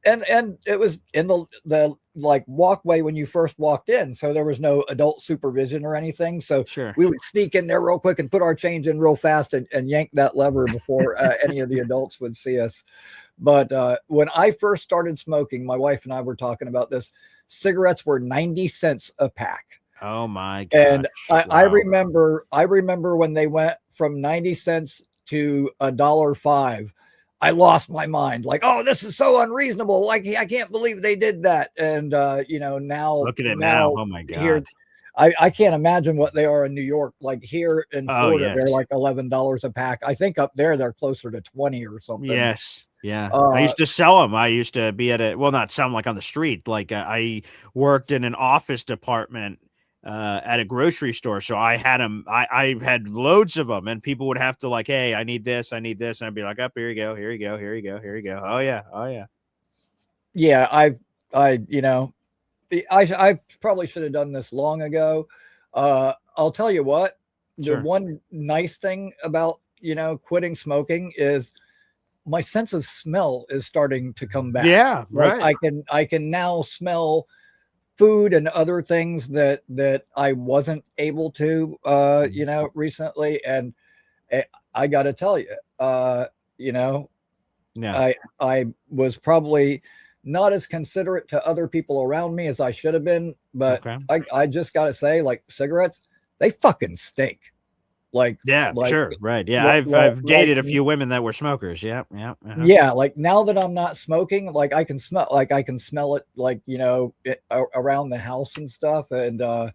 [SPEAKER 16] And it was in the like walkway when you first walked in. So there was no adult supervision or anything. So we would sneak in there real quick and put our change in real fast and yank that lever before any of the adults would see us. But when I first started smoking, my wife and I were talking about this. Cigarettes were 90 cents a pack.
[SPEAKER 1] Oh my gosh.
[SPEAKER 16] And I remember when they went from 90 cents to $1.05. I lost my mind. Like, oh, this is so unreasonable. Like, I can't believe they did that. And now
[SPEAKER 1] look at it now. Oh my God.
[SPEAKER 16] Here, I can't imagine what they are in New York. Like here in Florida, they're like $11 a pack. I think up there they're closer to 20 or something.
[SPEAKER 1] Yes. Yeah. I used to sell them. I used to be at not sell them like on the street. Like I worked in an office department at a grocery store. So I had them, I had loads of them, and people would have to like, hey, I need this. And I'd be like, up, here you go. Here you go. Here you go. Here you go. Oh yeah. Oh yeah.
[SPEAKER 16] Yeah. I probably should have done this long ago. I'll tell you what, the one nice thing about quitting smoking is my sense of smell is starting to come back.
[SPEAKER 1] Yeah,
[SPEAKER 16] like
[SPEAKER 1] right.
[SPEAKER 16] I can now smell food and other things that I wasn't able to recently. And I got to tell you,
[SPEAKER 1] Yeah.
[SPEAKER 16] I was probably not as considerate to other people around me as I should have been, but
[SPEAKER 1] Okay.
[SPEAKER 16] I just got to say, like, cigarettes, they fucking stink. Like,
[SPEAKER 1] Yeah,
[SPEAKER 16] like,
[SPEAKER 1] sure. Right. Yeah.
[SPEAKER 16] like,
[SPEAKER 1] I've dated
[SPEAKER 16] like
[SPEAKER 1] a few women that were smokers. Yeah. Yeah. Uh-huh.
[SPEAKER 16] yeah, like now that I'm not smoking, like I can smell it, like, around the house and stuff. And
[SPEAKER 1] So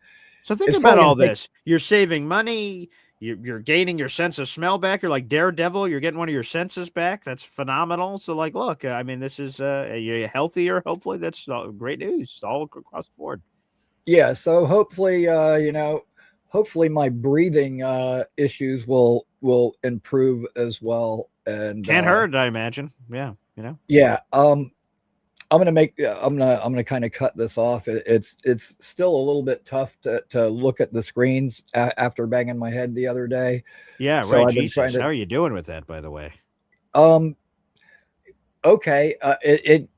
[SPEAKER 1] think
[SPEAKER 16] it's
[SPEAKER 1] about
[SPEAKER 16] probably
[SPEAKER 1] all
[SPEAKER 16] gonna take.
[SPEAKER 1] this. You're saving money. You're gaining your sense of smell back. You're like Daredevil. You're getting one of your senses back. That's phenomenal. So, like, look, I mean, this is you're healthier. Hopefully, that's great news all across the board.
[SPEAKER 16] Yeah, so hopefully, hopefully my breathing issues will improve as well. And
[SPEAKER 1] Can't hurt, I imagine. Yeah,
[SPEAKER 16] yeah, I'm gonna kind of cut this off. It's still a little bit tough to look at the screens after banging my head the other day.
[SPEAKER 1] Yeah,
[SPEAKER 16] So
[SPEAKER 1] right.
[SPEAKER 16] I've been trying
[SPEAKER 1] Jesus,
[SPEAKER 16] to.
[SPEAKER 1] how are you doing with that, by the way?
[SPEAKER 16] Okay,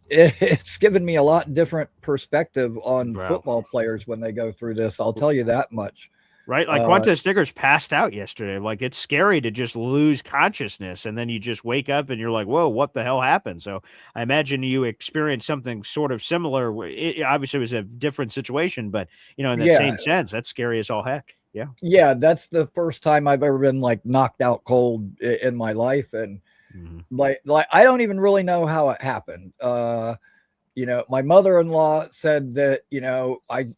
[SPEAKER 16] it's given me a lot different perspective on football players when they go through this. I'll tell you that much.
[SPEAKER 1] Right, like Quintus Stiggers passed out yesterday. Like, it's scary to just lose consciousness, and then you just wake up and you're like, "Whoa, what the hell happened?" So I imagine you experienced something sort of similar. It obviously was a different situation, but in that same sense, that's scary as all heck. Yeah,
[SPEAKER 16] yeah, that's the first time I've ever been like knocked out cold in my life, and like I don't even really know how it happened. My mother-in-law said that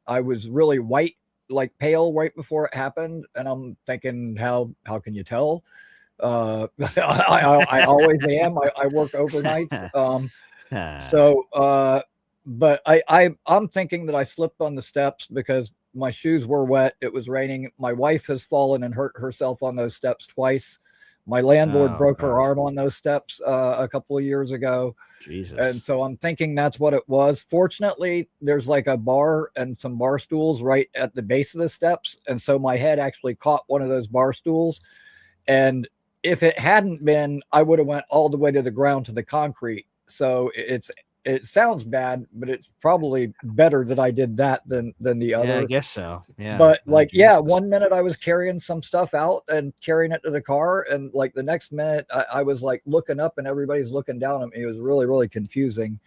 [SPEAKER 16] I was really white, like pale, right before it happened, and I'm thinking, how can you tell? I always am. I work overnights. But I'm thinking that I slipped on the steps because my shoes were wet. It was raining. My wife has fallen and hurt herself on those steps twice. My landlord broke her arm on those steps a couple of years ago.
[SPEAKER 1] Jesus.
[SPEAKER 16] And so I'm thinking that's what it was. Fortunately, there's like a bar and some bar stools right at the base of the steps. And so my head actually caught one of those bar stools. And if it hadn't been, I would have went all the way to the ground, to the concrete. So it sounds bad, but it's probably better that I did that than the other.
[SPEAKER 1] Yeah, I guess so. Yeah.
[SPEAKER 16] But one minute I was carrying some stuff out and carrying it to the car, and like the next minute I was like looking up and everybody's looking down at me. It was really, really confusing.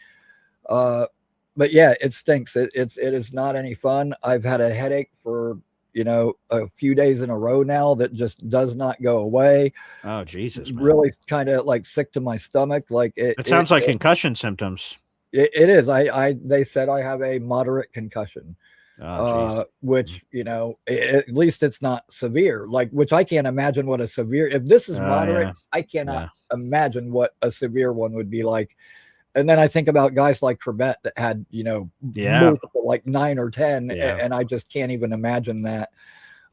[SPEAKER 16] But yeah, it stinks. It is not any fun. I've had a headache for a few days in a row now that just does not go away.
[SPEAKER 1] Oh, Jesus, man.
[SPEAKER 16] Really kind of like sick to my stomach. Like
[SPEAKER 1] it sounds like concussion symptoms.
[SPEAKER 16] It is. They said I have a moderate concussion, which, at least it's not severe, like, which I can't imagine what a severe, if this is moderate, I cannot imagine what a severe one would be like. And then I think about guys like Corbett that had, multiple, like 9 or 10, and I just can't even imagine that.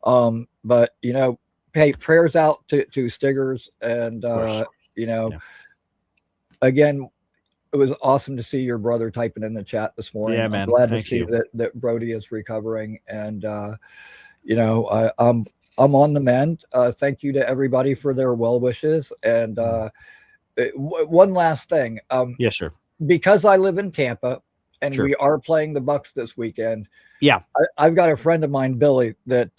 [SPEAKER 16] But, hey, prayers out to Stiggers. And, again, it was awesome to see your brother typing in the chat this morning.
[SPEAKER 1] Yeah, man.
[SPEAKER 16] I'm glad
[SPEAKER 1] Thank
[SPEAKER 16] to see
[SPEAKER 1] you.
[SPEAKER 16] that Brody is recovering, and I'm on the mend. Thank you to everybody for their well wishes. And one last thing.
[SPEAKER 1] Yes, sir.
[SPEAKER 16] Because I live in Tampa and
[SPEAKER 1] Sure.
[SPEAKER 16] we are playing the Bucks this weekend.
[SPEAKER 1] Yeah.
[SPEAKER 16] I've got a friend of mine, Billy, that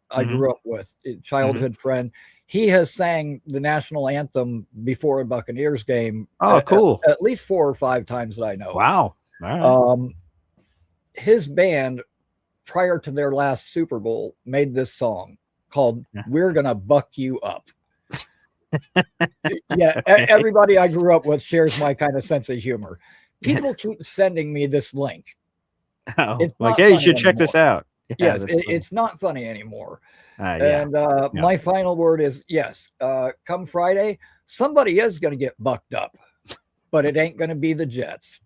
[SPEAKER 16] I grew up with, a childhood friend. He has sang the national anthem before a Buccaneers game.
[SPEAKER 1] Oh, cool.
[SPEAKER 16] At least 4 or 5 times that I know.
[SPEAKER 1] Wow. All right.
[SPEAKER 16] His band, prior to their last Super Bowl, made this song called "We're Gonna Buck You Up." Everybody I grew up with shares my kind of sense of humor. People keep sending me this link.
[SPEAKER 1] Oh,
[SPEAKER 16] It's
[SPEAKER 1] like,
[SPEAKER 16] not
[SPEAKER 1] hey, you
[SPEAKER 16] funny
[SPEAKER 1] should check this
[SPEAKER 16] anymore.
[SPEAKER 1] out. Yeah,
[SPEAKER 16] Yes,
[SPEAKER 1] that's funny.
[SPEAKER 16] it's not funny anymore.
[SPEAKER 1] Yeah.
[SPEAKER 16] And my final word is yes. Come Friday, somebody is going to get bucked up, but it ain't going to be the Jets.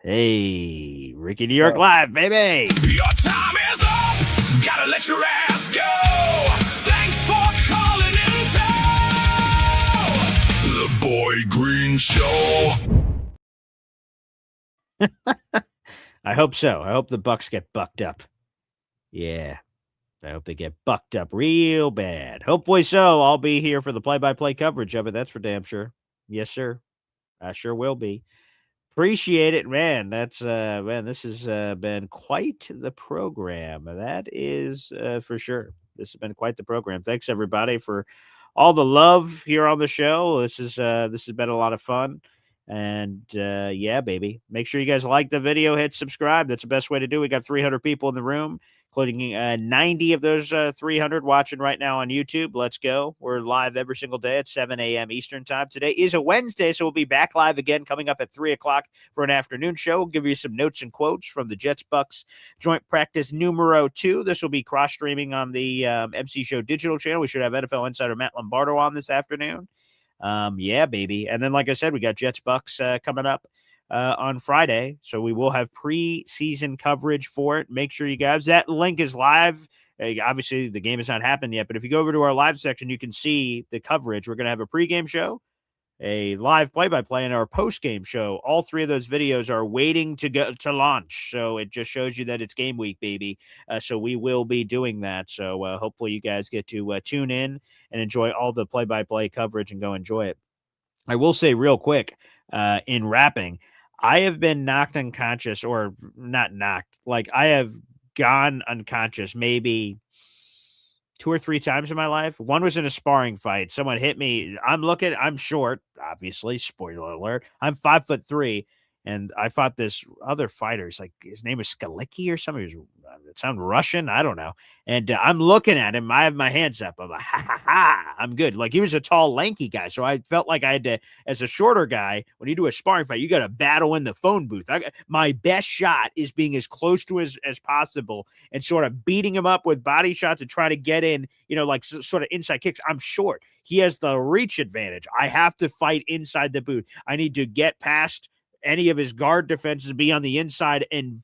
[SPEAKER 1] Hey, Ricky New York Live, baby.
[SPEAKER 17] Your time is up. Gotta let your ass go. Thanks for calling in the Boy Green Show.
[SPEAKER 1] I hope so. I hope the Bucks get bucked up. Yeah. I hope they get bucked up real bad. Hopefully so. I'll be here for the play-by-play coverage of it. That's for damn sure. Yes, sir. I sure will be. Appreciate it, man. That's man, this has been quite the program. That is for sure. This has been quite the program. Thanks everybody for all the love here on the show. This has been a lot of fun. And yeah, baby. Make sure you guys like the video, hit subscribe. That's the best way to do it. We got 300 people in the room, including 90 of those 300 watching right now on YouTube. Let's go. We're live every single day at 7 a.m. Eastern time. Today is a Wednesday, so we'll be back live again coming up at 3 o'clock for an afternoon show. We'll give you some notes and quotes from the Jets-Bucks joint practice numero 2. This will be cross-streaming on the MC Show digital channel. We should have NFL insider Matt Lombardo on this afternoon. Yeah, baby. And then, like I said, we got Jets-Bucks coming up on Friday. So we will have preseason coverage for it. Make sure you guys, that link is live. Obviously, the game has not happened yet, but if you go over to our live section, you can see the coverage. We're going to have a pregame show, a live play-by-play, and our post-game show. All 3 of those videos are waiting to go to launch. So it just shows you that it's game week, baby. So we will be doing that. So hopefully you guys get to tune in and enjoy all the play-by-play coverage and go enjoy it. I will say real quick, in wrapping, I have been knocked unconscious, or not knocked, like I have gone unconscious maybe 2 or 3 times in my life. One was in a sparring fight. Someone hit me. I'm short, obviously, spoiler alert. I'm 5'3", and I fought this other fighter. He's like, his name is Skalicki or something. It sounded Russian. I don't know. And I'm looking at him. I have my hands up. I'm like, ha, ha, ha. I'm good. Like, he was a tall, lanky guy. So I felt like I had to, as a shorter guy, when you do a sparring fight, you got to battle in the phone booth. My best shot is being as close to as possible and sort of beating him up with body shots and trying to get in, like sort of inside kicks. I'm short. He has the reach advantage. I have to fight inside the booth. I need to get past any of his guard defenses, be on the inside and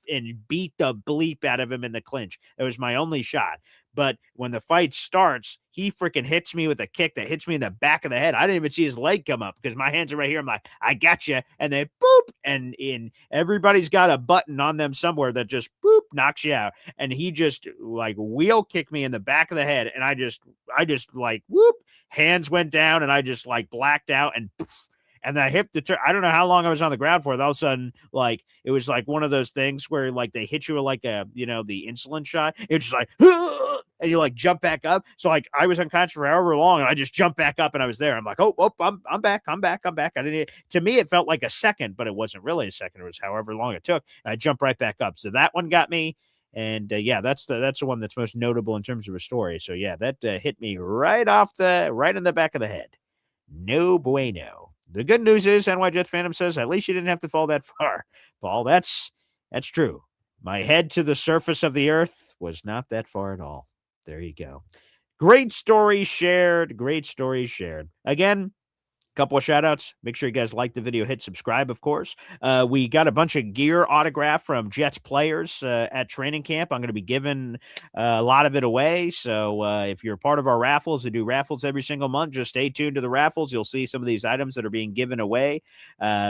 [SPEAKER 1] beat the bleep out of him in the clinch. That was my only shot. But when the fight starts, he freaking hits me with a kick that hits me in the back of the head. I didn't even see his leg come up because my hands are right here. I'm like, I got you. And then boop. And everybody's got a button on them somewhere that just boop knocks you out. And he just like wheel kicked me in the back of the head. And I just like whoop, hands went down and I just like blacked out and poof. And I hit the turn. I don't know how long I was on the ground for. All of a sudden, like it was like one of those things where like they hit you with like the insulin shot. It's just like, and you like jump back up. So like I was unconscious for however long, and I just jumped back up, and I was there. I'm like, oh, I'm back. I didn't. To me, it felt like a second, but it wasn't really a second. It was however long it took, and I jumped right back up. So that one got me. And yeah, that's the one that's most notable in terms of a story. So yeah, that hit me right in the back of the head. No bueno. The good news is, NY Jets Phantom says, at least you didn't have to fall that far. Paul, that's true. My head to the surface of the earth was not that far at all. There you go. Great story shared. Again, couple of shout outs. Make sure you guys like the video, hit subscribe, of course. We got a bunch of gear autographed from Jets players at training camp. I'm going to be giving a lot of it away. So if you're part of our raffles, we do raffles every single month. Just stay tuned to the raffles. You'll see some of these items that are being given away,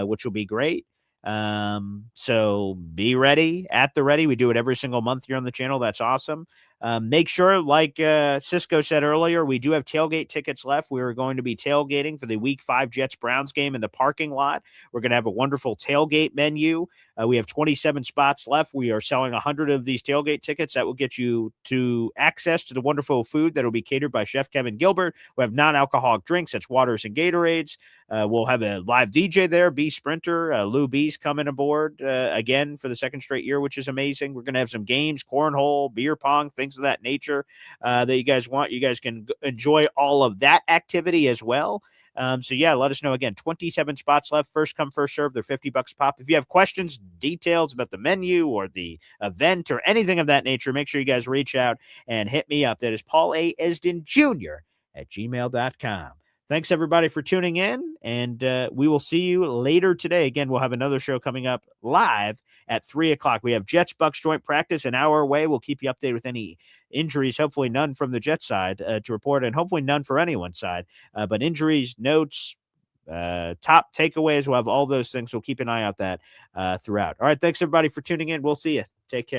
[SPEAKER 1] which will be great. So be ready, at the ready. We do it every single month here on the channel. That's awesome. Make sure, like Cisco said earlier, we do have tailgate tickets left. We are going to be tailgating for the Week 5 Jets-Browns game in the parking lot. We're going to have a wonderful tailgate menu. We have 27 spots left. We are selling 100 of these tailgate tickets. That will get you to access to the wonderful food that will be catered by Chef Kevin Gilbert. We have non-alcoholic drinks. That's waters and Gatorades. We'll have a live DJ there, B Sprinter. Lou B's coming aboard again for the second straight year, which is amazing. We're going to have some games, cornhole, beer pong, things of that nature that you guys want. You guys can enjoy all of that activity as well. So yeah, let us know. Again, 27 spots left. First come, first serve. They're $50 a pop. If you have questions, details about the menu or the event or anything of that nature, make sure you guys reach out and hit me up. That is Paul A. Esden Jr. at gmail.com. Thanks, everybody, for tuning in, and we will see you later today. Again, we'll have another show coming up live at 3 o'clock. We have Jets-Bucks joint practice an hour away. We'll keep you updated with any injuries, hopefully none from the Jets side to report, and hopefully none for anyone's side. But injuries, notes, top takeaways, we'll have all those things. We'll keep an eye out that throughout. All right, thanks, everybody, for tuning in. We'll see you. Take care.